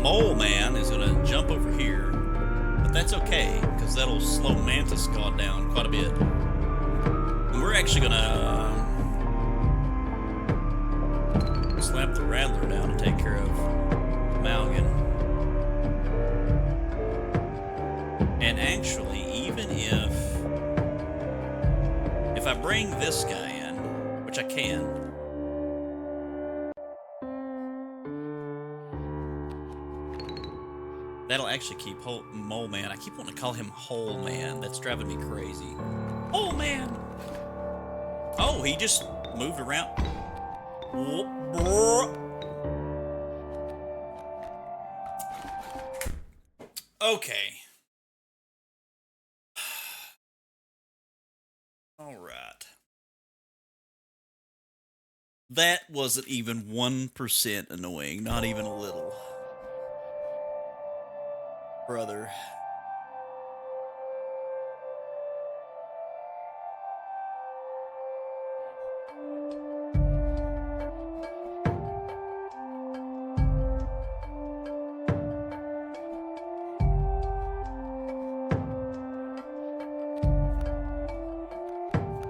Mole Man is going to jump over here, but that's okay, because that'll slow Mantis God down quite a bit. And we're actually going to slap the Rattler down and take care of Malgan. And actually, even if I bring this guy in, which I can, that'll actually keep Mole Man. I keep wanting to call him Hole Man. That's driving me crazy. Hole Man! Oh, he just moved around. Okay. All right. That wasn't even 1% annoying. Not even a little. Brother.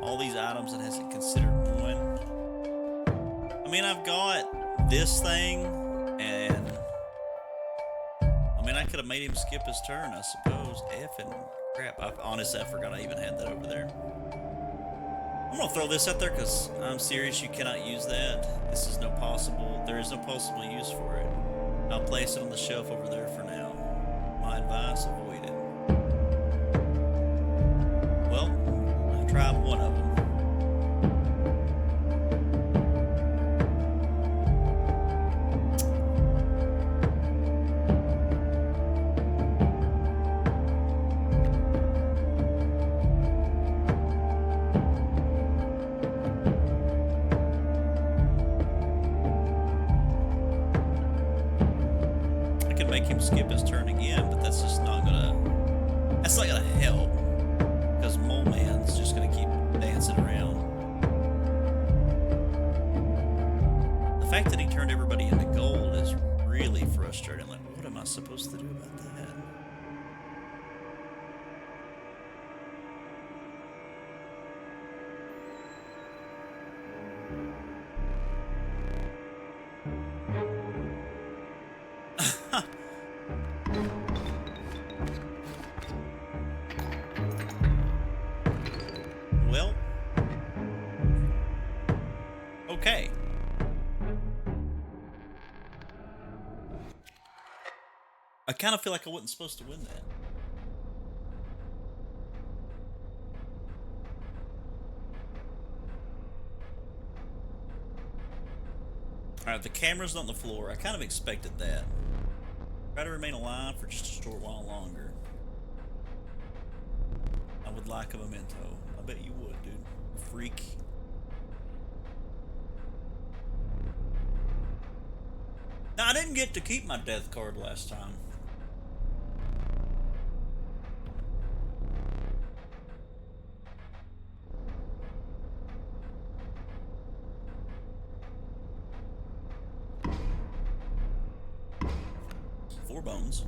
All these items, it hasn't considered one. I mean, I've got this thing, and I mean, I could have made him skip his turn, I suppose. Effing crap. Honestly, I forgot I even had that over there. I'm gonna throw this out there because I'm serious, you cannot use that. There is no possible use for it. I'll place it on the shelf over there for now. My advice, avoid it. Well, I tried one of them. Make him skip his turn again, but that's just not gonna help, because Mole Man's just gonna keep dancing around. The fact that he turned everybody into gold is really frustrating. Like, what am I supposed to do about that? Well, okay. I kind of feel like I wasn't supposed to win that. Alright, the camera's on the floor. I kind of expected that. Try to remain alive for just a short while longer. I would like a memento. I bet you would, dude. Freak. Now, I didn't get to keep my death card last time. bones.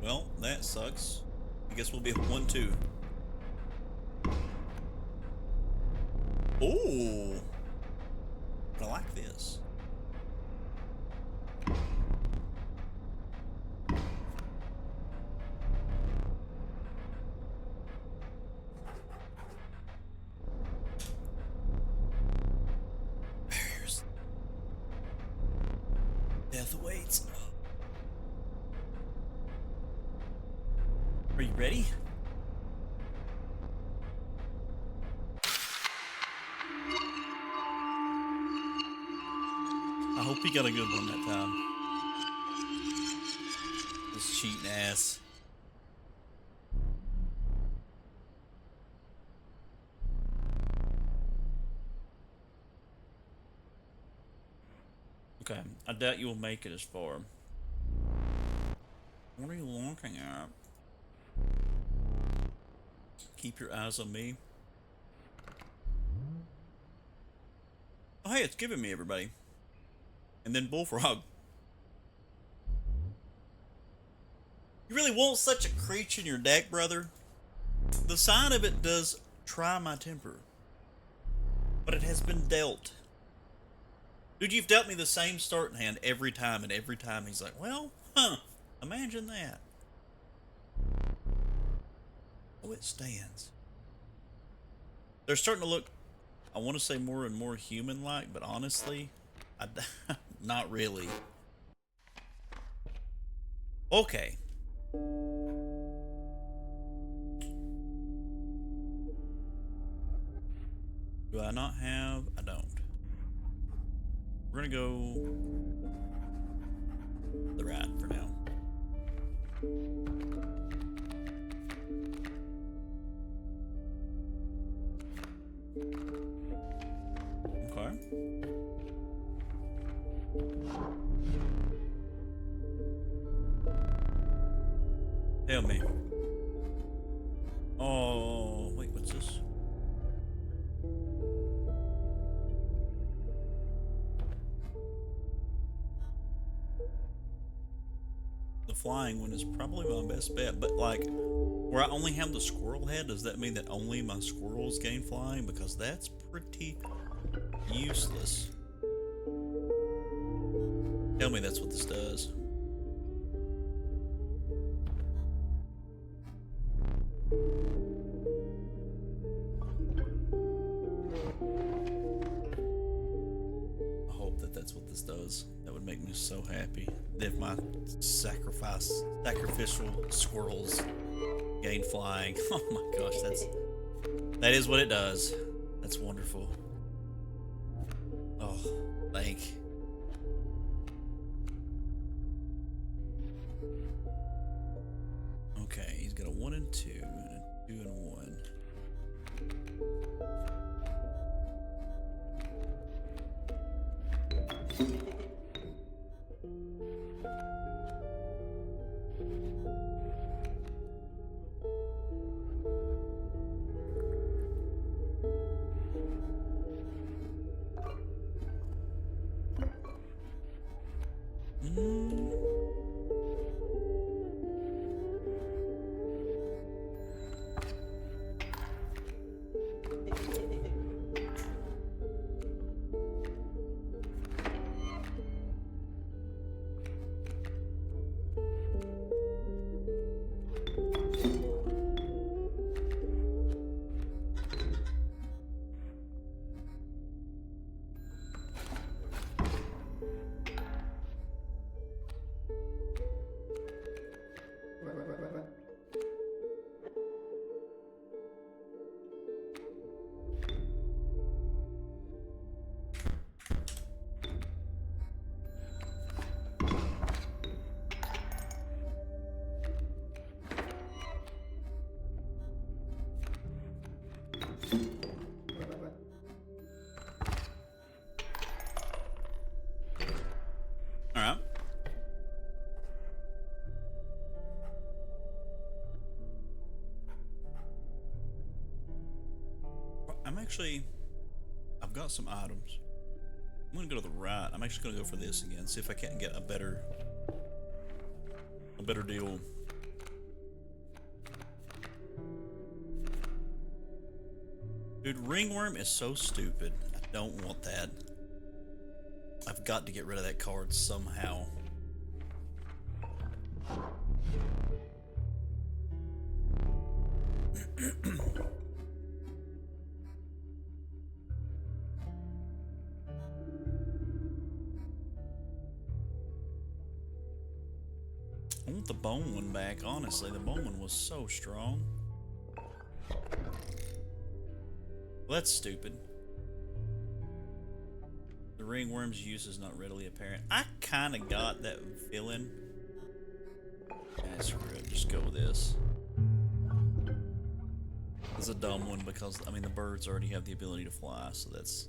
Well, that sucks. I guess we'll be 1-2. Oh, I like this. Barriers. Death awaits. Are you ready? I hope he got a good one that time. This cheating ass. Okay, I doubt you will make it as far. What are you looking at? Keep your eyes on me. Oh, hey, it's giving me everybody. And then Bullfrog. You really want such a creature in your deck, brother? The sign of it does try my temper. But it has been dealt. Dude, you've dealt me the same starting hand every time, and every time he's like, well, imagine that. Oh, it stands. They're starting to look, I want to say more and more human-like, but honestly, not really. Okay. Do I not have? I don't. We're gonna go the right for now. Okay. Tell me. Oh, wait, what's this? The flying one is probably my best bet, but like, where I only have the squirrel head, does that mean that only my squirrels gain flying? Because that's pretty useless. Tell me that's what this does. I hope that that's what this does. That would make me so happy. If my sacrificial squirrels gain flying. Oh my gosh, that is what it does. That's wonderful. Oh, thank. Okay, he's got a 1 and 2, and a 2 and 1. Alright. I've got some items. I'm I'm gonna go to the right. I'm actually gonna go for this again. See if I can't get a better deal. Dude, ringworm is so stupid. I don't want that. I've got to get rid of that card somehow. I want the bone one back, honestly. The bone one was so strong. Well, that's stupid. The ringworm's use is not readily apparent. I kind of got that feeling. Yeah, screw it. Just go with this. It's a dumb one because, I mean, the birds already have the ability to fly, so that's...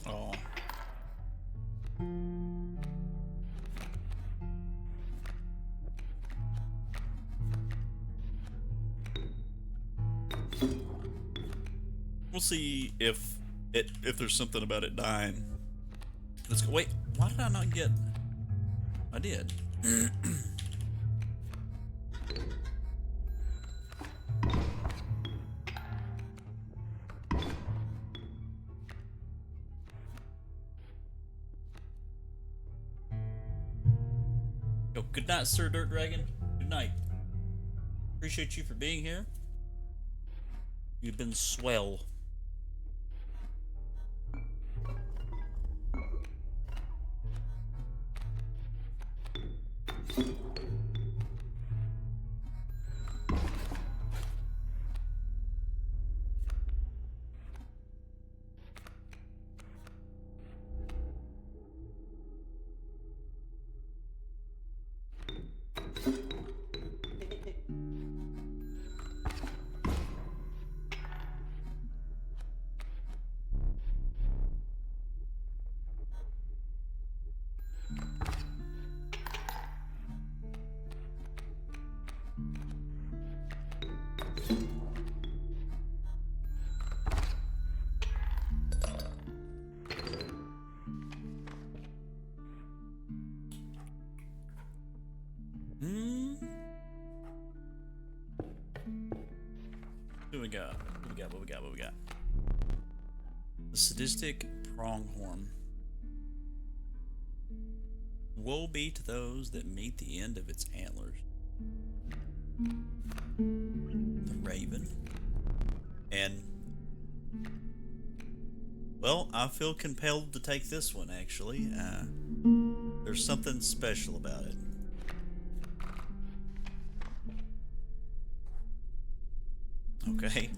Oh. We'll see if there's something about it dying. Let's go. Wait, why did I not get... I did. Yo, good night, Sir Dirt Dragon. Good night. Appreciate you for being here. You've been swell. What we got? The sadistic pronghorn. Woe be to those that meet the end of its antlers. The raven. And, well, I feel compelled to take this one, actually. There's something special about it. Okay.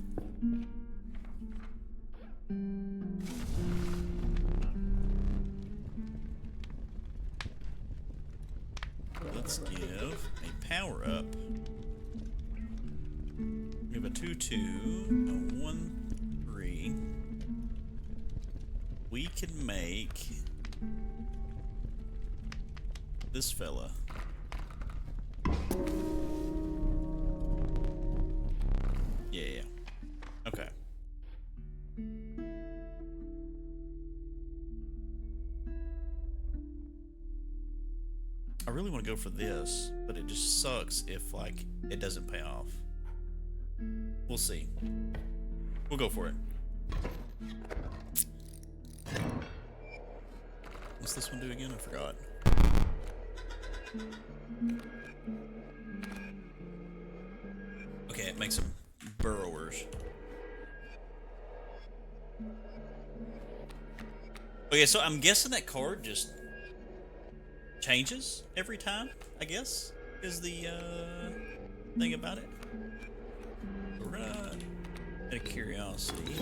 Let's give a power up. We have a 2-2, a 1-3. We can make this fella. Yeah. Okay. I really want to go for this, but it just sucks if, like, it doesn't pay off. We'll see. We'll go for it. What's this one do again? I forgot. Okay, it makes them burrowers. Okay, so I'm guessing that card just changes every time, I guess, is the thing about it. We're gonna, out of curiosity,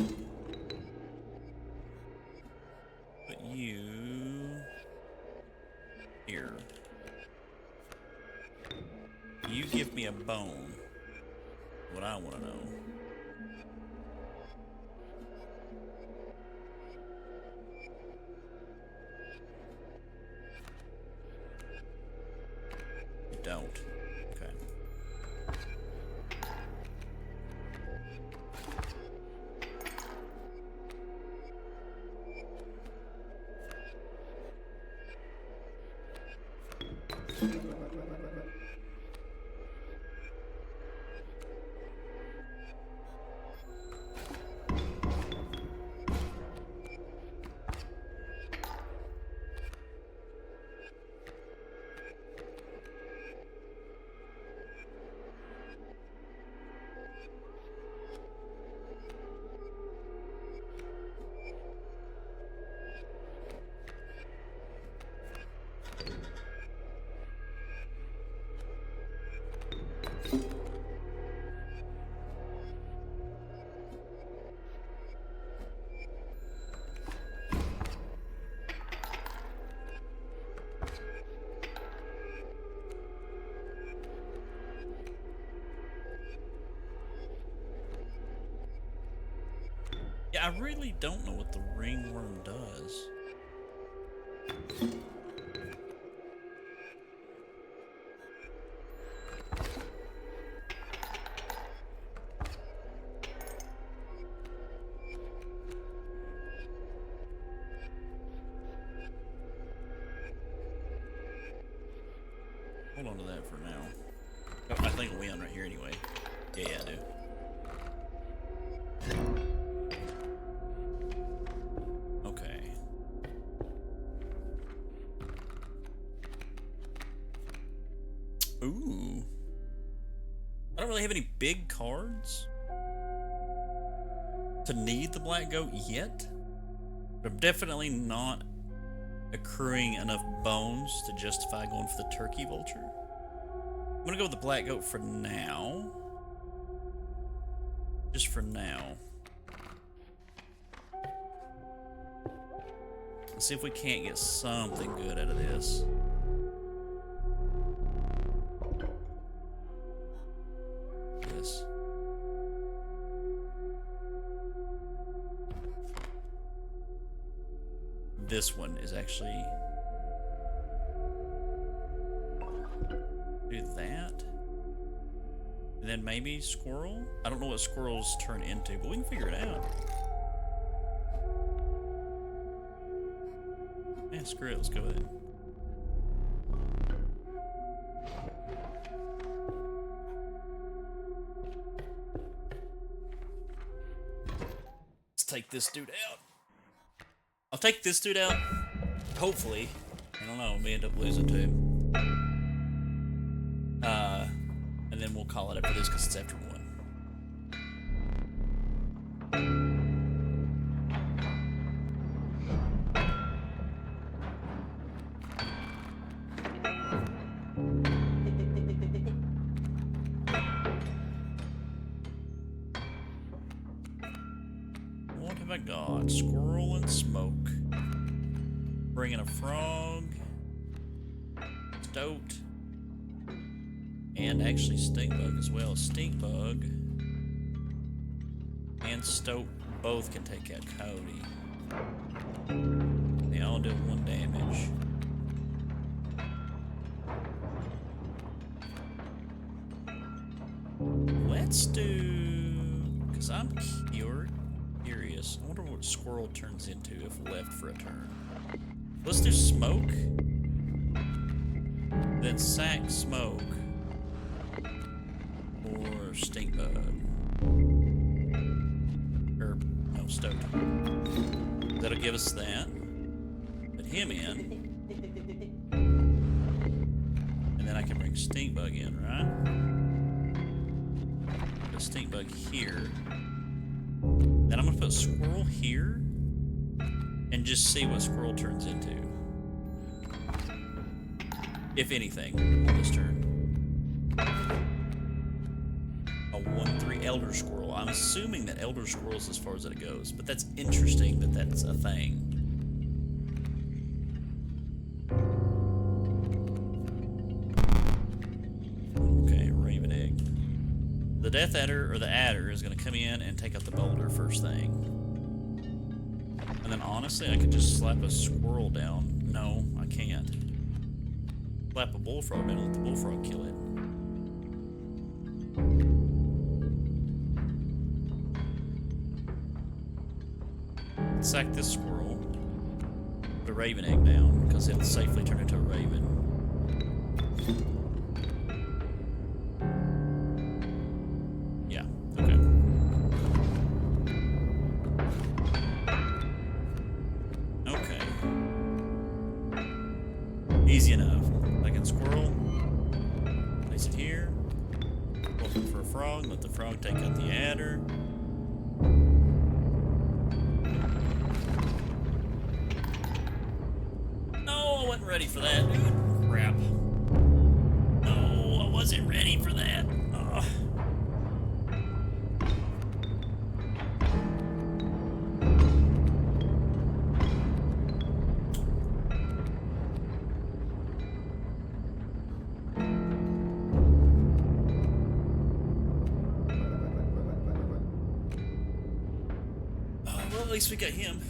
put you here. You give me a bone. What I want to know. You don't. Okay. Yeah, I really don't know what the ringworm does. Hold on to that for now. Oh, I think we win right here anyway. Yeah, I do. Okay. Ooh. I don't really have any big cards to need the black goat yet. But I'm definitely not accruing enough bones to justify going for the turkey vulture. I'm gonna go with the black goat for now. Just for now. Let's see if we can't get something good out of this. This. This one is actually... do that. And then maybe squirrel? I don't know what squirrels turn into, but we can figure it out. Yeah, screw it, let's go with it. Let's take this dude out. I'll take this dude out. Hopefully. I don't know, we end up losing to him. And then we'll call it after this because it's after 1. What have I got? Squirrel and smoke. Bringing a frog. Stoat. And actually stink bug as well. Stink bug and Stoat both can take out Cody. They all do 1 damage. Let's do... because I'm curious. I wonder what squirrel turns into if left for a turn. Let's do smoke. Then sack smoke. Or stink bug. Or, no, Stoat. That'll give us that. Put him in. And then I can bring stink bug in, right? Put stink bug here. Then I'm gonna put squirrel here. and just see what squirrel turns into. If anything, on this turn. A 1/3 elder squirrel. I'm assuming that elder squirrel's as far as it goes, but that's interesting that that's a thing. Okay, raven egg. The death adder, or the adder, is going to come in and take out the boulder first thing. And then honestly, I could just slap a squirrel down. No, I can't. Slap a bullfrog down and let the bullfrog kill it. Sack this squirrel. Put a raven egg down, because it'll safely turn into a raven. Yeah, okay. Okay. Easy enough. Like in squirrel. Place it here. Looking for a frog. Let the frog take out the adder. Ready for that, dude. Crap. No, I wasn't ready for that. Ugh. Well, at least we got him.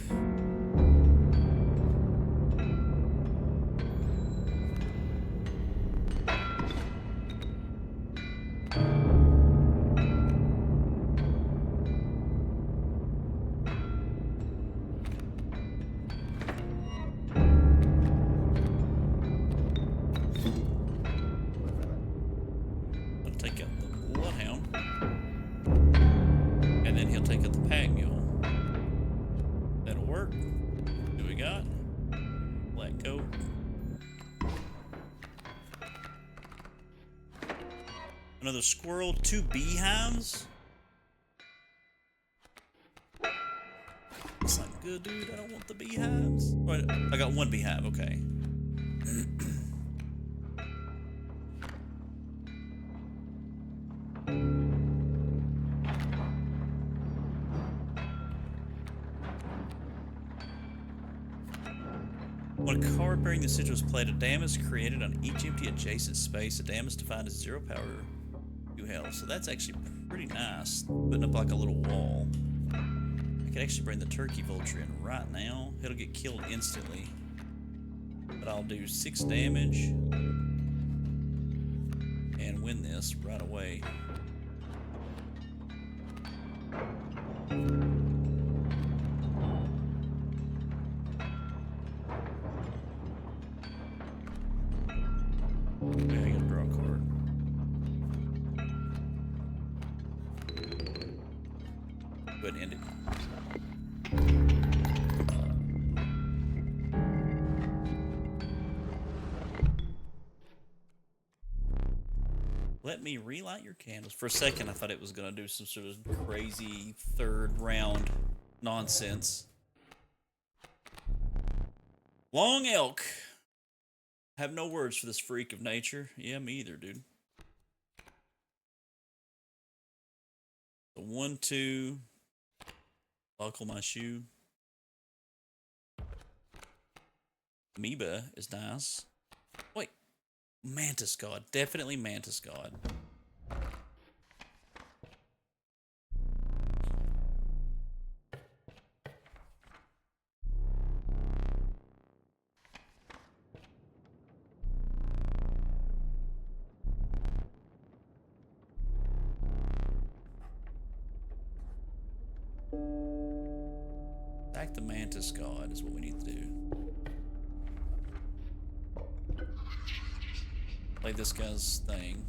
Another squirrel, 2 beehives. That's not good, dude. I don't want the beehives. Right, I got 1 beehive, okay. When a card bearing the sigil is played, a dam is created on each empty adjacent space. A dam is defined as 0 power, 2 health. So that's actually pretty nice. Putting up like a little wall. I could actually bring the turkey vulture in right now. It'll get killed instantly. But I'll do 6 damage and win this right away. Okay, I gotta draw a card. Go ahead and end it. Let me relight your candles. For a second, I thought it was gonna do some sort of crazy 3rd round nonsense. Long elk. Have no words for this freak of nature. Yeah, me either, dude. The 1/2. Buckle my shoe. Amoeba is nice. Wait. Mantis God. Definitely Mantis God. Back the Mantis God is what we need to do. Play this guy's thing.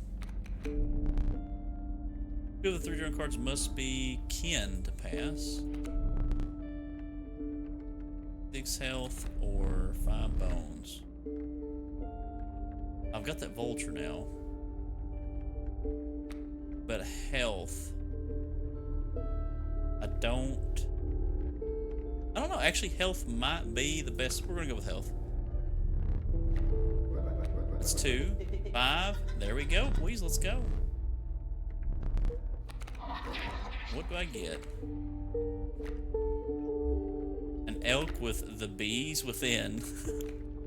2 of the 3 drawn cards must be kin to pass. 6 health or 5 bones. I've got that vulture now. But health, I don't. I don't know. Actually, health might be the best. We're gonna go with health. That's 2, 5. There we go, boys. Let's go. What do I get? An elk with the bees within.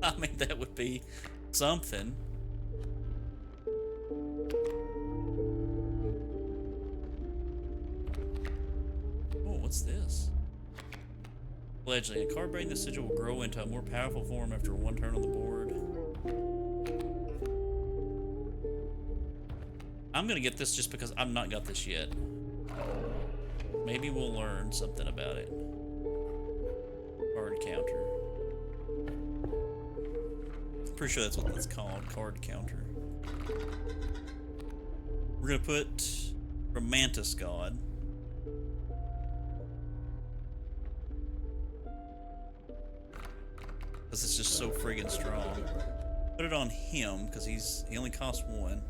I mean, that would be something. Oh, what's this? Fledgling. A card bearing the sigil will grow into a more powerful form after one turn on the board. I'm gonna get this just because I've not got this yet. Maybe we'll learn something about it. Card counter. Pretty sure that's what that's called, card counter. We're gonna put Romantis God. Because it's just so friggin' strong. Put it on him, because he only costs 1.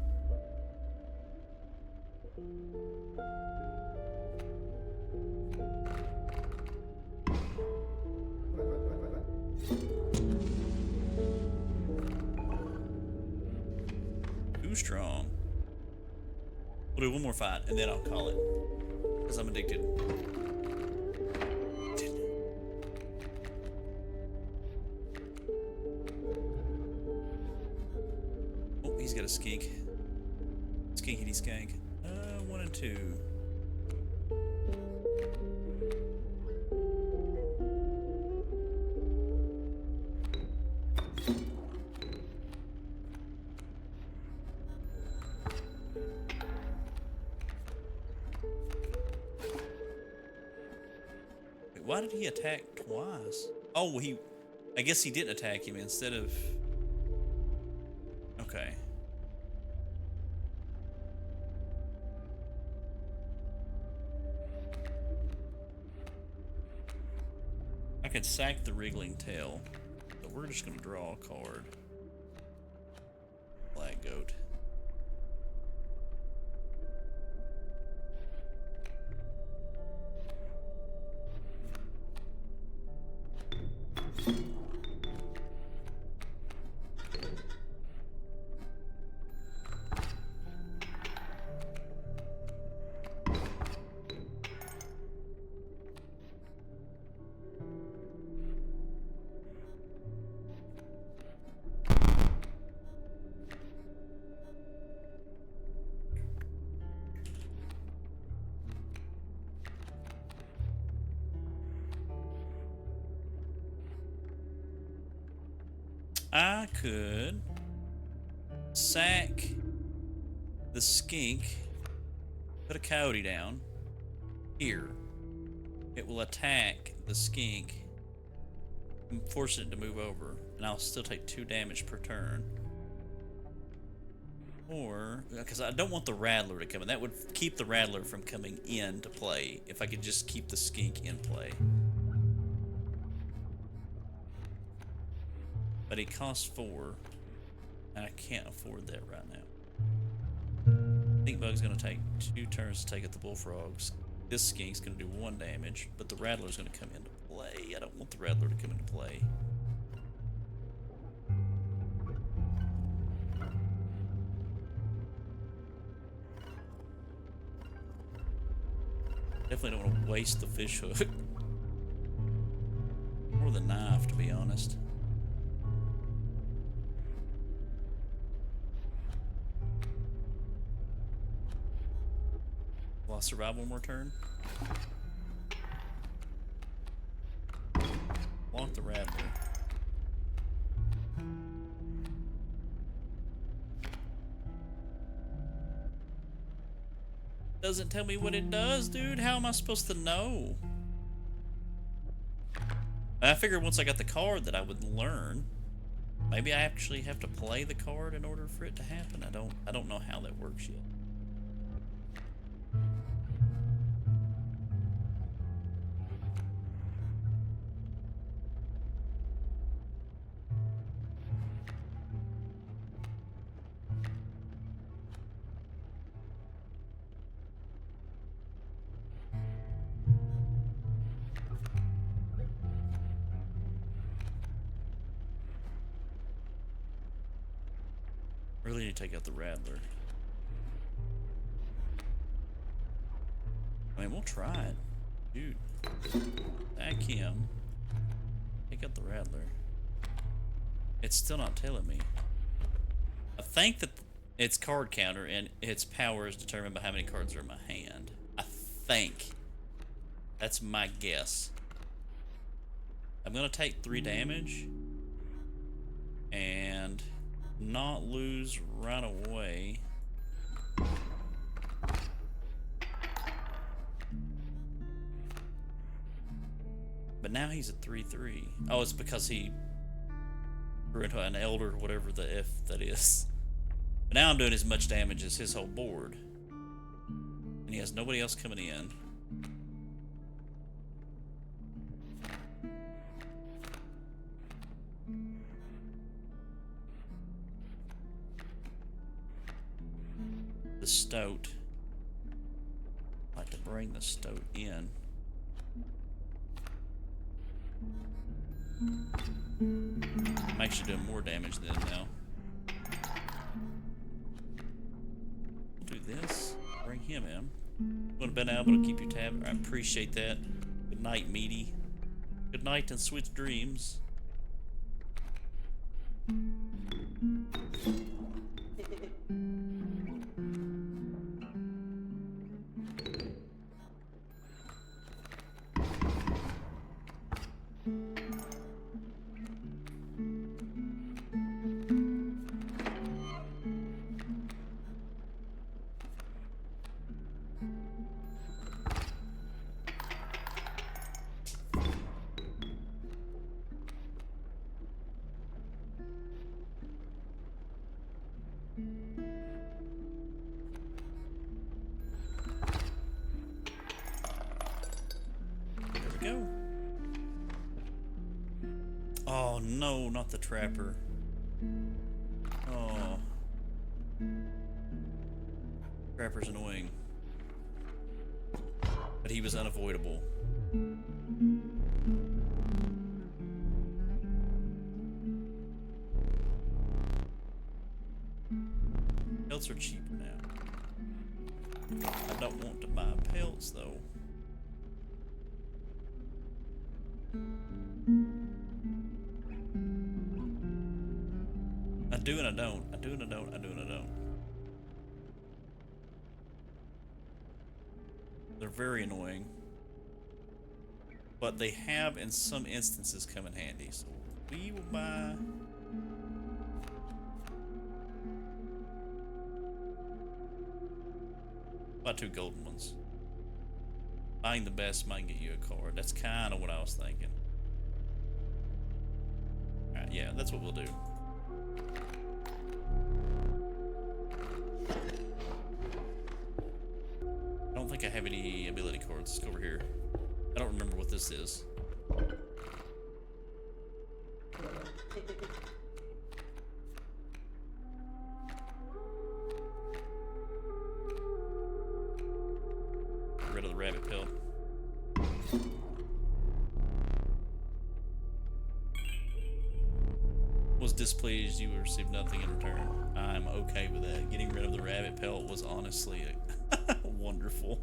Too strong. We'll do one more fight, and then I'll call it. Because I'm addicted. Oh, he's got a skink. Skinkity skank. 1 and 2. Why did he attack twice? Oh, I guess he didn't attack him instead of... Okay. I could sack the wriggling tail, but we're just gonna draw a card. Black goat. I could sack the skink, put a coyote down here. It will attack the skink and force it to move over, and I'll still take 2 damage per turn. Or, because I don't want the Rattler to come in. That would keep the Rattler from coming into play if I could just keep the skink in play. But it costs 4, and I can't afford that right now. Stinkbug's gonna take 2 turns to take out the bullfrogs. This skink's gonna do 1 damage, but the Rattler's gonna come into play. I don't want the Rattler to come into play. Definitely don't want to waste the fish hook. Or the knife, to be honest. Will I survive one more turn? Block the Rattler. Doesn't tell me what it does, dude. How am I supposed to know? I figured once I got the card that I would learn. Maybe I actually have to play the card in order for it to happen. I don't know how that works yet. Really need to take out the Rattler. I mean, we'll try it. Dude. Back him. Take out the Rattler. It's still not telling me. I think that its card counter and its power is determined by how many cards are in my hand. I think. That's my guess. I'm gonna take 3 damage and not lose right away. But now he's at 3-3. Oh, it's because he grew into an elder, whatever the F that is. But now I'm doing as much damage as his whole board. And he has nobody else coming in. The Stoat. I'd like to bring the Stoat in. I'm actually doing more damage than now. Do this. Bring him in. Would have been able to keep you tabbed. I appreciate that. Good night, Meaty. Good night and sweet dreams. Go. Oh no, not the Trapper. Oh. Trapper's annoying. But he was unavoidable. Pelts are cheaper now. I don't want to buy pelts though. I do and I don't. I do and I don't. I do and I don't. They're very annoying. But they have, in some instances, come in handy. So we will buy... buy 2 golden ones. Buying the best might get you a card. That's kind of what I was thinking. Alright, yeah, that's what we'll do. I don't think I have any ability cards. Let's go over here. I don't remember what this is. Get rid of the rabbit pill. Was displeased you received nothing in return. I'm okay with that. Getting rid of the rabbit pelt was honestly wonderful.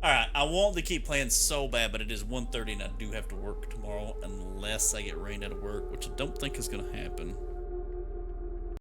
Alright, I want to keep playing so bad, but it is 1:30 and I do have to work tomorrow unless I get rained out of work, which I don't think is going to happen.